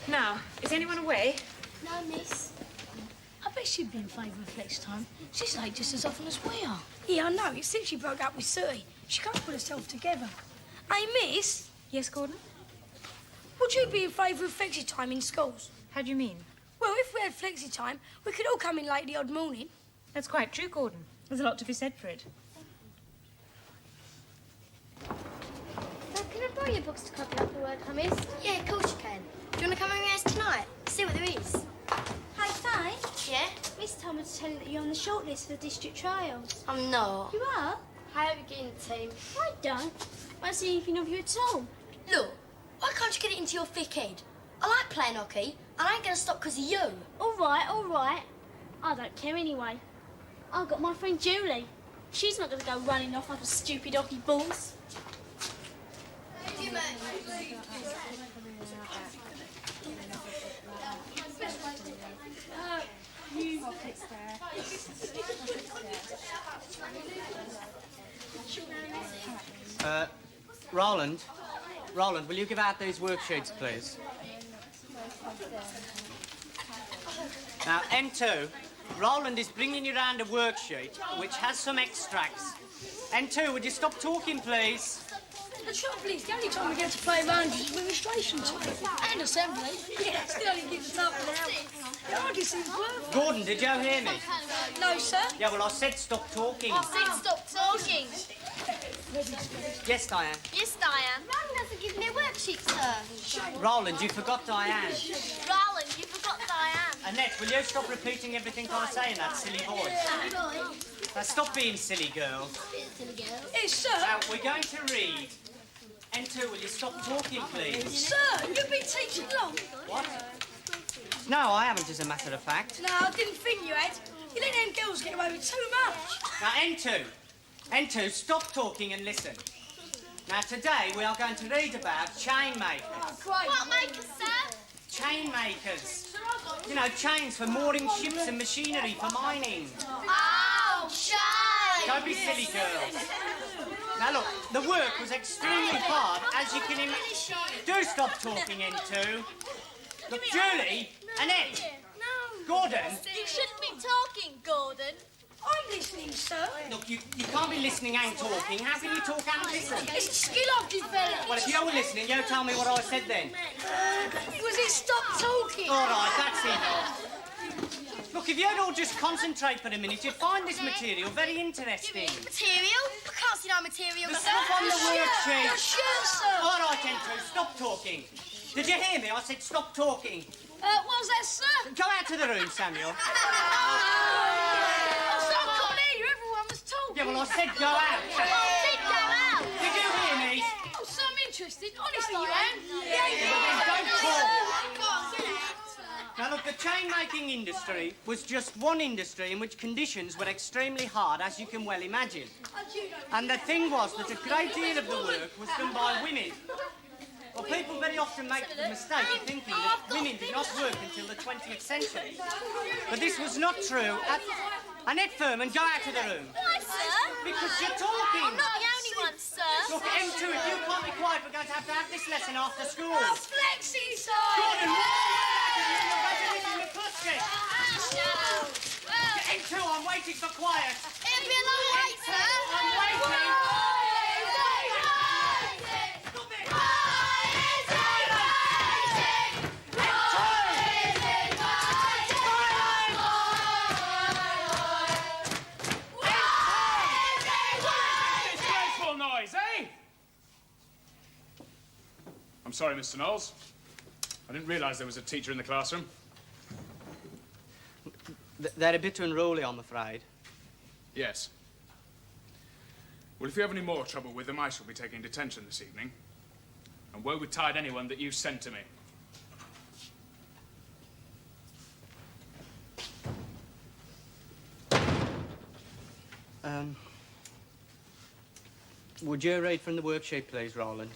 Now, is anyone away? No, miss. I bet she'd be in favour of flexi time. She's late just as often as we are. Yeah, I know. It's since she broke up with Sooty. She can't put herself together. Hey, miss? Yes, Gordon? Would you be in favour of flexi time in schools? How do you mean? Well, if we had flexi time, we could all come in late the odd morning. That's quite true, Gordon. There's a lot to be said for it. Can I borrow your books to copy up the work I missed? Yeah, of course you can. Do you want to come over with us tonight? See what there is. Hey, Faye. Yeah? Miss told me to tell you that you're on the shortlist for the district trials. I'm not. You are? I hope you get in the team. I don't. I don't see anything of you at all. Look, why can't you get it into your thick head? I like playing hockey, and I ain't going to stop because of you. All right, all right. I don't care anyway. I've got my friend Julie. She's not going to go running off after stupid hockey balls. Roland, will you give out these worksheets, please? Now, N2, Roland is bringing you round a worksheet which has some extracts. N2, would you stop talking, please? The trouble is, the only time we get to play around is administration time. And assembly. Yeah, still only gives us half an hour. It hardly seems worth it. Gordon, did you hear me? No, sir. Yeah, well, I said stop talking. I said stop talking. Yes, Diane. Yes, Diane. Roland hasn't given me a worksheet, sir. Roland, you forgot Diane. Roland, you forgot Diane. Annette, will you stop repeating everything I say in that silly voice? Now, stop being silly, girls. Yes, sir. Now, we're going to read. N2, will you stop talking, please? Sir, you've been teaching long. What? No, I haven't, as a matter of fact. No, I didn't think you had. You let them girls get away with too much. Now, N2, stop talking and listen. Now, today we are going to read about chain makers. Oh, great. What makers, sir? Chain makers. You know, chains for mooring ships and machinery for mining. Oh, chain! Don't be silly, girls. Now, look, the work was extremely hard, as you can imagine. Do stop talking, N2. Look, Julie, Annette, Gordon. You shouldn't be talking, Gordon. I'm listening, sir. Look, you can't be listening and talking. How can you talk and listen? It's a skill I've developed. Well, if you were listening, you tell me what I said then. Was it stop talking? All right, that's it. Look, if you'd all just concentrate for a minute, you'd find this material very interesting. Material? I can't see no material, The sir. stuff on the worksheet. Sure, sir. All right, N2, stop talking. Did you hear me? I said stop talking. What was that, sir? Go out to the room, Samuel. I couldn't hear you. Everyone was talking. Yeah, well, I said go out. I said go out. Did you hear me? Oh, so I'm interested. Honest, I am. Don't talk. Now, look, the chain-making industry was just one industry in which conditions were extremely hard, as you can well imagine. And the thing was that a great deal of the work was done by women. Well, people very often make the mistake of thinking that women did not work until the 20th century. But this was not true. Annette Furman, go out of the room. Why, sir? Because you're talking. I'm not the only one, sir. Look, M2, if you can't be quiet, we're going to have this lesson after school. Oh, flexi, sir. Gordon, you're the clutches. M2, I'm waiting for quiet. It'll be a long wait, sir. I'm waiting. I'm sorry, Mr. Knowles. I didn't realise there was a teacher in the classroom. They're a bit unruly, I'm afraid. Yes. Well, if you have any more trouble with them, I shall be taking detention this evening. And woe betide anyone that you sent to me. Would you read from the worksheet, please, Roland?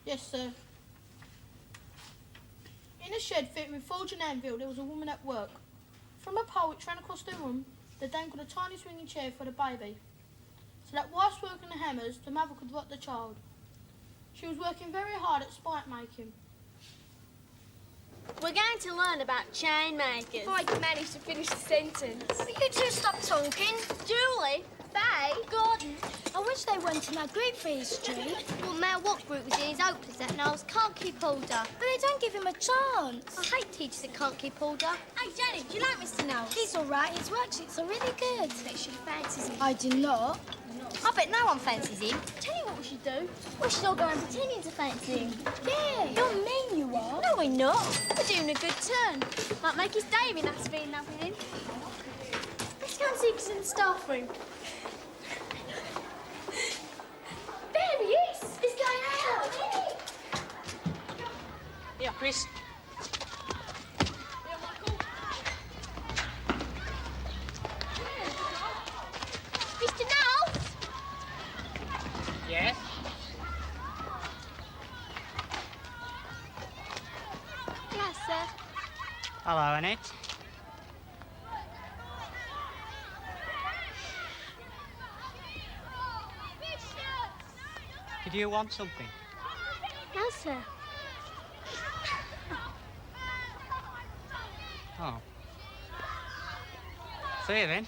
Yes, sir. In a shed fitted with forge and anvil, there was a woman at work. From a pole which ran across the room, there dangled a tiny swinging chair for the baby, so that whilst working the hammers, the mother could rock the child. She was working very hard at spike making. We're going to learn about chain makers. If I can manage to finish the sentence. Will you two stop talking? Julie, Faye? Gordon, I wish they went in our group for history. Well, Mel Watts group was in his opus that Niles can't keep order. But they don't give him a chance. I hate teachers that can't keep order. Hey, Jenny, do you like Mr. Knowles? He's all right. His worksheets are really good. I bet she fancies him. I do not. I bet no one fancies him. Tell you what we should do. We should all go and pretending to fancy him. Yeah, you're mean, you are. No, we're not. We're doing a good turn. Might make his day in us being up with him. Let's go and see if he's in the staff room. There he is. He's going out. Yeah, Chris. Mr. Knowles? Yes? Yes, sir. Hello, Annette. Did you want something? No, sir. Oh. See you then.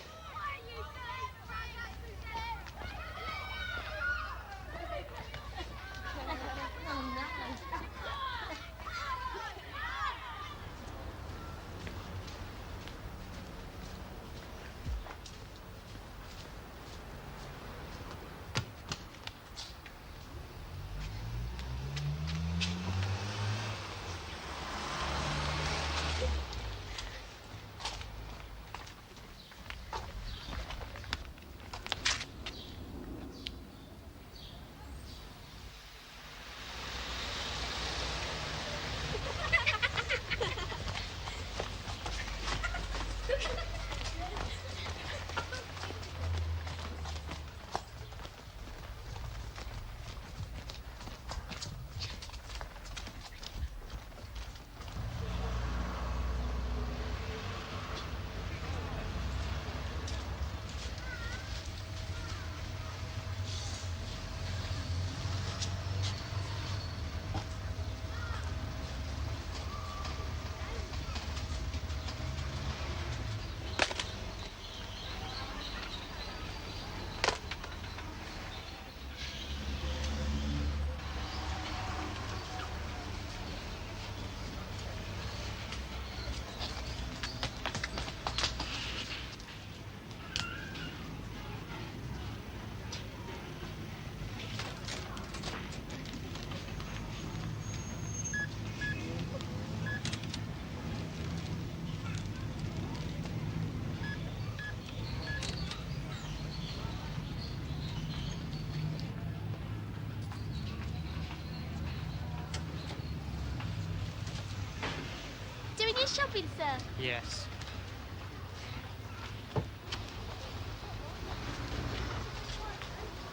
shopping, sir? Yes.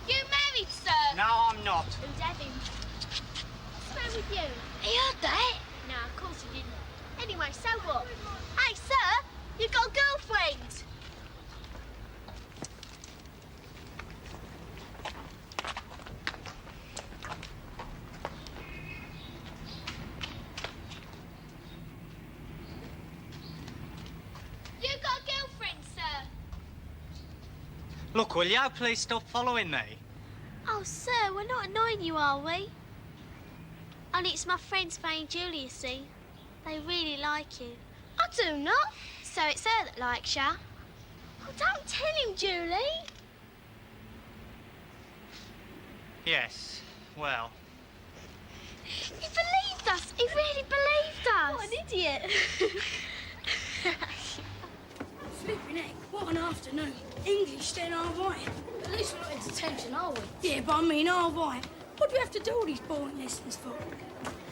You married, sir? No, I'm not. Who's having? What's the matter with you? He heard that? No, of course he didn't. Anyway, so what? Hey, sir, you've got a girlfriend. You've got a girlfriend, sir. Look, will you please stop following me? Oh, sir, we're not annoying you, are we? Only it's my friends Faye and Julie, you see. They really like you. I do not. So it's her that likes you. Oh, don't tell him, Julie. Yes, well. He believed us. He really believed us. What an idiot. Flipping heck, what an afternoon. English then half right. At least we're not in detention, are we? Yeah, but I mean half right. What do we have to do all these boring lessons for?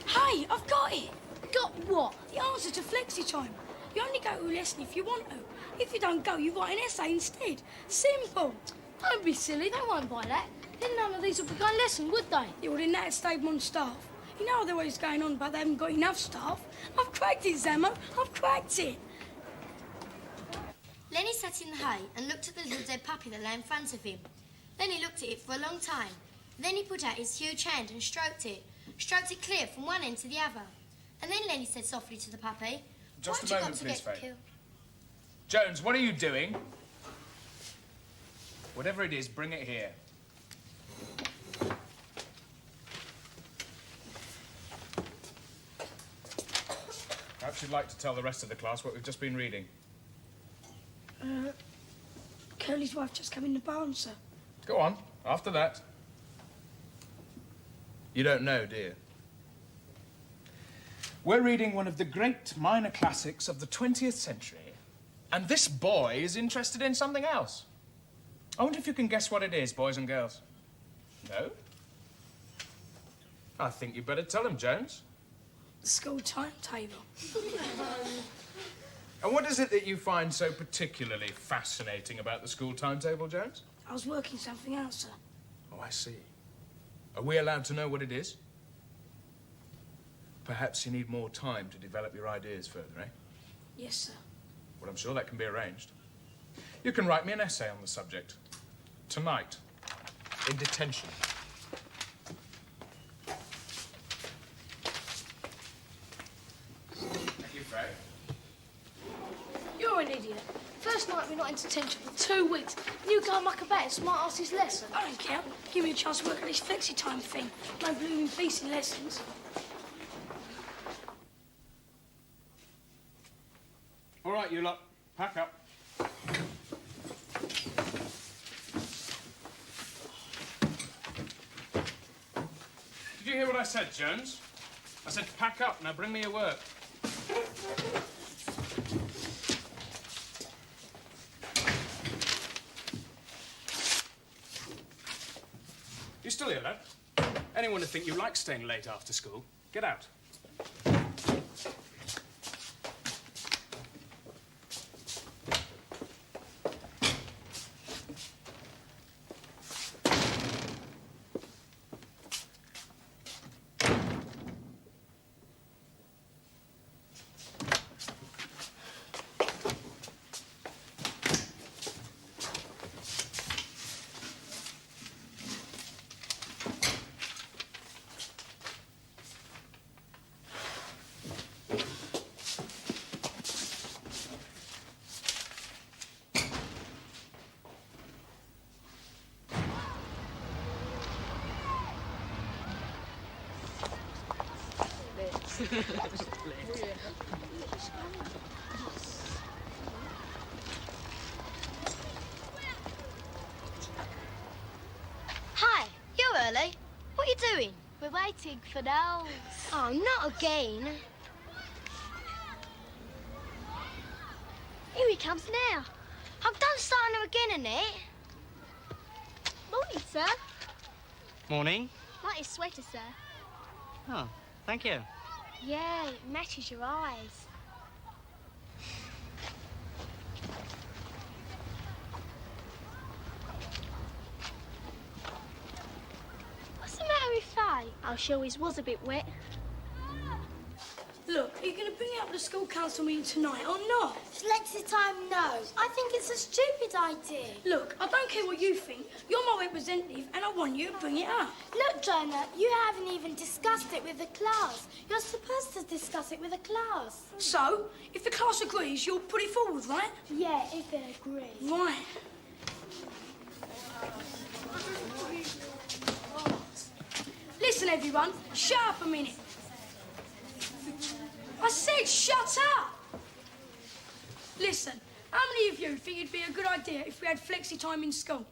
Hey, I've got it. Got what? The answer to flexi time. You only go to a lesson if you want to. If you don't go, you write an essay instead. Simple. Don't be silly, they won't buy that. Then none of these would be going lesson, would they? Yeah, well, then that'd save them on staff. You know they're always going on about they haven't got enough staff. I've cracked it, Zamo. I've cracked it. Lenny sat in the hay and looked at the little dead puppy that lay in front of him. Then he looked at it for a long time. Then he put out his huge hand and stroked it clear from one end to the other. And then Lenny said softly to the puppy, Just "What a have you moment, got to please, get Faye. killed?" Jones, what are you doing? Whatever it is, bring it here. Perhaps you'd like to tell the rest of the class what we've just been reading. Curly's wife just came in the barn, sir. Go on, after that. You don't know, do you? We're reading one of the great minor classics of the 20th century, and this boy is interested in something else. I wonder if you can guess what it is, boys and girls. No? I think you'd better tell him, Jones. The school timetable. And what is it that you find so particularly fascinating about the school timetable, Jones? I was working something out, sir. Oh, I see. Are we allowed to know what it is? Perhaps you need more time to develop your ideas further, eh? Yes, sir. Well, I'm sure that can be arranged. You can write me an essay on the subject. Tonight. In detention. Thank you, Faye. You're an idiot. First night we're not in detention for 2 weeks. And you go and muck about and smart ass his lesson. I don't care. Give me a chance to work on this flexi time thing. No blooming peace in lessons. All right, you lot. Pack up. Did you hear what I said, Jones? I said pack up. Now bring me your work. You still here, lad? Anyone to think you like staying late after school? Get out. Hi, you're early. What are you doing? We're waiting for those. Oh, not again. Here he comes now. I've done starting her again, Annette. Morning, sir. Morning. Like your sweater, sir. Oh, thank you. Yeah, it matches your eyes. she always was a bit wet. Look, are you going to bring it up at the school council meeting tonight or not? Flexi time, no. I think it's a stupid idea. Look, I don't care what you think. You're my representative and I want you to bring it up. Look, Jonah, you haven't even discussed it with the class. You're supposed to discuss it with the class. So, if the class agrees, you'll put it forward, right? Yeah, if they agree. Right. Listen, everyone, shut up a minute. I said shut up! Listen, how many of you think it'd be a good idea if we had flexi time in school?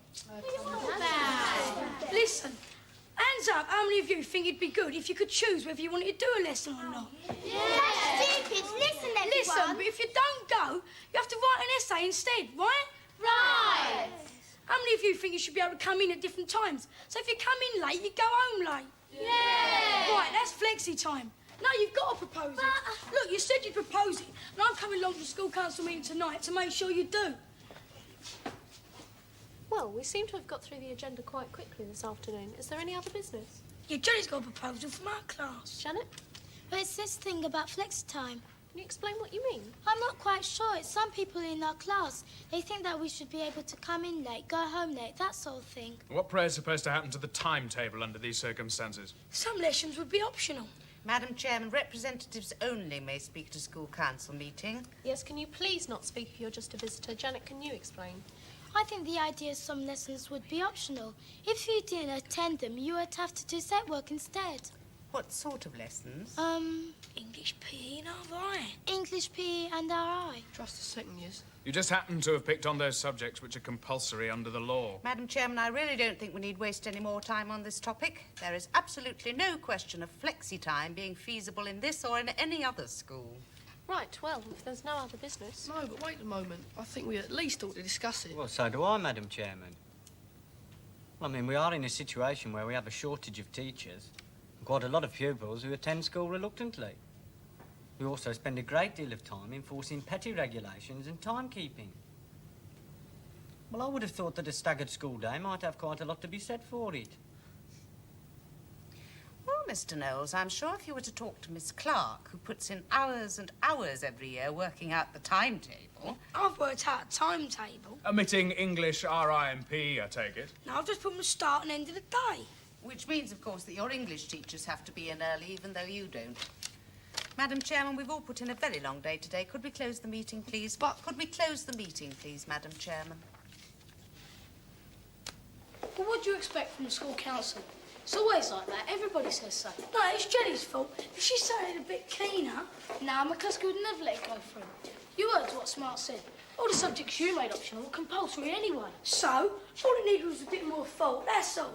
Listen, hands up, how many of you think it'd be good if you could choose whether you wanted to do a lesson or not? That's stupid. Listen, everyone. Listen, but if you don't go, you have to write an essay instead, right? Right. How many of you think you should be able to come in at different times? So if you come in late, you go home late. Yeah. Right, that's flexi time. No, you've got to propose it. Look, you said you'd propose it, and I'm coming along to the school council meeting tonight to make sure you do. Well, we seem to have got through the agenda quite quickly this afternoon. Is there any other business? Yeah, Jenny's got a proposal from our class. Janet? But it's this thing about flexi time. Can you explain what you mean? I'm not quite sure. It's some people in our class. They think that we should be able to come in late, go home late, that sort of thing. What prayer's supposed to happen to the timetable under these circumstances? Some lessons would be optional. Madam Chairman, representatives only may speak at a school council meeting. Yes, can you please not speak if you're just a visitor? Janet, can you explain? I think the idea is some lessons would be optional. If you didn't attend them, you would have to do set work instead. What sort of lessons? English PE and RI. English PE and RI. Trust the second years. You just happen to have picked on those subjects which are compulsory under the law. Madam Chairman, I really don't think we need waste any more time on this topic. There is absolutely no question of flexi time being feasible in this or in any other school. Right, well, if there's no other business... No, but wait a moment. I think we at least ought to discuss it. Well, so do I, Madam Chairman. I mean, we are in a situation where we have a shortage of teachers and quite a lot of pupils who attend school reluctantly. We also spend a great deal of time enforcing petty regulations and timekeeping. Well, I would have thought that a staggered school day might have quite a lot to be said for it. Well, Mr. Knowles, I'm sure if you were to talk to Miss Clark, who puts in hours and hours every year working out the timetable... I've worked out a timetable. Omitting English, RI and PE, I take it. Now, I've just put the start and end of the day. Which means, of course, that your English teachers have to be in early, even though you don't. Madam Chairman, we've all put in a very long day today. Could we close the meeting, please? Could we close the meeting, please, Madam Chairman? Well, what do you expect from the school council? It's always like that. Everybody says so. No, it's Jenny's fault. If she said it a bit keener... Nah, McCluskey would never let it go through. You heard what Smart said. All the subjects you made optional were compulsory anyway. So, all it needed was a bit more thought, that's all.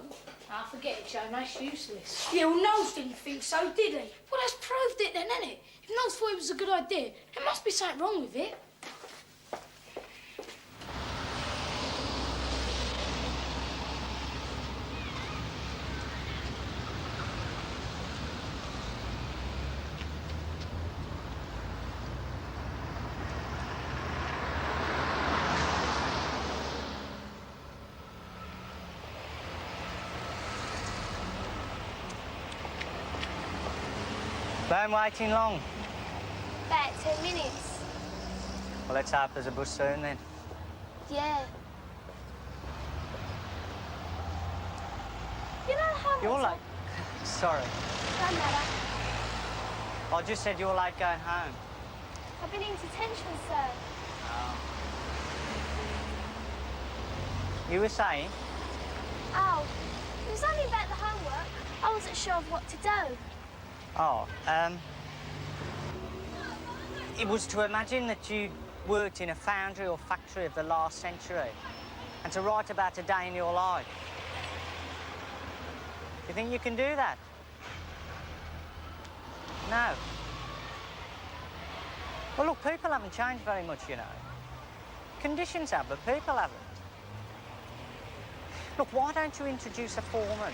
Ah, forget it, Joe. That's useless. Yeah, well, Knowles didn't think so, did he? Well, that's proved it then, isn't it? If Knowles thought it was a good idea, there must be something wrong with it. Been waiting long? About 10 minutes. Well, let's hope there's a bus soon then. Yeah. You know how You're late. Sorry. Don't matter. I just said you're late going home. I've been in detention, sir. You were saying? Oh, it was only about the homework. I wasn't sure of what to do. Oh, it was to imagine that you worked in a foundry or factory of the last century and to write about a day in your life. Do you think you can do that? No. Well, look, people haven't changed very much, you know. Conditions have, but people haven't. Look, why don't you introduce a foreman?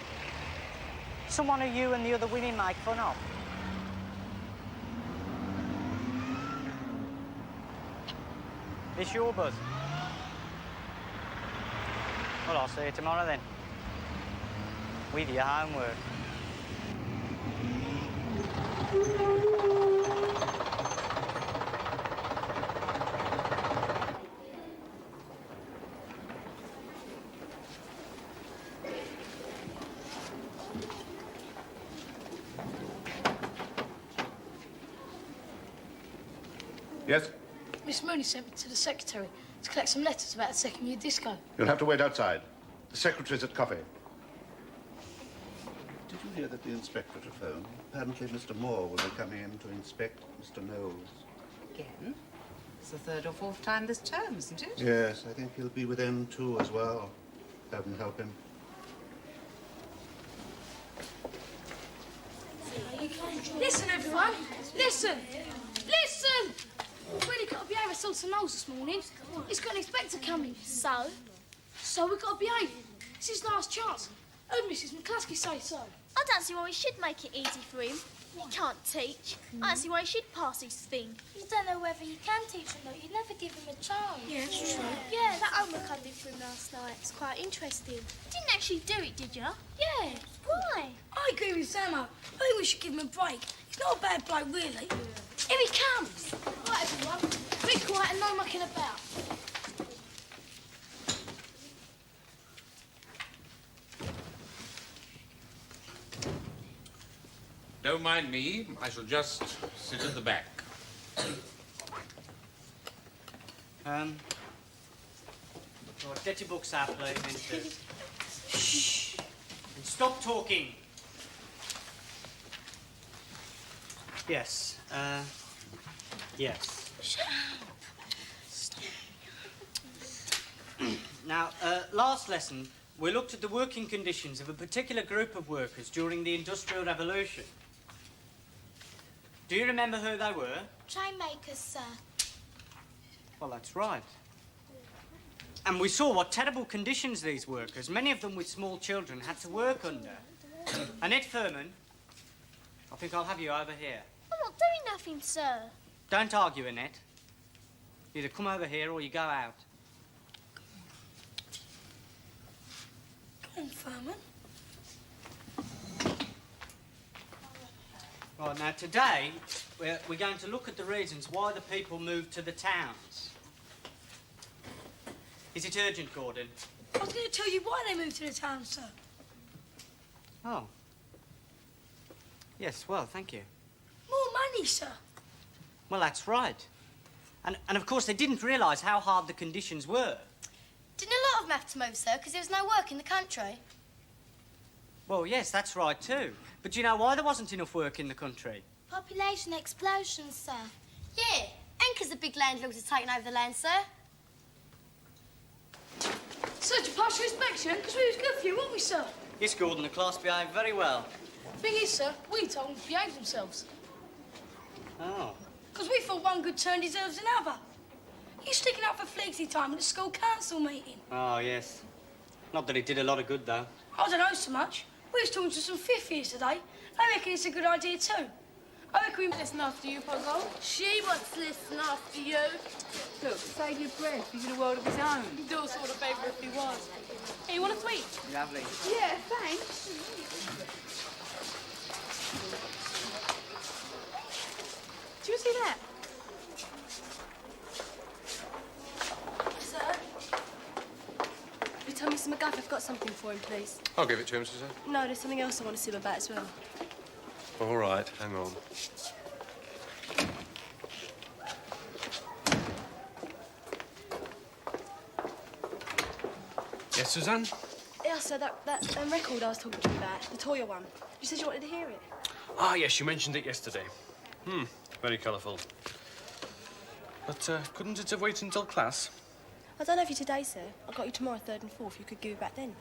Someone who you and the other women make fun of. This your buzz? Well, I'll see you tomorrow then. With your homework. Yes? Miss Mooney sent me to the secretary to collect some letters about the second year disco. You'll have to wait outside. The secretary's at coffee. Did you hear that the inspector phoned? Apparently Mr. Moore will be coming in to inspect Mr. Knowles. Again? It's the third or fourth time this term, isn't it? Yes, I think he'll be with M2 as well. Heaven help him. Listen, everyone. Listen. Listen. We've really got to behave ourselves to Knowles this morning. He's got an inspector coming. So? So we've got to behave. It's his last chance. Heard Mrs. McCluskey say so. I don't see why we should make it easy for him. He can't teach. I don't see why he should pass his thing. You don't know whether you can teach or not. You never give him a chance. Yeah, that's true. Yeah, that homework I did for him last night. It's quite interesting. You didn't actually do it, did you? Yeah. Why? I agree with Samo. I think we should give him a break. He's not a bad bloke, really. Here he comes. Right, everyone. Be quiet and no mucking about. Don't mind me. I shall just sit at the back. Get your books out, please, Ministers. Shh. And stop talking. Yes, yes. Shut up. Now, last lesson, we looked at the working conditions of a particular group of workers during the Industrial Revolution. Do you remember who they were? Chain makers, sir. Well, that's right. And we saw what terrible conditions these workers, many of them with small children, had to work under. Annette Furman, I think I'll have you over here. I'm not doing nothing, sir. Don't argue, Annette. Either come over here or you go out. Come on, Furman. Right, now today, we're going to look at the reasons why the people moved to the towns. Is it urgent, Gordon? I was going to tell you why they moved to the town, sir. Oh. Yes, well, thank you. More money, sir. Well, that's right. And of course, they didn't realise how hard the conditions were. Didn't a lot of them have to move, sir, because there was no work in the country? Well, yes, that's right, too. But do you know why there wasn't enough work in the country? Population explosion, sir. Yeah, and because the big landlords have taken over the land, sir. Sir, to pass your inspection, because we was good for you, weren't we, sir? Yes, Gordon, the class behaved very well. Thing is, sir, we told them to behave themselves. Oh. Because we thought one good turn deserves another. You sticking up for flexi time at the school council meeting. Oh, yes. Not that it did a lot of good, though. I don't know so much. We was talking to some fifth years today. They reckon it's a good idea too. I reckon we listen after you, Pogo. She wants to listen after you. Look, save your breath. He's in a world of his own. He'd do us all a favour if he was. Hey, you want a sweet? Lovely. Yeah, thanks. Do you see that? Sir? You tell Mr. McGuff I've got something for him, please. I'll give it to him, Suzanne. No, there's something else I want to see him about as well. All right, hang on. Yes, Suzanne? Yeah, sir, that record I was talking to you about, the Toya one. You said you wanted to hear it. Ah, yes, you mentioned it yesterday. Very colourful. But couldn't it have waited until class? I don't know if you today, sir. I got you tomorrow, 3rd and 4th. You could give it back then.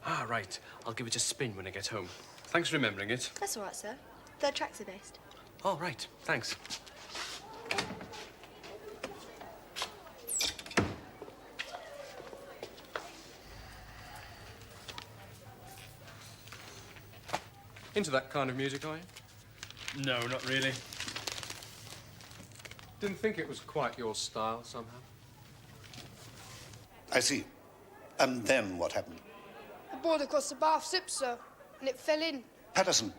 Ah, right. I'll give it a spin when I get home. Thanks for remembering it. That's all right, sir. 3rd track's the best. Oh, right. Thanks. Into that kind of music, are you? No, not really. Didn't think it was quite your style, somehow. I see. And then what happened? The board across the bath slipped, sir, and it fell in. Patterson,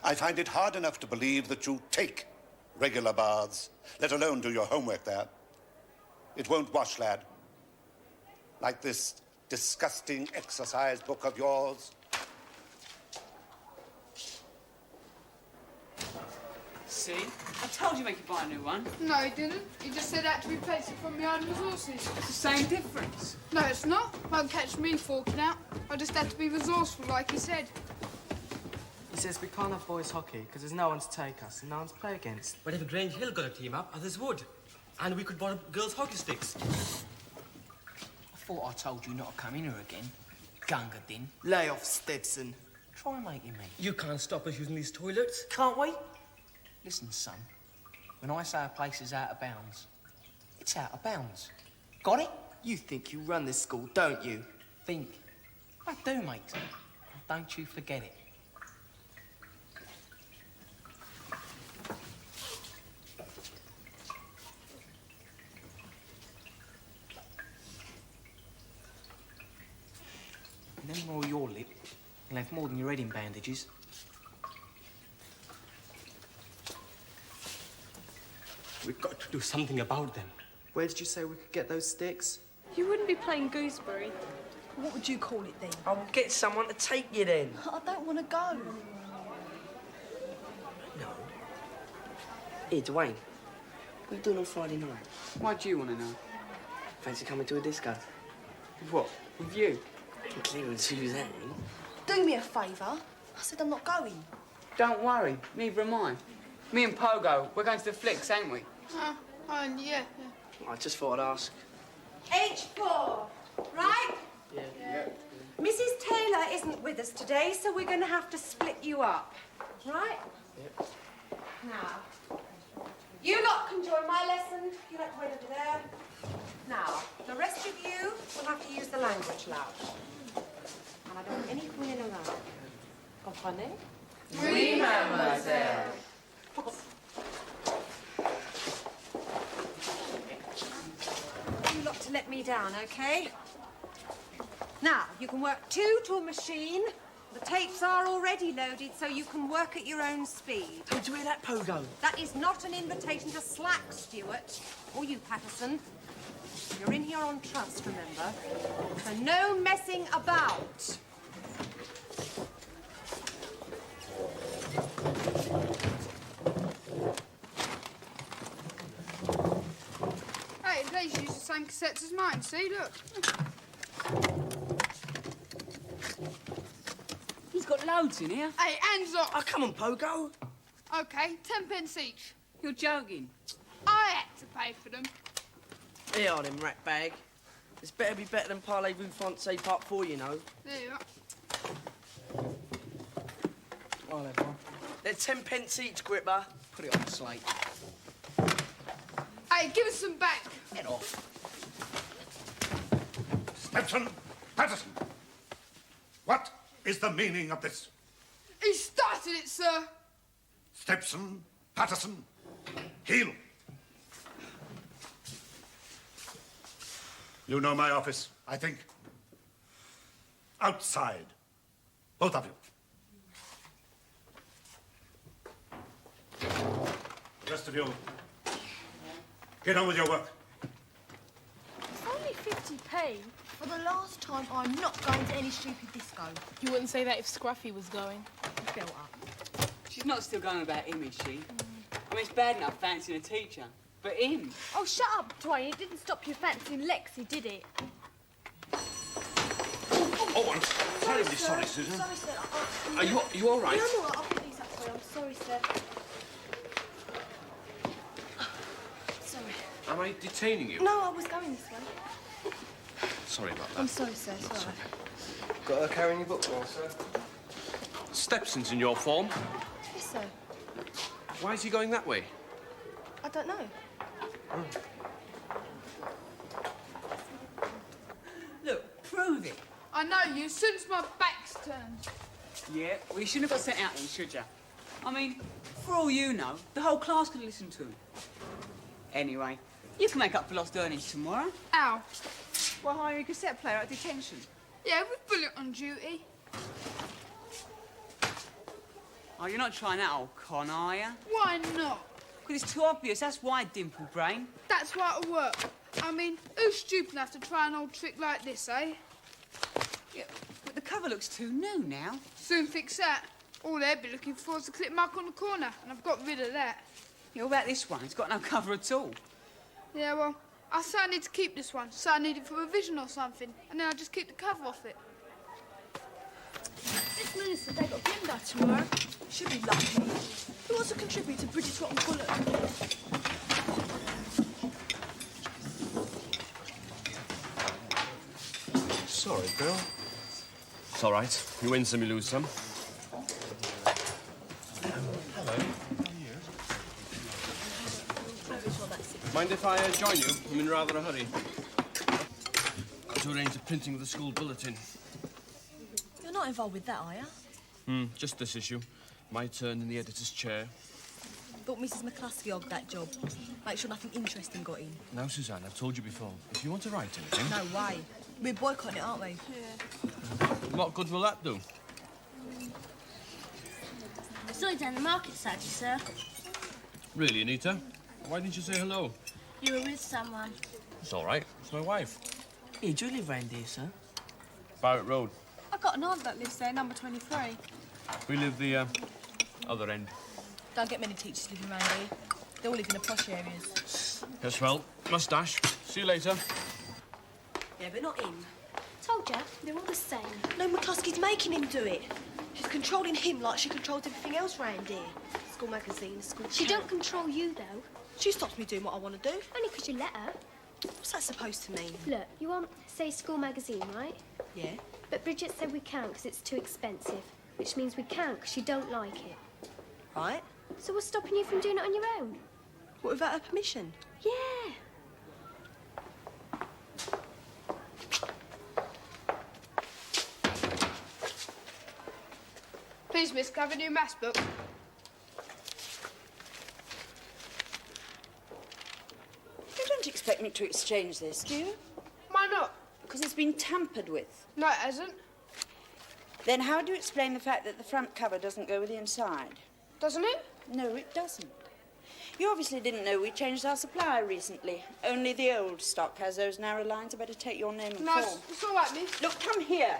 I find it hard enough to believe that you take regular baths, let alone do your homework there. It won't wash, lad. Like this disgusting exercise book of yours. See? I told you make you buy a new one. No, he didn't. He just said that to replace it from my own resources. It's the same difference. No, it's not. Won't catch me forking out. I just had to be resourceful, like he said. He says we can't have boys hockey because there's no one to take us and no one to play against. But if Grange Hill got a team up, others would. And we could borrow girls' hockey sticks. I thought I told you not to come in here again. Gunga din. Lay off, Stetson. Try making me. You can't stop us using these toilets, can't we? Listen, son. When I say a place is out of bounds, it's out of bounds. Got it? You think you run this school, don't you? Think. I do, mate. Don't you forget it. And then roll your lip. You'll have more than your head in bandages. We've got to do something about them. Where did you say we could get those sticks? You wouldn't be playing gooseberry. What would you call it then? I'll get someone to take you then. I don't want to go. No. Here, Dwayne. What are you doing on Friday night? Why do you want to know? Fancy coming to a disco? With what? With you? Clear and Suzanne. Do me a favour. I said I'm not going. Don't worry, neither am I. Me and Pogo, we're going to the flicks, ain't we? Yeah. I just thought I'd ask. H4, right? Yeah. Mrs. Taylor isn't with us today, so we're going to have to split you up, right? Yep. Now, you lot can join my lesson. You lot wait over there. Now, the rest of you will have to use the language loud. And I don't want any fooling around. Comprenez? Oui, mademoiselle. You lot to let me down, okay? Now, you can work 2 to a machine. The tapes are already loaded, so you can work at your own speed. Did you hear that, Pogo? That is not an invitation to slack, Stuart. Or you, Patterson. You're in here on trust, remember? So no messing about. Hey, they use the same cassettes as mine, see, look. He's got loads in here. Hey, hands off. Oh, come on, Pogo. OK, 10p each. You're joking. I had to pay for them. Here are them, rat bag. This better be better than Parlez-vous Francais Part 4, you know. There you are. Whatever. They're 10p each, Gripper. Put it on the slate. Hey, give us some back. Head off. Stepson, Patterson, what is the meaning of this? He started it, sir. Stepson, Patterson, heel. You know my office, I think. Outside. Both of you. The rest of you, get on with your work. It's only 50p. For the last time, I'm not going to any stupid disco. You wouldn't say that if Scruffy was going. Built up. She's not still going about him, is she? I mean, it's bad enough fancying a teacher, but him? Oh, shut up, Dwayne. It didn't stop you fancying Lexi, did it? Oh, I'm terribly sorry, Susan. Sorry, sir. Are you all right? Yeah, I'm all right. I'll put these up for you. I'm sorry, sir. Sorry. Am I detaining you? No, I was going this way. Sorry about that. I'm sorry, sir. It's all right. Got her carrying your book now, sir? Stepson's in your form. Yes, sir. Why is he going that way? I don't know. Look, prove it. I know you, as soon as my back's turned. Yeah, well, you shouldn't have got sent out then, should you? I mean, for all you know, the whole class could listen to him. Anyway, you can make up for lost earnings tomorrow. Ow. Well, hire a cassette player at detention. Yeah, with Bullet on duty. Oh, you're not trying that old con, are you? Why not? Because it's too obvious, that's why, dimple brain. That's why it'll work. I mean, who's stupid enough to try an old trick like this, eh? Yeah, but the cover looks too new now. Soon fix that. All they'd be looking for is a clip mark on the corner, and I've got rid of that. Yeah, what about this one? It's got no cover at all. Yeah, well, I say I need to keep this one, so I need it for revision or something, and then I'll just keep the cover off it. This minister, they got game back tomorrow. Should be lucky. Who wants to contribute to British Rotten Bullet? Sorry, Bill. It's all right. You win some, you lose some. Hello. Mind if I join you? I'm in rather a hurry. To arrange the printing of the school bulletin. You're not involved with that, are you? Just this issue. My turn in the editor's chair. Thought Mrs. McCluskey hogged that job. Make sure nothing interesting got in. Now, Suzanne, I've told you before. If you want to write anything... No way. We're boycotting it, aren't we? Yeah. What good will that do? I saw you down the market, Sadie, sir. Really, Anita? Why didn't you say hello? You were with someone. It's all right. It's my wife. Hey, do you live round here, sir? Barrett Road. I've got an aunt that lives there, number 23. We live the other end. Don't get many teachers living around here. They all live in the posh areas. Yes, well, moustache. See you later. Yeah, but not him. Told ya, they're all the same. No, McCluskey's making him do it. She's controlling him like she controls everything else round here. School magazine, school... She don't control you, though. She stops me doing what I want to do. Only 'cause you let her. What's that supposed to mean? Look, you want, say, school magazine, right? Yeah. But Bridget said we can't 'cause it's too expensive, which means we can't 'cause you don't like it. Right. So what's stopping you from doing it on your own? What, without her permission? Yeah. Please, miss, can I have a new maths book? You don't expect me to exchange this, do you? Why not? Because it's been tampered with. No, it hasn't. Then how do you explain the fact that the front cover doesn't go with the inside? Doesn't it? No, it doesn't. You obviously didn't know we changed our supplier recently. Only the old stock has those narrow lines. I better take your name and No, form. it's all right, miss. Look, come here.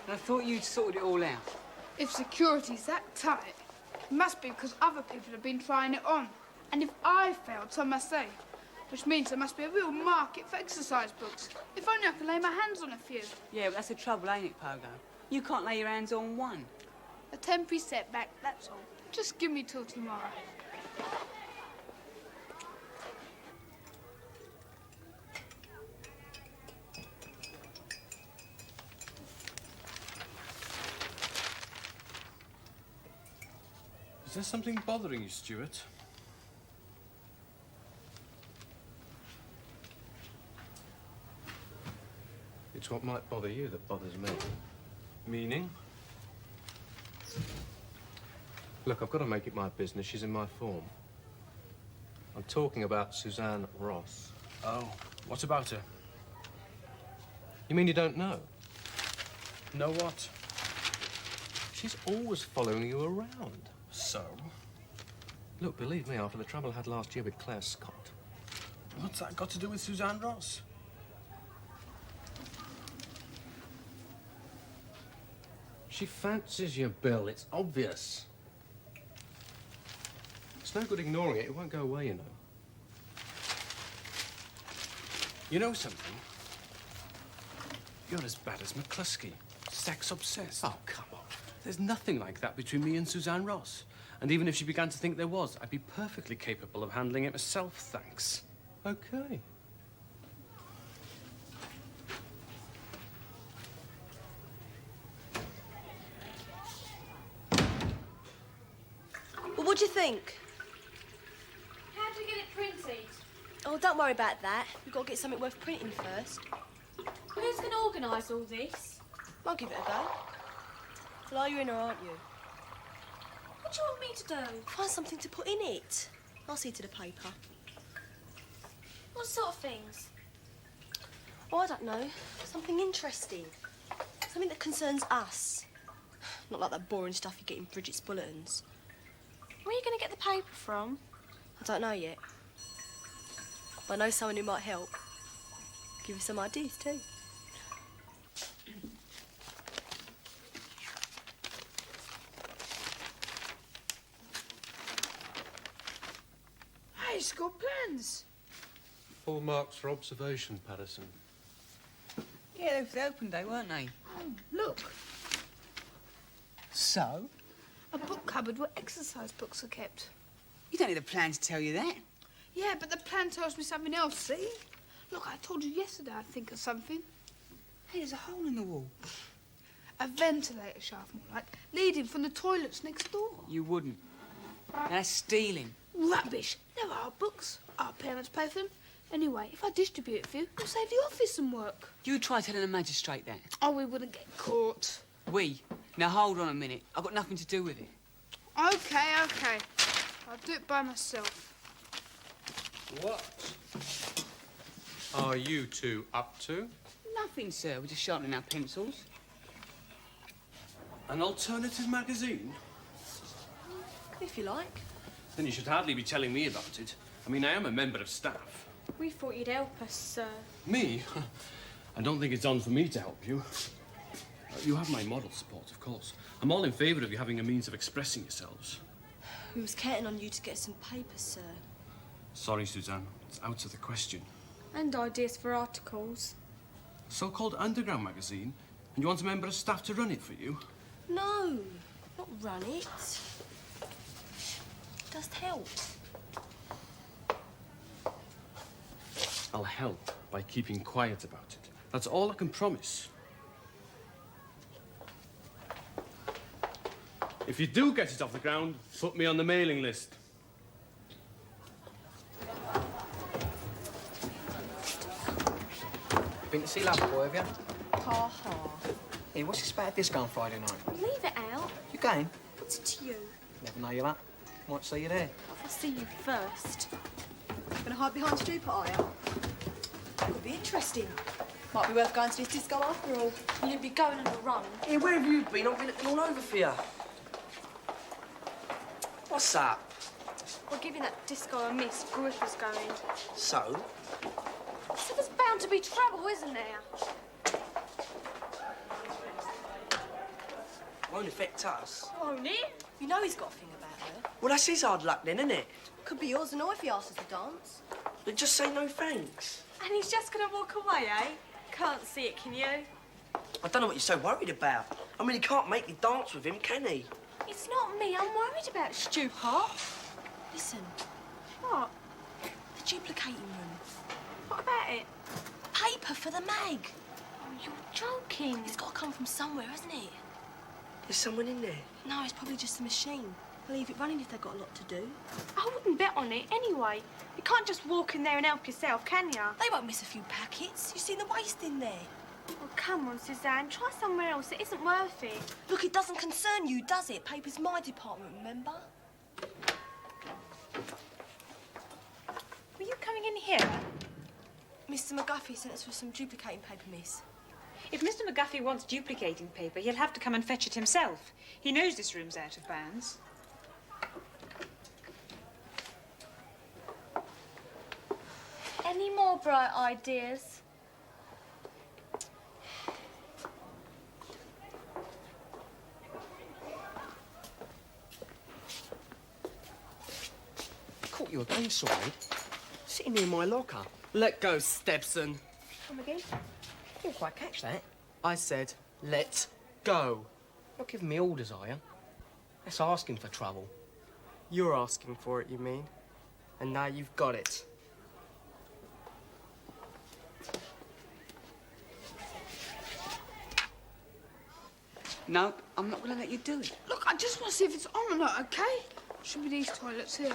I thought you'd sorted it all out. If security's that tight, it must be because other people have been trying it on. And if I failed, so must they. Which means there must be a real market for exercise books. If only I could lay my hands on a few. Yeah, but that's the trouble, ain't it, Pogo? You can't lay your hands on one. A temporary setback, that's all. Just give me till tomorrow. Is there something bothering you, Stuart? It's what might bother you that bothers me. Meaning? Look, I've got to make it my business. She's in my form. I'm talking about Suzanne Ross. Oh, what about her? You mean you don't know? Know what? She's always following you around. So? Look, believe me, after the trouble I had last year with Claire Scott. What's that got to do with Suzanne Ross? She fancies you, Bill. It's obvious. It's no good ignoring it. It won't go away, you know. You know something? You're as bad as McCluskey. Sex obsessed. Oh, come on. There's nothing like that between me and Suzanne Ross. And even if she began to think there was, I'd be perfectly capable of handling it myself, thanks. Okay. Well, what do you think? How do you get it printed? Oh, don't worry about that. We've got to get something worth printing first. Who's going to organise all this? I'll give it a go. Well, are you in or aren't you? What do you want me to do? Find something to put in it. I'll see to the paper. What sort of things? Oh, I don't know. Something interesting. Something that concerns us. Not like that boring stuff you get in Bridget's bulletins. Where are you going to get the paper from? I don't know yet. But I know someone who might help. Give you some ideas, too. Hey, he's got plans. Full marks for observation, Paterson. Yeah, they were for the open day, weren't they? Look, So? a book cupboard where exercise books are kept. You don't need a plan to tell you that. Yeah, but the plan tells me something else, see? Look, I told you yesterday I'd think of something. Hey, there's a hole in the wall. A ventilator shaft, more like, leading from the toilets next door. You wouldn't. That's stealing. Rubbish. There are books. Our parents pay for them. Anyway, if I distribute it for you, it'll save the office some work. You try telling the magistrate that. Oh, we wouldn't get caught. We? Now, hold on a minute. I've got nothing to do with it. OK. I'll do it by myself. What are you two up to? Nothing, sir. We're just sharpening our pencils. An alternative magazine? If you like. Then you should hardly be telling me about it. I mean, I am a member of staff. We thought you'd help us, sir. Me? I don't think it's on for me to help you. You have my moral support, of course. I'm all in favour of you having a means of expressing yourselves. We was counting on you to get some papers, sir. Sorry, Suzanne. It's out of the question. And ideas for articles. So-called underground magazine, and you want a member of staff to run it for you? No, not run it. Just help. I'll help by keeping quiet about it. That's all I can promise. If you do get it off the ground, put me on the mailing list. Been to see Loverboy, have you? Ha ha. Hey, what's this about disco on Friday night? Leave it out. You going? What's it to you? Never know you that. Might see you there. I'll see you first. Gonna hide behind the stupid, are you? Could be interesting. Might be worth going to this disco after all. Will you be going on a run? Hey, where have you been? I've been looking all over for you. What's up? We're giving that disco a miss. Griff is going. So? So there's bound to be trouble, isn't there? Won't affect us. Won't it? You know he's got a thing about her. Well, that's his hard luck then, isn't it? Could be yours and all if he asks us to dance. But just say no thanks. And he's just going to walk away, eh? Can't see it, can you? I don't know what you're so worried about. I mean, he can't make you dance with him, can he? It's not me I'm worried about, Stupid. Listen, What? the duplicating room. What about it? Paper for the mag. Oh, you're joking. It's got to come from somewhere, hasn't it? There's someone in there. No, it's probably just a machine. Leave it running if they've got a lot to do. I wouldn't bet on it anyway. You can't just walk in there and help yourself, can you? They won't miss a few packets. You've seen the waste in there. Oh, come on, Suzanne. Try somewhere else. It isn't worth it. Look, it doesn't concern you, does it? Paper's my department, remember? Were you coming in here? Mr. McGuffey sent us with some duplicating paper, miss. If Mr. McGuffey wants duplicating paper, he'll have to come and fetch it himself. He knows this room's out of bounds. Any more bright ideas? Caught you again, sorry. Sitting near my locker. Let go, Stepson. Come again? Didn't quite catch that. I said, let go. Not giving me orders, are you? That's asking for trouble. You're asking for it, you mean? And now you've got it. No, I'm not going to let you do it. Look, I just want to see if it's on or not, OK? Should be these toilets here.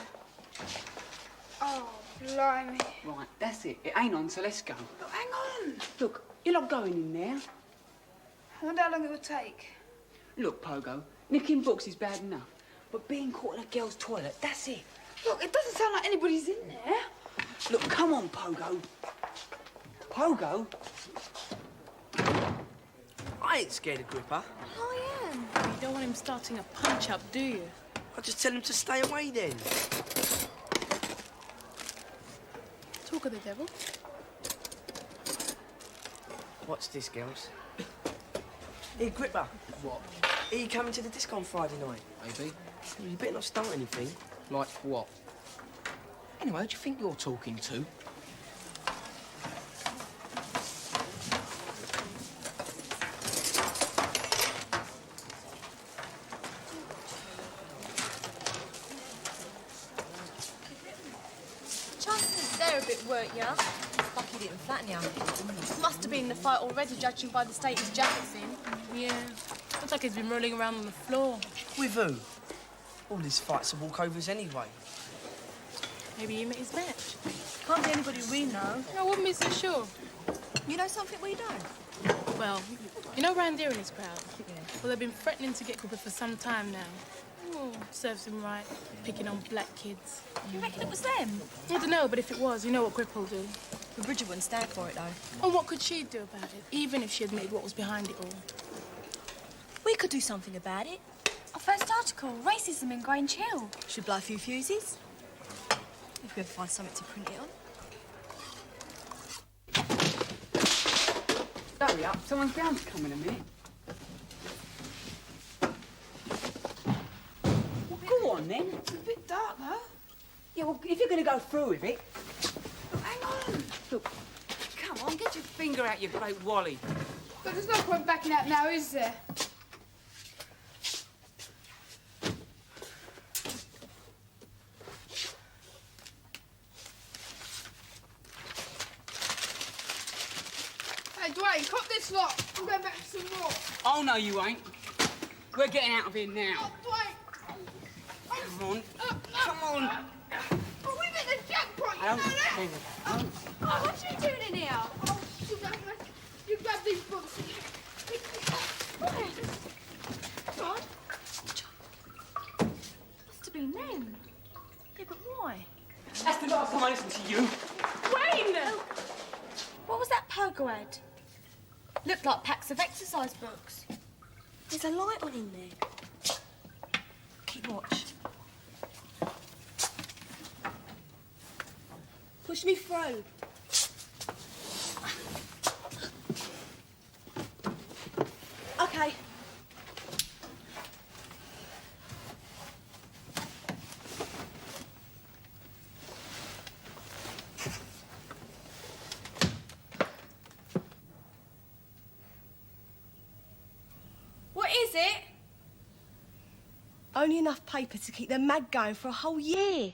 Oh, blimey. Right, that's it. It ain't on, so let's go. Look, hang on. Look, you're not going in there. I wonder how long it would take. Look, Pogo, nicking books is bad enough. But being caught in a girl's toilet, that's it. Look, it doesn't sound like anybody's in there. Look, come on, Pogo. Pogo? I ain't scared of Gripper. I am. You don't want him starting a punch-up, do you? I'll just tell him to stay away then. Talk of the devil. Watch this, girls. Hey, Gripper. What? Are you coming to the disco on Friday night? Maybe. Well, you better not start anything. Like what? Anyway, who do you think you're talking to? Chances there a bit, weren't ya? Lucky didn't flatten ya. Must have been in the fight already, judging by the state his jacket's in. Yeah. Looks like he's been rolling around on the floor. With who? All his fights are walkovers anyway. Maybe he met his match. Can't be anybody we know. I wouldn't be so sure. You know something we don't? Well, you know Randir and his crowd? Yeah. Well, they've been threatening to get Gripper for some time now. Oh, serves him right, picking on black kids. You reckon it was them? I don't know, but if it was, you know what Gripper will do. But Bridget wouldn't stand for it, though. And what could she do about it, even if she admitted what was behind it all? We could do something about it. Our first article, racism in Grange Hill. Should blow a few fuses. If we ever find something to print it on. Hurry up, someone's bound to come in a minute. Well, go on then. It's a bit dark, though. Yeah, well, if you're going to go through with it... Look, hang on. Look, come on, get your finger out, you great Wally. But there's no point backing out now, is there? Hey, Dwayne, cut this lot. I'm going back for some more. Oh, no, you ain't. We're getting out of here now. Oh, Dwayne. Come on. Come on. Oh, we've hit the jackpot, I you don't know that? think it. Oh, what are you doing in here? Oh, you grab these books. Come on. Must have been them. Yeah, but why? That's the last time I listen to you. Wayne! What was that pergoed? Looked like packs of exercise books. There's a light on in there. Keep watch. Push me through. Okay. What is it? Only enough paper to keep them mag going for a whole year.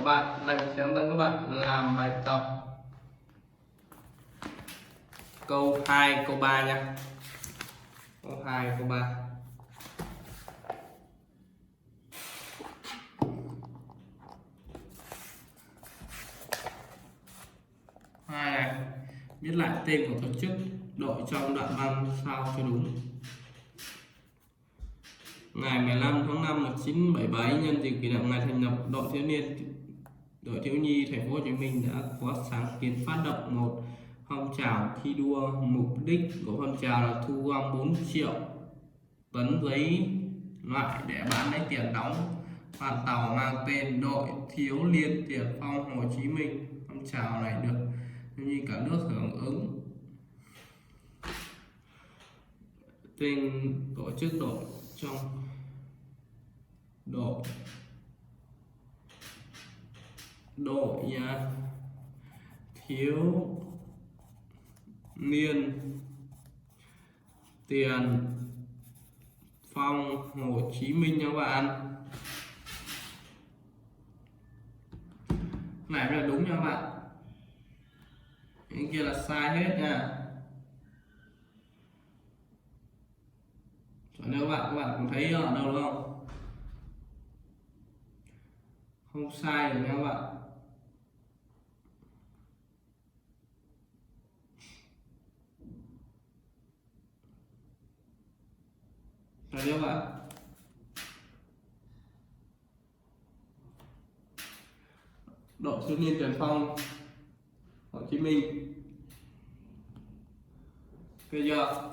Bạn lại sẽ hướng dẫn các bạn làm bài tập câu 2, câu 3 nha. Câu 2, câu 3. Hai này, viết lại tên của tổ chức, đội trong đoạn văn sao cho đúng. Ngày 15 tháng 5 1977, nhân dịp kỷ niệm ngày thành lập đội thiếu nhi thành phố Hồ Chí Minh đã có sáng kiến phát động một phong trào thi đua. Mục đích của phong trào là thu gom 4 triệu tấn giấy loại để bán lấy tiền đóng khoản tàu mang tên đội thiếu niên tiền phong Hồ Chí Minh. Phong trào này được như cả nước hưởng ứng. Tên tổ chức đội trong đội thiếu niên tiền Phong, Hồ Chí Minh nha các bạn. Này là đúng nha các bạn. Cái kia là sai hết nha. Nếu các bạn cũng thấy ở đâu đúng không? Không sai được nha các bạn. Rồi các bạn. Đội thiếu niên Tiền Phong, Hồ Chí Minh. Bây giờ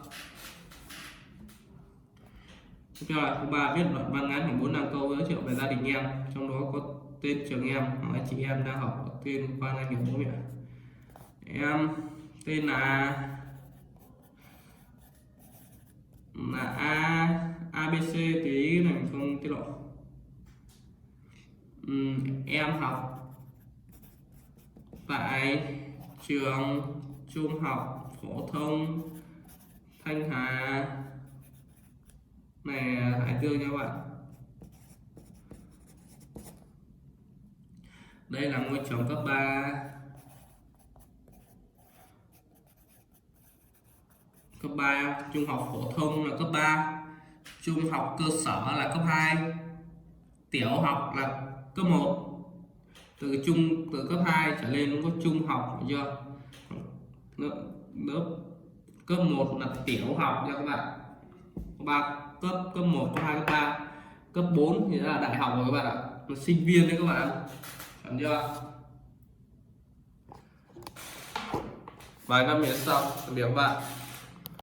tiếp theo là thứ ba, viết đoạn văn ngắn khoảng 4-5 câu giới thiệu về gia đình em, trong đó có tên trường em, hỏi chị em đang học, tên quan anh nghiệp bố mẹ. Em tên là ABC, tí này không tiết lộ. Em học tại trường trung học phổ thông Thanh Hà này, Hải Dương nha các bạn. Đây là ngôi trường cấp 3. Cấp 3, trung học phổ thông là cấp 3, trung học cơ sở là cấp 2, tiểu học là cấp 1. Từ cấp 2 trở lên nó có trung học, hiểu chưa? Lớp cấp 1 là tiểu học nha các bạn. Cấp 1, cấp 2, cấp 3. Cấp 4 thì là đại học rồi các bạn ạ. Là sinh viên đấy các bạn. Hiểu chưa? Vài năm về sau, tạm biệt các bạn.